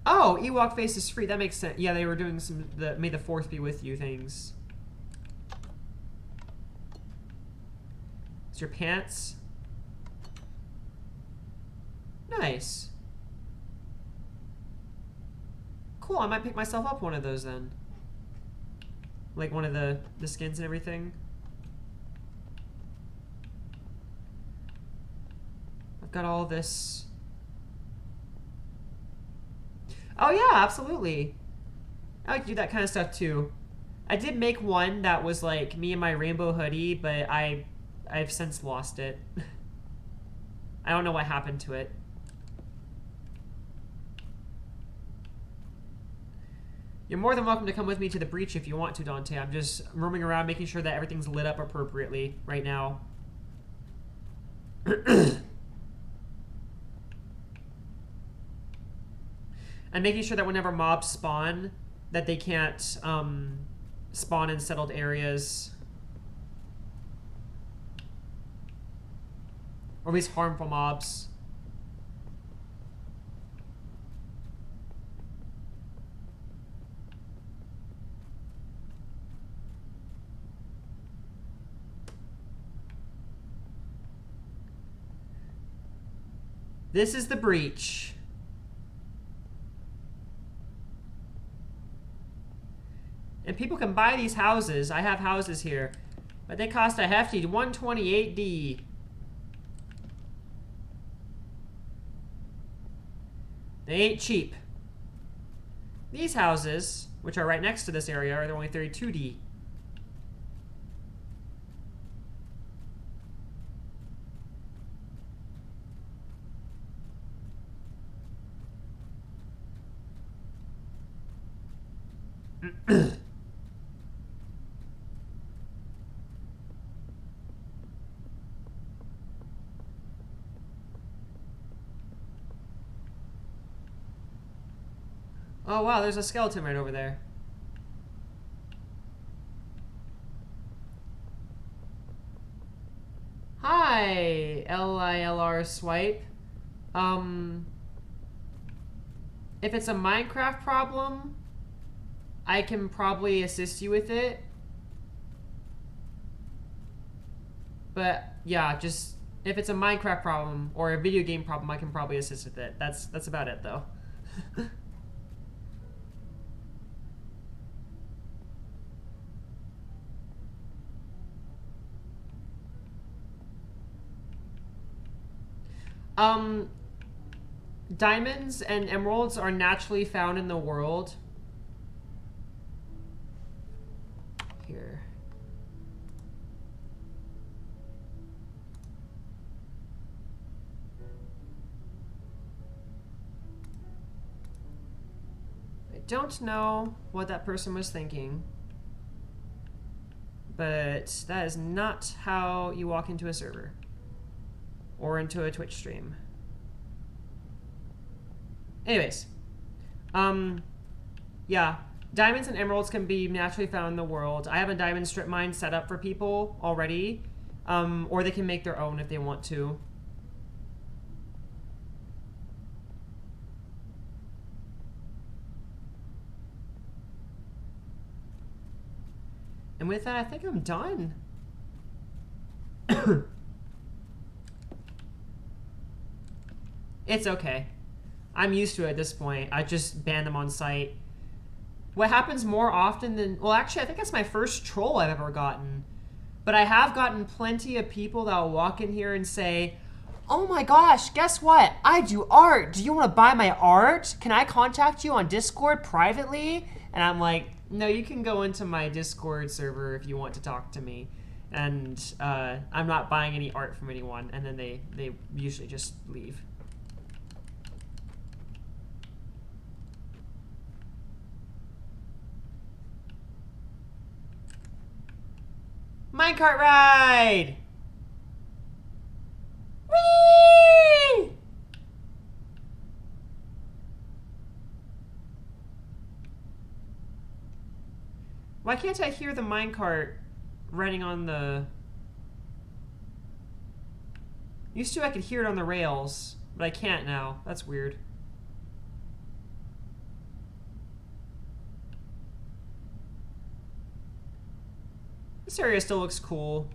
Oh, Ewok face is free. That makes sense. Yeah, they were doing some may the fourth be with you things. It's your pants. Nice. Cool, I might pick myself up one of those then. Like one of the skins and everything. I've got all this. Oh yeah, absolutely. I like to do that kind of stuff too. I did make one that was like me in my rainbow hoodie, but I've since lost it. I don't know what happened to it. You're more than welcome to come with me to the breach if you want to, Dante. I'm just roaming around making sure that everything's lit up appropriately right now. And making sure that whenever mobs spawn, that they can't spawn in settled areas. Or at least harmful mobs. This is the breach. And people can buy these houses. I have houses here. But they cost a hefty 128D. They ain't cheap. These houses, which are right next to this area, are only 32D. Oh wow, there's a skeleton right over there. Hi, LILR swipe. If it's a Minecraft problem, I can probably assist you with it. But yeah, just if it's a Minecraft problem or a video game problem, I can probably assist with it. That's about it though. Diamonds and emeralds are naturally found in the world. Here. I don't know what that person was thinking, but that is not how you walk into a server or into a Twitch stream. Anyways, yeah, diamonds and emeralds can be naturally found in the world. I have a diamond strip mine set up for people already, or they can make their own if they want to. And with that, I think I'm done. It's okay. I'm used to it at this point. I just ban them on site. What happens more often than... Well, actually, I think that's my first troll I've ever gotten. But I have gotten plenty of people that will walk in here and say, oh my gosh, guess what? I do art. Do you want to buy my art? Can I contact you on Discord privately? And I'm like, no, you can go into my Discord server if you want to talk to me. And I'm not buying any art from anyone. And then they usually just leave. Minecart ride! Whee! Why can't I hear the minecart running on the... Used to I could hear it on the rails, but I can't now. That's weird. This area still looks cool.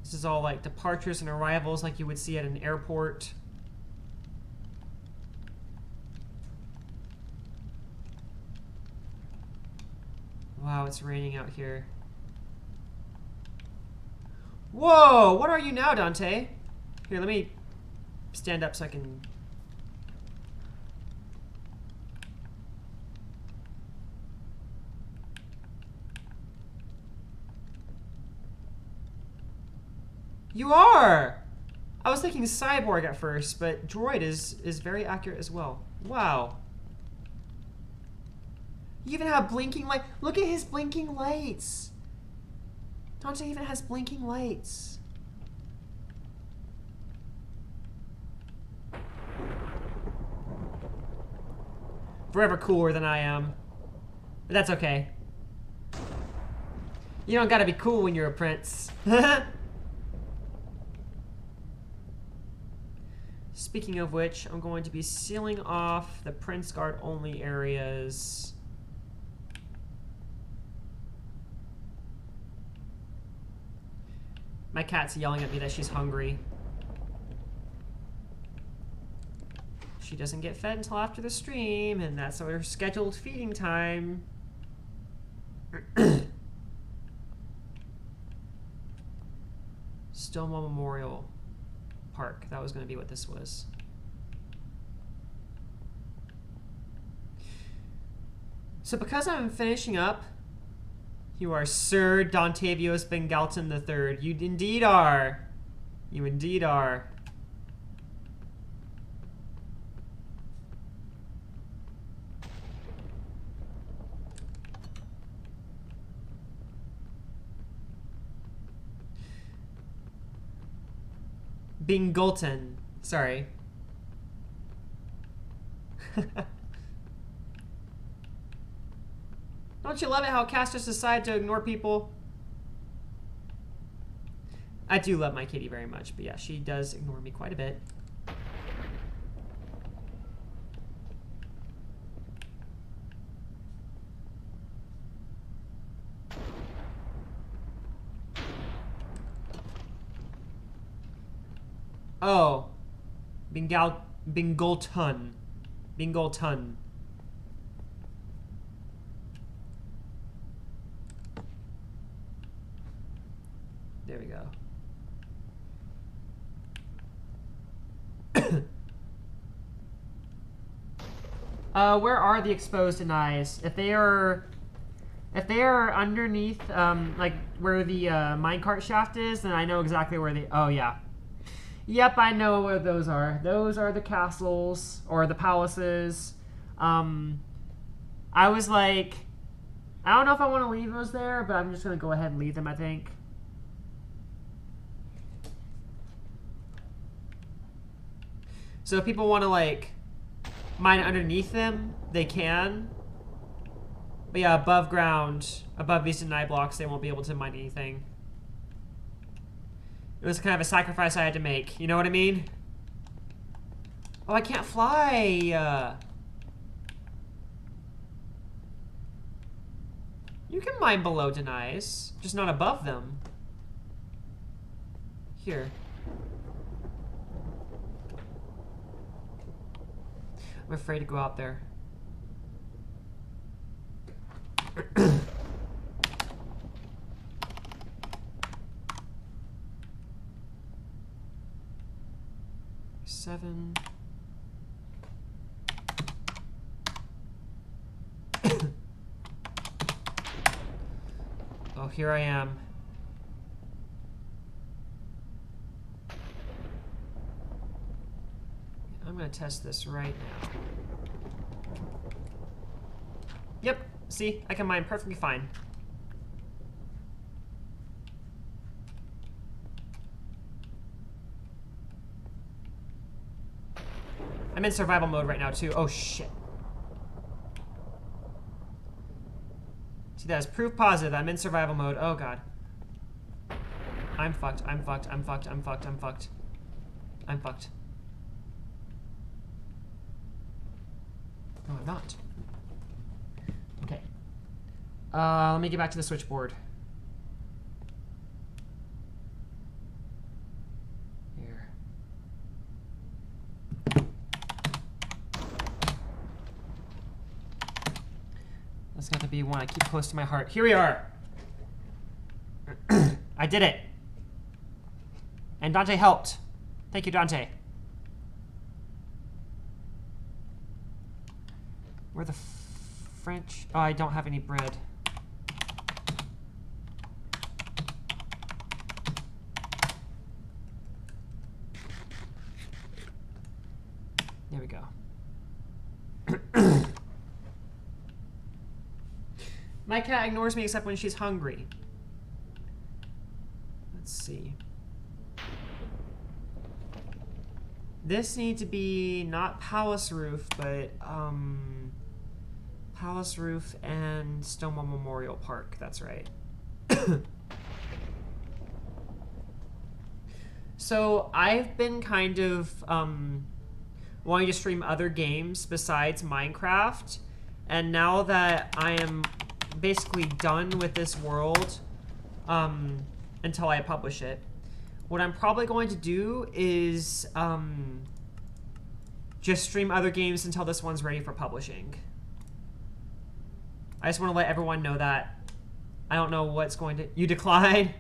This is all like departures and arrivals like you would see at an airport. Wow, it's raining out here. Whoa! What are you now, Dante? Here, let me stand up so I can... You are! I was thinking cyborg at first, but droid is very accurate as well. Wow. You even have blinking light. Look at his blinking lights. Dante even has blinking lights. Forever cooler than I am. But that's okay. You don't gotta be cool when you're a prince. Speaking of which, I'm going to be sealing off the Prince Guard only areas. My cat's yelling at me that she's hungry. She doesn't get fed until after the stream, and that's our scheduled feeding time. Stonewall Memorial Park. That was going to be what this was. So because I'm finishing up, you are Sir Dontavius Bengalton III. You indeed are. You indeed are. Bingolton. Sorry. Don't you love it how cats just decide to ignore people? I do love my kitty very much, but yeah, she does ignore me quite a bit. Oh. Bingolton. Bingolton. There we go. Where are the exposed denies? If they are underneath, like where the minecart shaft is, then I know exactly where they. Oh yeah. Yep, I know where those are. Those are the castles or the palaces. I was like, I don't know if I want to leave those there, but I'm just gonna go ahead and leave them, I think. So if people want to like mine underneath them, they can. But yeah, above ground, above these deny blocks, they won't be able to mine anything. It was kind of a sacrifice I had to make. You know what I mean? Oh, I can't fly. You can mine below denies, just not above them. Here. I'm afraid to go out there. 7. Oh, here I am. I'm gonna test this right now. Yep, see, I can mine perfectly fine. I'm in survival mode right now too. Oh shit. See, that is proof positive. I'm in survival mode. Oh god. I'm fucked. I'm fucked. I'm fucked. I'm fucked. I'm fucked. I'm fucked. No, I'm not. Okay. Let me get back to the switchboard. Here. That's got to be one I keep close to my heart. Here we are. I did it. And Dante helped. Thank you, Dante. Where the French? Oh, I don't have any bread. There we go. My cat ignores me except when she's hungry. Let's see. This needs to be not Palace Roof, but Palace Roof and Stonewall Memorial Park. That's right. So I've been kind of wanting to stream other games besides Minecraft, and now that I am basically done with this world until I publish it, what I'm probably going to do is just stream other games until this one's ready for publishing. I just want to let everyone know that. I don't know what's going to... You decline?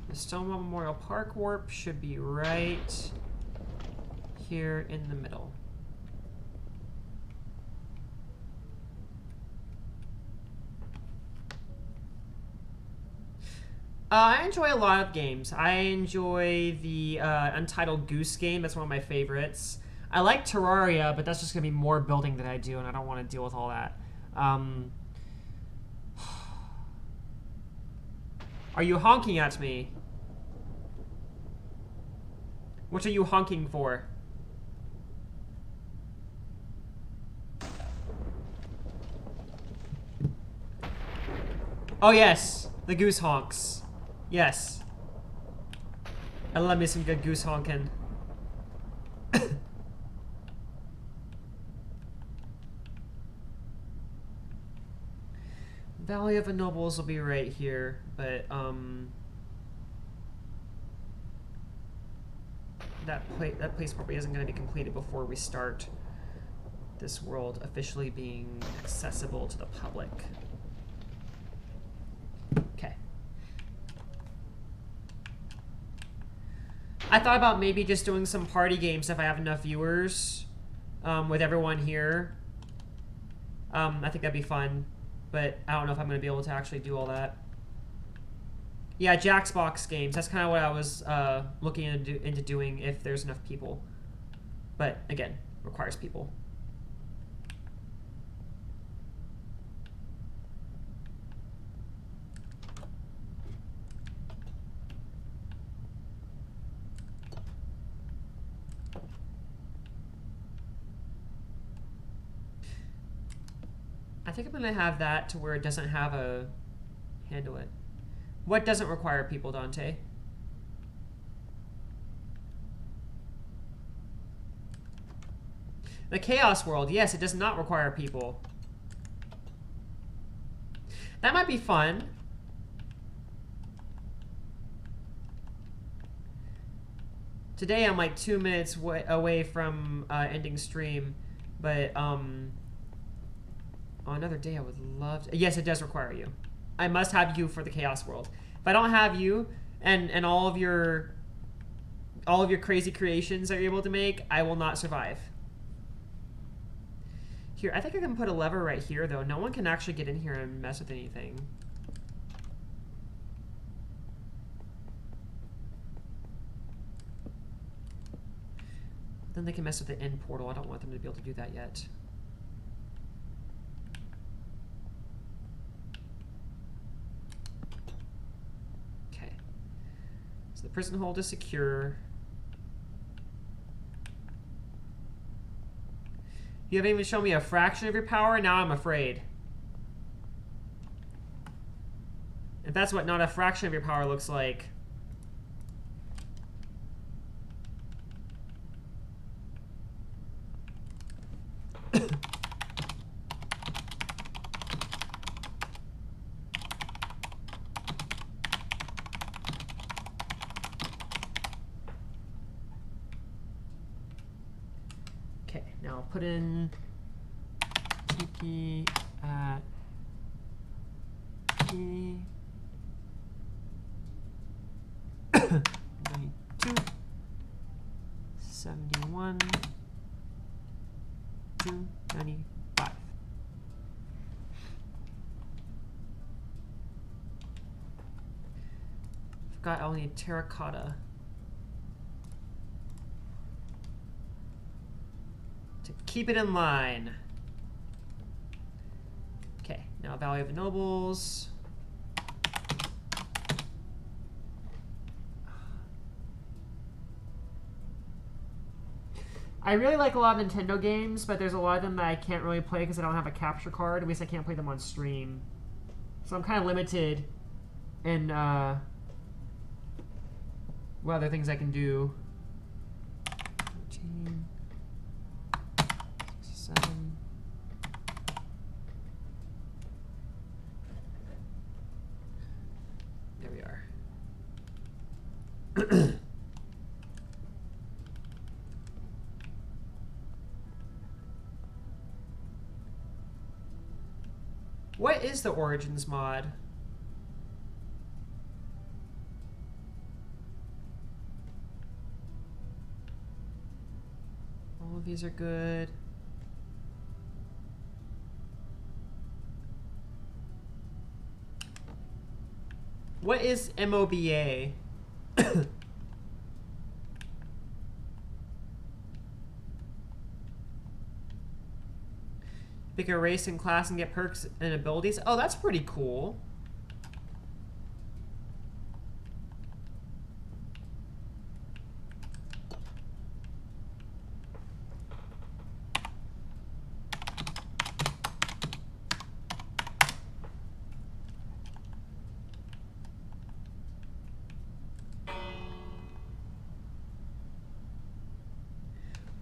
The Stonewall Memorial Park warp should be right here in the middle. I enjoy a lot of games. I enjoy the Untitled Goose Game. That's one of my favorites. I like Terraria, but that's just going to be more building that I do, and I don't want to deal with all that. Are you honking at me? What are you honking for? Oh, yes. The goose honks. Yes. I love me some good goose honking. Valley of the Nobles will be right here, but that place probably isn't going to be completed before we start this world officially being accessible to the public. Okay. I thought about maybe just doing some party games if I have enough viewers with everyone here. I think that'd be fun, but I don't know if I'm going to be able to actually do all that. Yeah, Jaxbox games. That's kind of what I was looking into doing if there's enough people. But again, requires people. I think I'm going to have that to where it doesn't have a handle it. What doesn't require people, Dante? The Chaos World. Yes, it does not require people. That might be fun. Today I'm like 2 minutes away from ending stream, but on another day I would love to. Yes, it does require you. I must have you for the Chaos World. If I don't have you and all of your crazy creations that you're able to make, I will not survive. Here, I think I can put a lever right here, though. No one can actually get in here and mess with anything. Then they can mess with the end portal. I don't want them to be able to do that yet. Okay. So the prison hold is secure. You haven't even shown me a fraction of your power. Now I'm afraid. If that's what not a fraction of your power looks like. Okay, now I'll put in TP at P 92 71 295. Forgot I'll need terracotta to keep it in line. Okay, now Valley of the Nobles. I really like a lot of Nintendo games, but there's a lot of them that I can't really play because I don't have a capture card. At least I can't play them on stream. So I'm kind of limited in what other things I can do. 13, 67. There we are. What is the Origins mod? All of these are good. What is MOBA? Pick a race and class and get perks and abilities. Oh, that's pretty cool.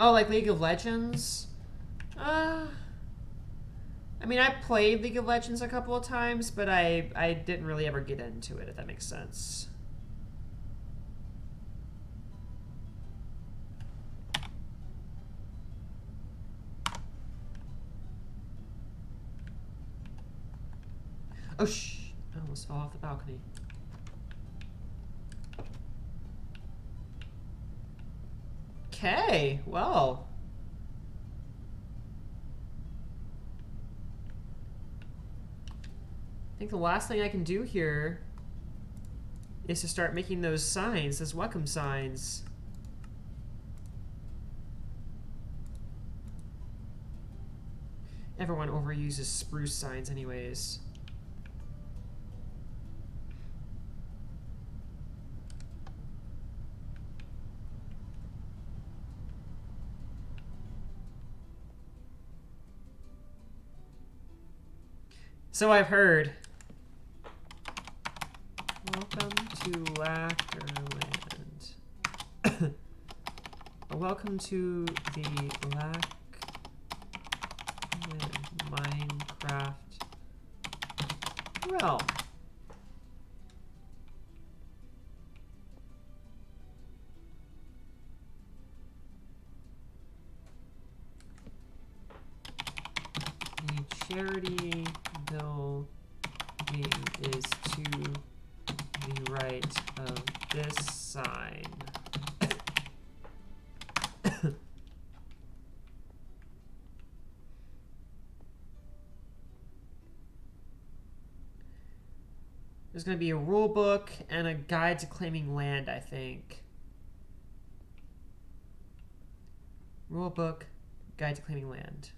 Oh, like League of Legends? I mean, I played League of Legends a couple of times, but I didn't really ever get into it, if that makes sense. Oh, shh. I almost fell off the balcony. Okay, well. I think the last thing I can do here is to start making those signs, those welcome signs. Everyone overuses spruce signs anyways. So I've heard. Welcome to Lackerland. Welcome to the Minecraft realm. charity building is to the right of this sign. There's going to be a rule book and a guide to claiming land, I think. Rule book, guide to claiming land.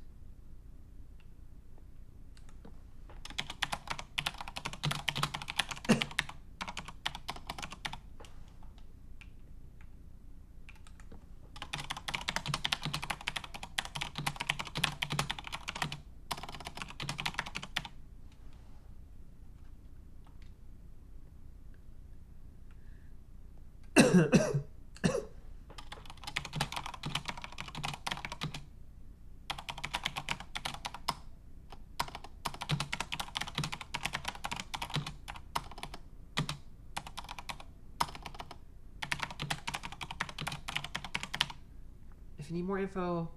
If you need more info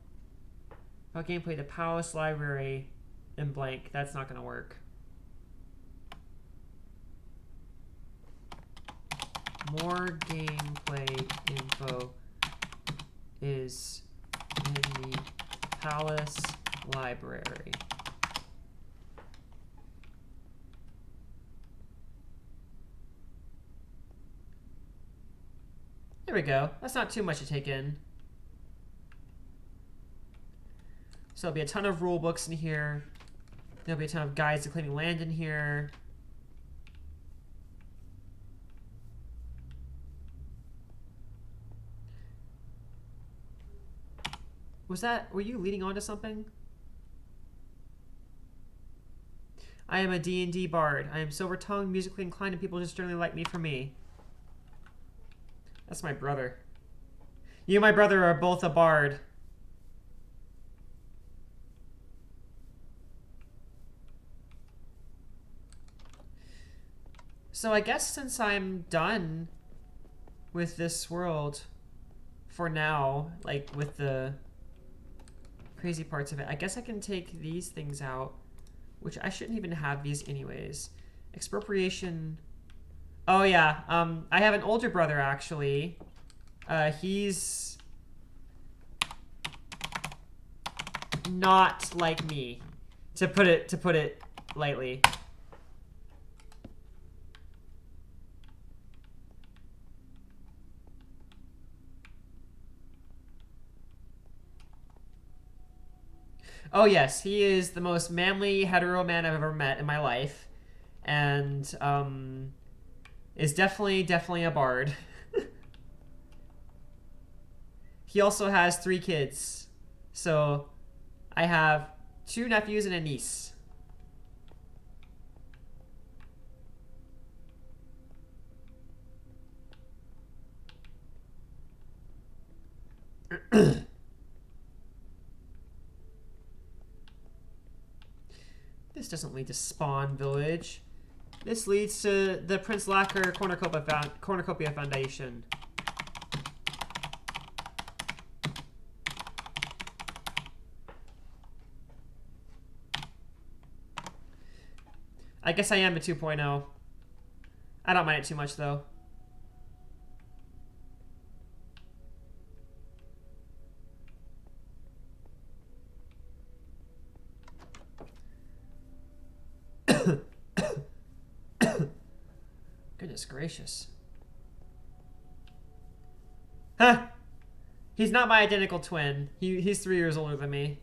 about gameplay, the Palace Library in blank. That's not going to work. More gameplay info is in the Palace Library. There we go. That's not too much to take in. So there'll be a ton of rule books in here. There'll be a ton of guides to claiming land in here. Were you leading on to something? I am a D&D bard. I am silver-tongued, musically inclined, and people just generally like me for me. That's my brother. You and my brother are both a bard. So I guess since I'm done with this world for now, like with the crazy parts of it, I guess I can take these things out, which I shouldn't even have these anyways. Expropriation. Oh yeah, I have an older brother actually. He's not like me, to put it lightly. Oh yes, he is the most manly hetero man I've ever met in my life, and is definitely a bard. He also has 3 kids, so I have 2 nephews and a niece. This doesn't lead to Spawn Village. This leads to the Prince Lacquer Cornucopia Foundation. I guess I am a 2.0. I don't mind it too much, though. Goodness gracious. Huh! He's not my identical twin. He's 3 years older than me.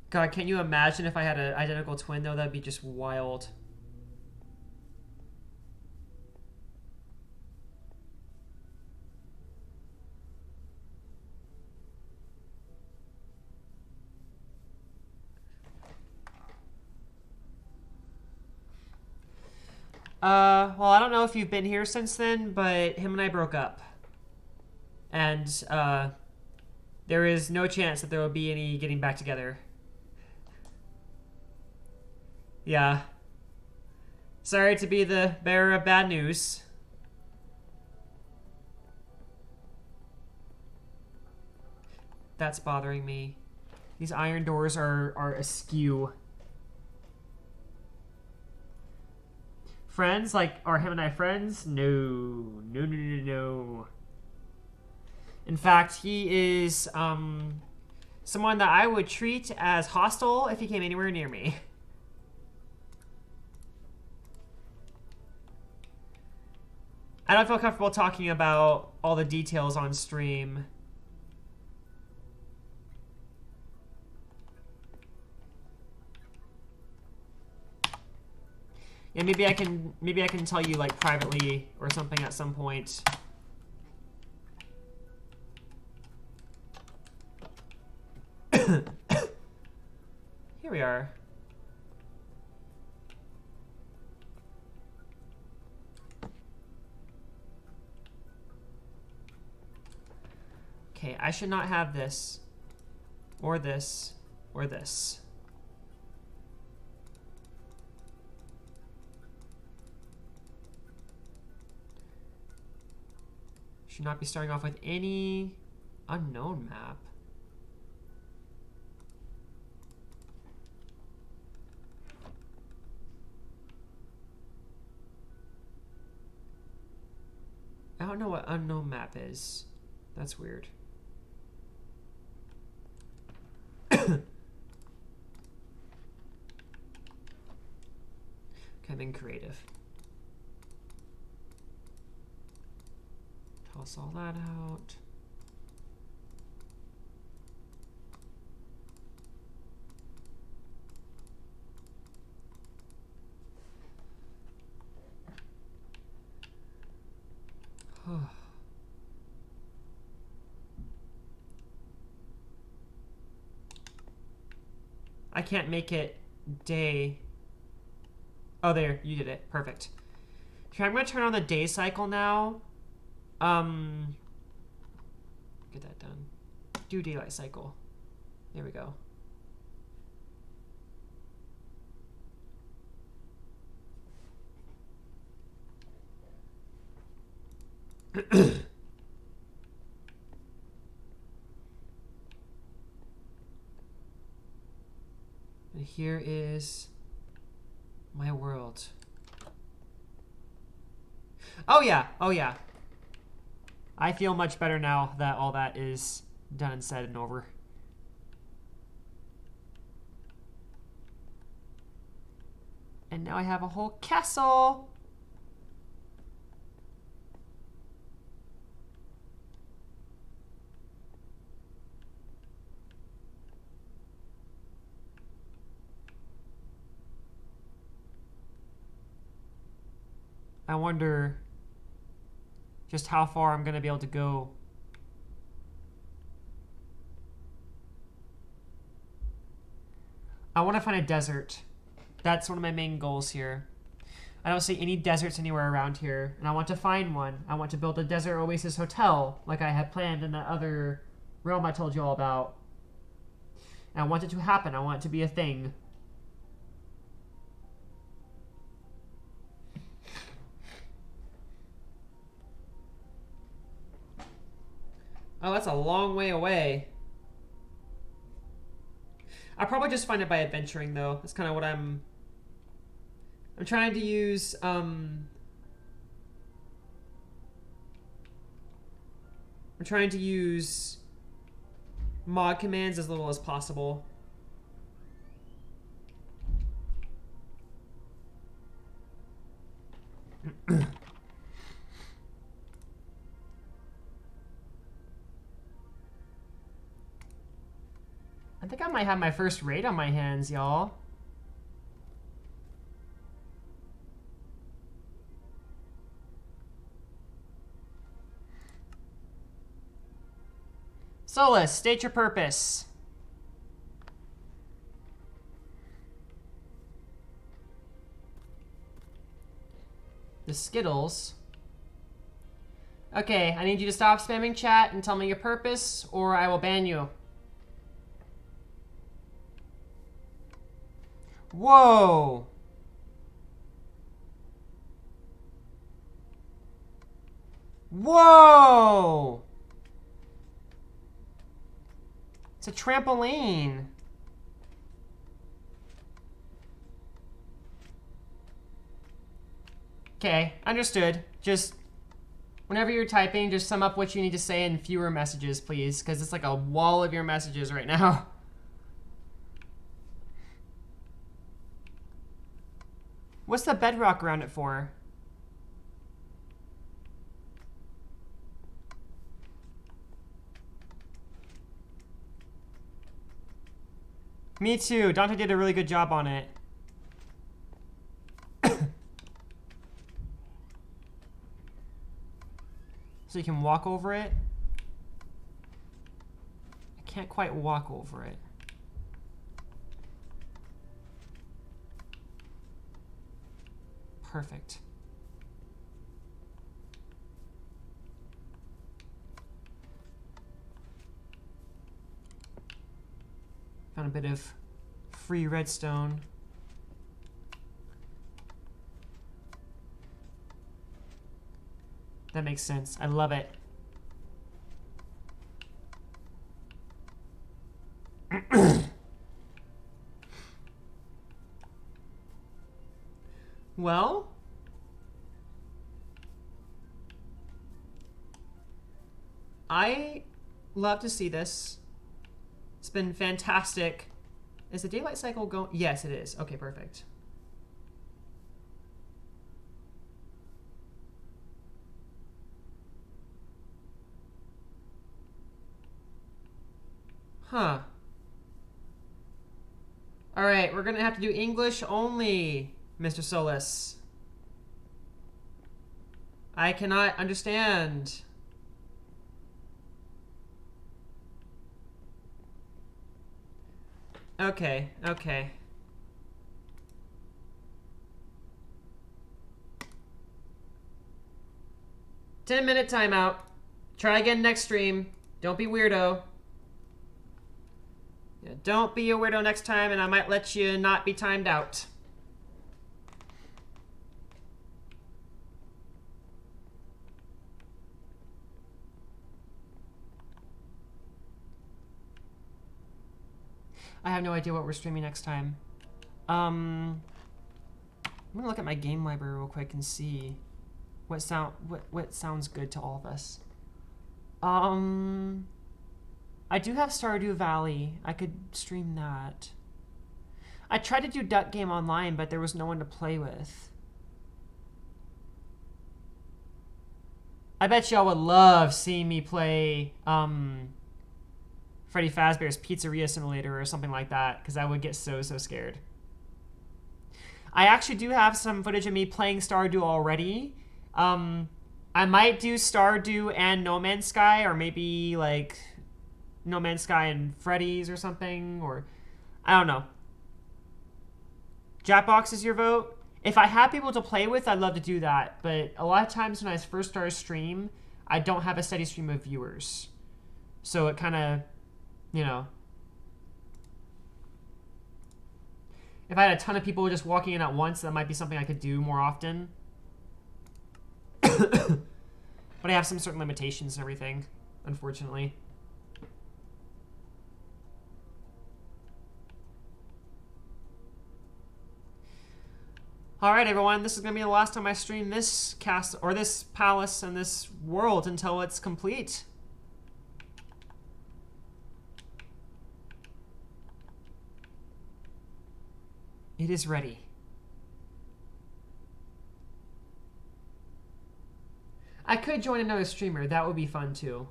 God, can you imagine if I had an identical twin, though? That'd be just wild. Well, I don't know if you've been here since then, but him and I broke up. And, there is no chance that there will be any getting back together. Yeah. Sorry to be the bearer of bad news. That's bothering me. These iron doors are askew. Friends? Like, are him and I friends? No. No, no, no, no. In fact, he is someone that I would treat as hostile if he came anywhere near me. I don't feel comfortable talking about all the details on stream. Yeah, maybe I can tell you like privately or something at some point. Here we are. Okay, I should not have this, or this, or this. Should not be starting off with any unknown map. I don't know what unknown map is. That's weird. Okay, I'm in creative. Toss all that out. I can't make it day. Oh, there, you did it. Perfect. Okay, I'm gonna turn on the day cycle now. Get that done. Do daylight cycle. There we go. And here is my world. Oh yeah, oh yeah. I feel much better now that all that is done and said and over. And now I have a whole castle. I wonder just how far I'm going to be able to go. I want to find a desert. That's one of my main goals here. I don't see any deserts anywhere around here, and I want to find one. I want to build a desert oasis hotel like I had planned in that other realm I told you all about. And I want it to happen. I want it to be a thing. Oh, that's a long way away. I'll probably just find it by adventuring, though. That's kind of what I'm trying to use, I'm trying to use mod commands as little as possible. I think I might have my first raid on my hands, y'all. Solus, state your purpose. The Skittles. Okay, I need you to stop spamming chat and tell me your purpose, or I will ban you. Whoa! Whoa! It's a trampoline. Okay, understood. Just whenever you're typing, just sum up what you need to say in fewer messages, please, because it's like a wall of your messages right now. What's the bedrock around it for? Me too. Dante did a really good job on it. So you can walk over it. I can't quite walk over it. Perfect. Found a bit of free redstone. That makes sense. I love it. Well, I love to see this. It's been fantastic. Is the daylight cycle going? Yes, it is. Okay, perfect. Huh. All right, we're gonna have to do English only, Mr. Solis. I cannot understand. Okay, okay. Ten-minute timeout. Try again next stream. Don't be weirdo. Yeah, don't be a weirdo next time, and I might let you not be timed out. I have no idea what we're streaming next time. I'm gonna look at my game library real quick and see what sounds good to all of us. I do have Stardew Valley. I could stream that. I tried to do Duck Game Online, but there was no one to play with. I bet y'all would love seeing me play Freddy Fazbear's Pizzeria Simulator or something like that, because I would get so scared. I actually do have some footage of me playing Stardew already. I might do Stardew and No Man's Sky, or maybe like No Man's Sky and Freddy's or something, or I don't know. Jackbox is your vote. If I have people to play with, I'd love to do that. But a lot of times when I first start a stream, I don't have a steady stream of viewers. So it kind of, you know. If I had a ton of people just walking in at once, that might be something I could do more often. But I have some certain limitations and everything, unfortunately. All right, everyone, this is going to be the last time I stream this cast or this palace and this world until it's complete. It is ready. I could join another streamer. That would be fun, too.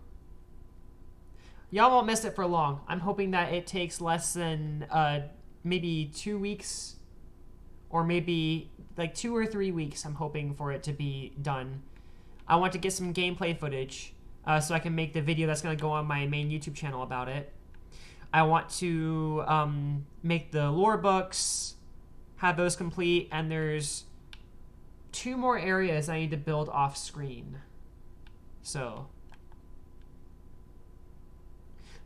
Y'all won't miss it for long. I'm hoping that it takes less than maybe 2 weeks, or maybe like 2 or 3 weeks. I'm hoping for it to be done. I want to get some gameplay footage so I can make the video that's going to go on my main YouTube channel about it. I want to make the lore books, have those complete, and there's 2 more areas I need to build off screen. So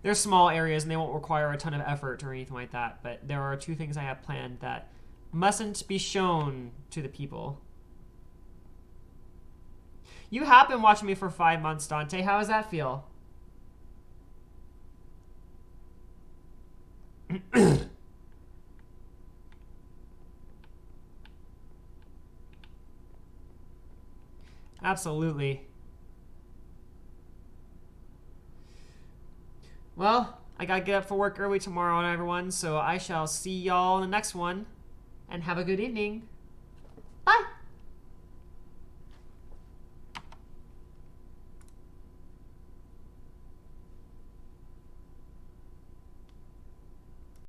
they're small areas and they won't require a ton of effort or anything like that, but there are 2 things I have planned that mustn't be shown to the people. You have been watching me for 5 months, Dante. How does that feel? Absolutely. Well, I gotta get up for work early tomorrow, everyone, so I shall see y'all in the next one, and have a good evening.